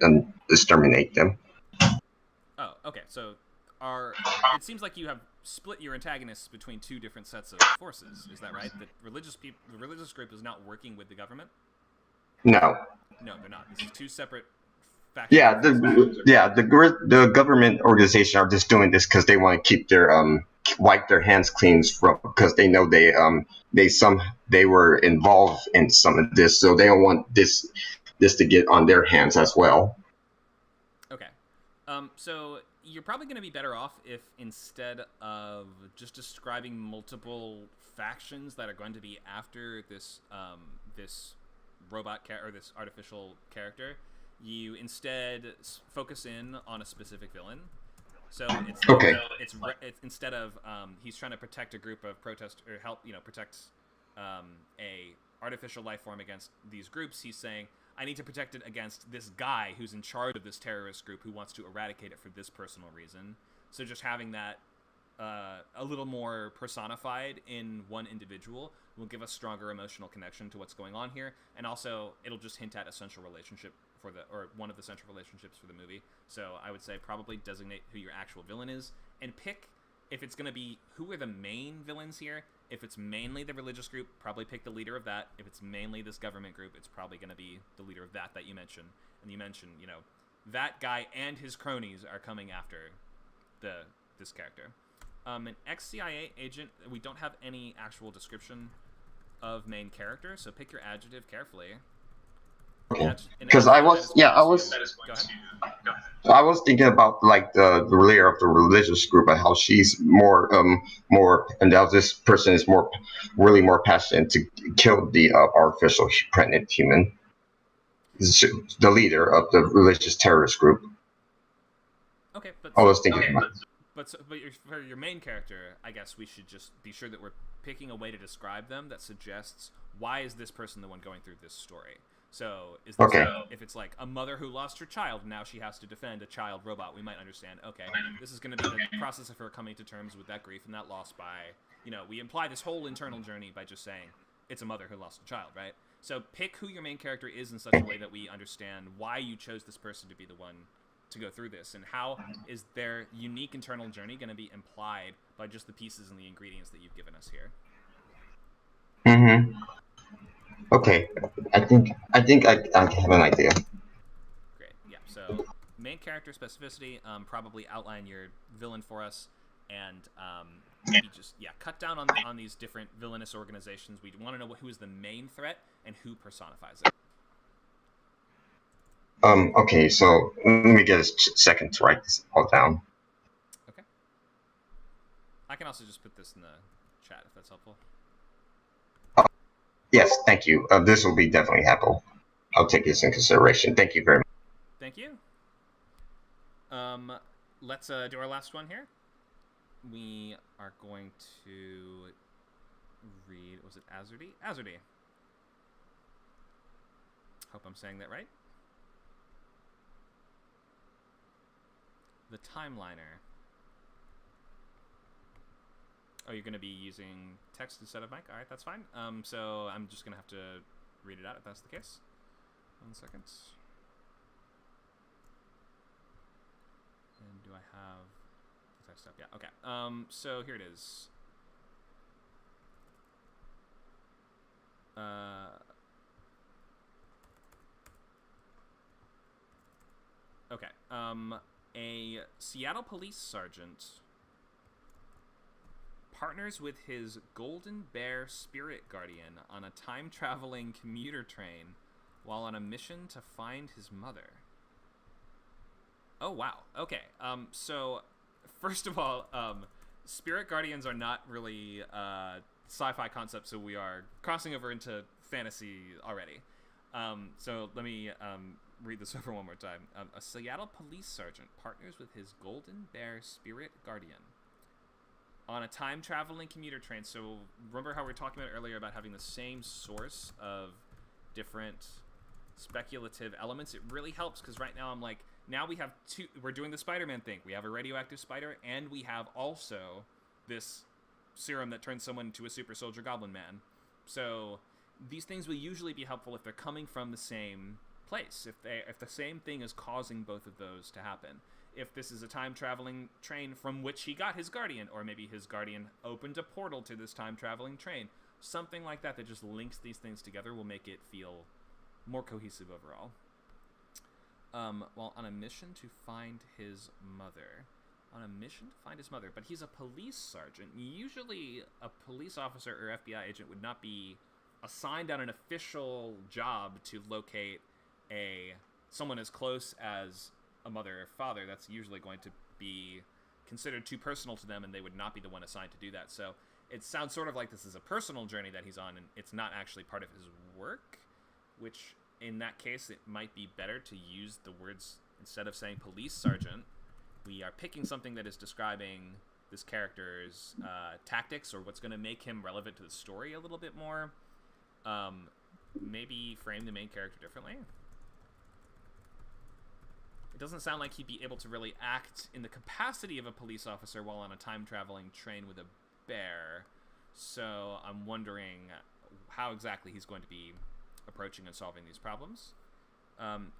exterminate them. Oh, okay. So it seems like you have split your antagonists between 2 different sets of forces. Is that right? The religious group is not working with the government? No. No, they're not. This is 2 separate factions. Yeah, the government organization are just doing this because they want to keep their wipe their hands clean because they know they were involved in some of this, so they don't want this to get on their hands as well. Okay. So you're probably going to be better off if instead of just describing multiple factions that are going to be after this this robot or this artificial character, you instead focus in on a specific villain. So it's okay. It's instead of he's trying to protect a group of protesters or help protect a artificial life form against these groups. He's saying, I need to protect it against this guy who's in charge of this terrorist group who wants to eradicate it for this personal reason. So just having that a little more personified in one individual will give us stronger emotional connection to what's going on here, and also it'll just hint at a central relationship or one of the central relationships for the movie. So I would say probably designate who your actual villain is, and pick, if it's going to be, who are the main villains here. If it's mainly the religious group, probably pick the leader of that. If it's mainly this government group, it's probably going to be the leader of that you mentioned. And you mentioned, that guy and his cronies are coming after this character. An ex-CIA agent, we don't have any actual description of main character, so pick your adjective carefully. Because I was thinking about like the leader of the religious group and how she's more and how this person is really more passionate to kill the artificial pregnant human. the leader of the religious terrorist group. Okay, but All those things. For your main character, I guess we should just be sure that we're picking a way to describe them that suggests why is this person the one going through this story. So is this if it's like a mother who lost her child, now she has to defend a child robot, we might understand, okay, this is going to be the process of her coming to terms with that grief and that loss by, we imply this whole internal journey by just saying it's a mother who lost a child, right? So pick who your main character is in such a way that we understand why you chose this person to be the one to go through this, and how is their unique internal journey going to be implied by just the pieces and the ingredients that you've given us here. Mm-hmm. Okay, I think I have an idea. Great, yeah. So main character specificity, probably outline your villain for us, and maybe just cut down on these different villainous organizations. We want to know who is the main threat and who personifies it. Okay, so let me get a second to write this all down. Okay. I can also just put this in the chat if that's helpful. Yes, thank you. This will be definitely helpful. I'll take this in consideration. Thank you very much. Thank you. Let's do our last one here. We are going to read, was it Azurdy? Azurdy. Hope I'm saying that right. The Timeliner. Oh, you're going to be using text instead of mic? Alright, that's fine. So I'm just going to have to read it out if that's the case. 1 second. And do I have the text up? Yeah, okay. So here it is. Okay. A Seattle police sergeant partners with his Golden Bear spirit guardian on a time-traveling commuter train while on a mission to find his mother. Oh, wow. Okay. So, first of all, spirit guardians are not really sci-fi concepts, so we are crossing over into fantasy already. So let me read this over one more time. A Seattle police sergeant partners with his Golden Bear spirit guardian on a time-traveling commuter train. So remember how we were talking about earlier about having the same source of different speculative elements? It really helps because right now I'm like, now we have two, we're doing the Spider-Man thing. We have a radioactive spider, and we have also this serum that turns someone into a super soldier goblin man. So these things will usually be helpful if they're coming from the same place, if the same thing is causing both of those to happen. If this is a time-traveling train from which he got his guardian, or maybe his guardian opened a portal to this time-traveling train, something like that that just links these things together will make it feel more cohesive overall. Well, on a mission to find his mother. On a mission to find his mother, but he's a police sergeant. Usually a police officer or FBI agent would not be assigned on an official job to locate someone as close as a mother or father. That's usually going to be considered too personal to them, and they would not be the one assigned to do that. So it sounds sort of like this is a personal journey that he's on, and it's not actually part of his work, which in that case it might be better to use the words, instead of saying police sergeant, we are picking something that is describing this character's tactics, or what's going to make him relevant to the story a little bit more. Maybe frame the main character differently. It doesn't sound like he'd be able to really act in the capacity of a police officer while on a time-traveling train with a bear. So I'm wondering how exactly he's going to be approaching and solving these problems.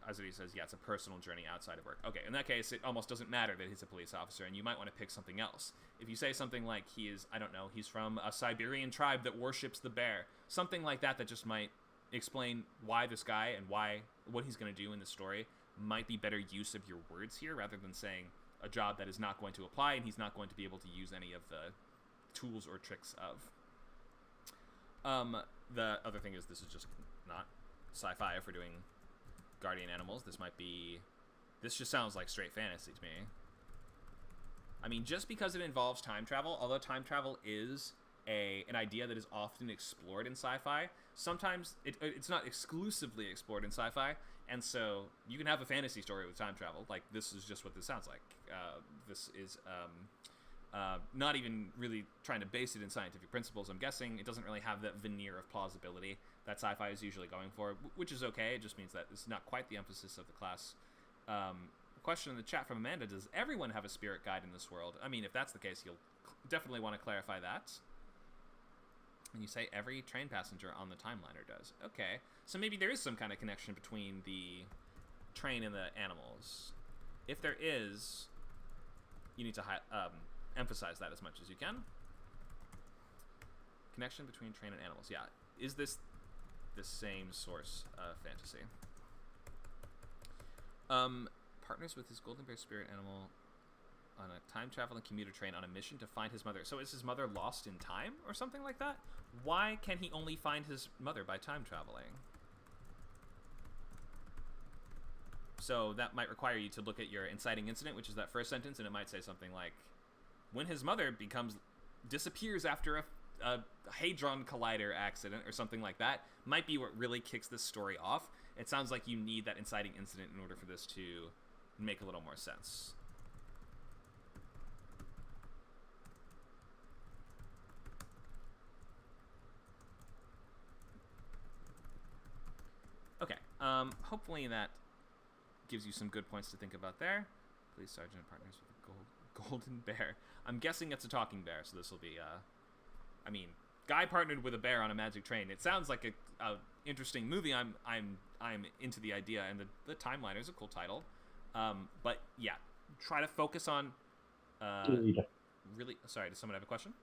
As he says, yeah, it's a personal journey outside of work. Okay, in that case, it almost doesn't matter that he's a police officer, and you might want to pick something else. If you say something like he is, I don't know, he's from a Siberian tribe that worships the bear, something like that just might explain why this guy and what he's going to do in the story might be better use of your words here, rather than saying a job that is not going to apply and he's not going to be able to use any of the tools or tricks of. The other thing is, this is just not sci-fi if we're doing guardian animals. This just sounds like straight fantasy to me. I mean, just because it involves time travel, although time travel is an idea that is often explored in sci-fi, sometimes it's not exclusively explored in sci-fi, And so you can have a fantasy story with time travel. Like, this is just what this sounds like. This is not even really trying to base it in scientific principles, I'm guessing. It doesn't really have that veneer of plausibility that sci-fi is usually going for, which is okay. It just means that it's not quite the emphasis of the class. A question in the chat from Amanda: does everyone have a spirit guide in this world? I mean, if that's the case, you'll definitely want to clarify that. And you say every train passenger on the timeliner does. Okay, so maybe there is some kind of connection between the train and the animals. If there is, you need to emphasize that as much as you can. Connection between train and animals. Yeah. Is this the same source of fantasy? Partners with his golden bear spirit animal on a time-traveling commuter train on a mission to find his mother. So is his mother lost in time or something like that? Why can he only find his mother by time traveling? So that might require you to look at your inciting incident, which is that first sentence, and it might say something like, when his mother disappears after a Hadron Collider accident or something like that, might be what really kicks this story off. It sounds like you need that inciting incident in order for this to make a little more sense. Okay, hopefully that gives you some good points to think about there. Police sergeant partners with a golden bear. I'm guessing it's a talking bear, so this will be, I mean, guy partnered with a bear on a magic train. It sounds like a interesting movie. I'm into the idea, and the Timeliner is a cool title. But yeah, try to focus on, really, sorry, does someone have a question?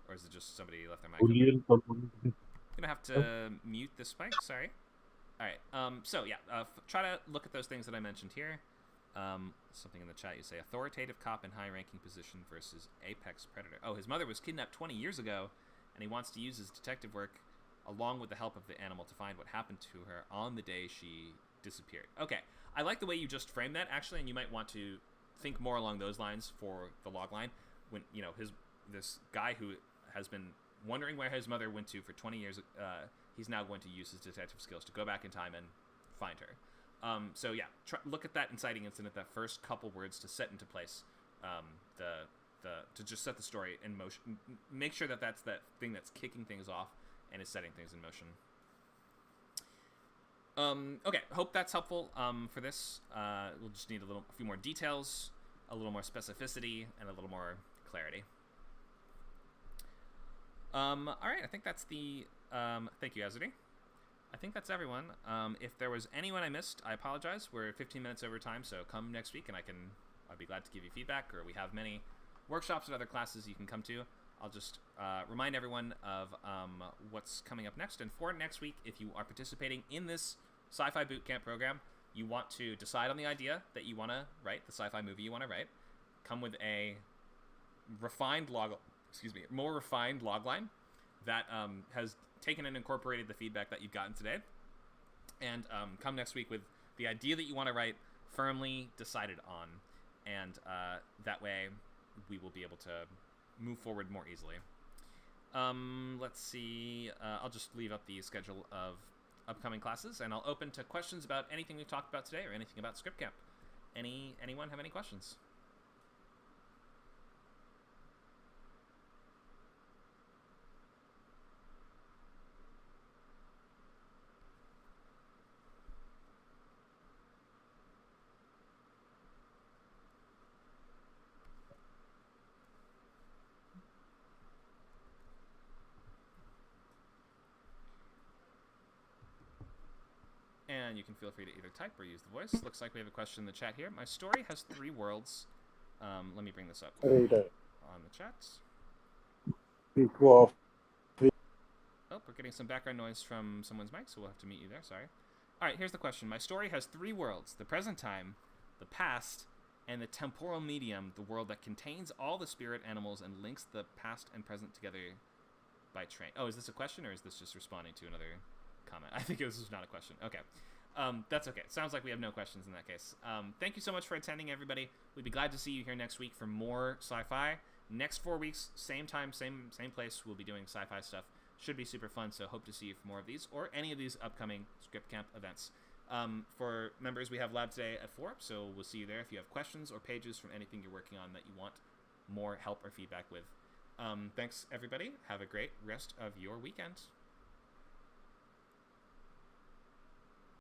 Or is it just somebody left their mic open? I'm gonna have to mute this mic, sorry. Alright, so yeah, try to look at those things that I mentioned here. Something in the chat, you say, authoritative cop in high-ranking position versus apex predator. Oh, his mother was kidnapped 20 years ago, and he wants to use his detective work along with the help of the animal to find what happened to her on the day she disappeared. Okay, I like the way you just framed that, actually, and you might want to think more along those lines for the logline. When, you know, this guy who has been wondering where his mother went to for 20 years, he's now going to use his detective skills to go back in time and find her. So yeah, look at that inciting incident, that first couple words to set into place, to just set the story in motion. Make sure that that's that thing that's kicking things off and is setting things in motion. Okay, hope that's helpful for this. We'll just need a few more details, a little more specificity, and a little more clarity. All right, I think that's the. Thank you, Azadi. I think that's everyone. If there was anyone I missed, I apologize. We're 15 minutes over time, so come next week and I'd be glad to give you feedback, or we have many workshops and other classes you can come to. I'll just remind everyone of what's coming up next. And for next week, if you are participating in this Sci-Fi Bootcamp program, you want to decide on the idea that you want to write, the sci-fi movie you want to write, come with a more refined logline that has taken and incorporated the feedback that you've gotten today, and come next week with the idea that you want to write firmly decided on, and that way we will be able to move forward more easily. Let's see, I'll just leave up the schedule of upcoming classes, and I'll open to questions about anything we've talked about today or anything about Script Camp. Anyone have any questions? And you can feel free to either type or use the voice. Looks like we have a question in the chat here. My story has 3 worlds. Let me bring this up on the chat. Oh, we're getting some background noise from someone's mic, so we'll have to mute you there. Sorry. All right, here's the question. My story has 3 worlds: the present time, the past, and the temporal medium, the world that contains all the spirit animals and links the past and present together by train. Oh, is this a question, or is this just responding to another comment? I think this is not a question. Okay. That's okay. Sounds like we have no questions in that case. Thank you so much for attending, everybody. We'd be glad to see you here next week for more sci-fi. Next 4 weeks, same time, same place, we'll be doing sci-fi stuff. Should be super fun, so hope to see you for more of these, or any of these upcoming Script Camp events. For members, we have lab today at 4, so we'll see you there if you have questions or pages from anything you're working on that you want more help or feedback with. Thanks, everybody. Have a great rest of your weekend.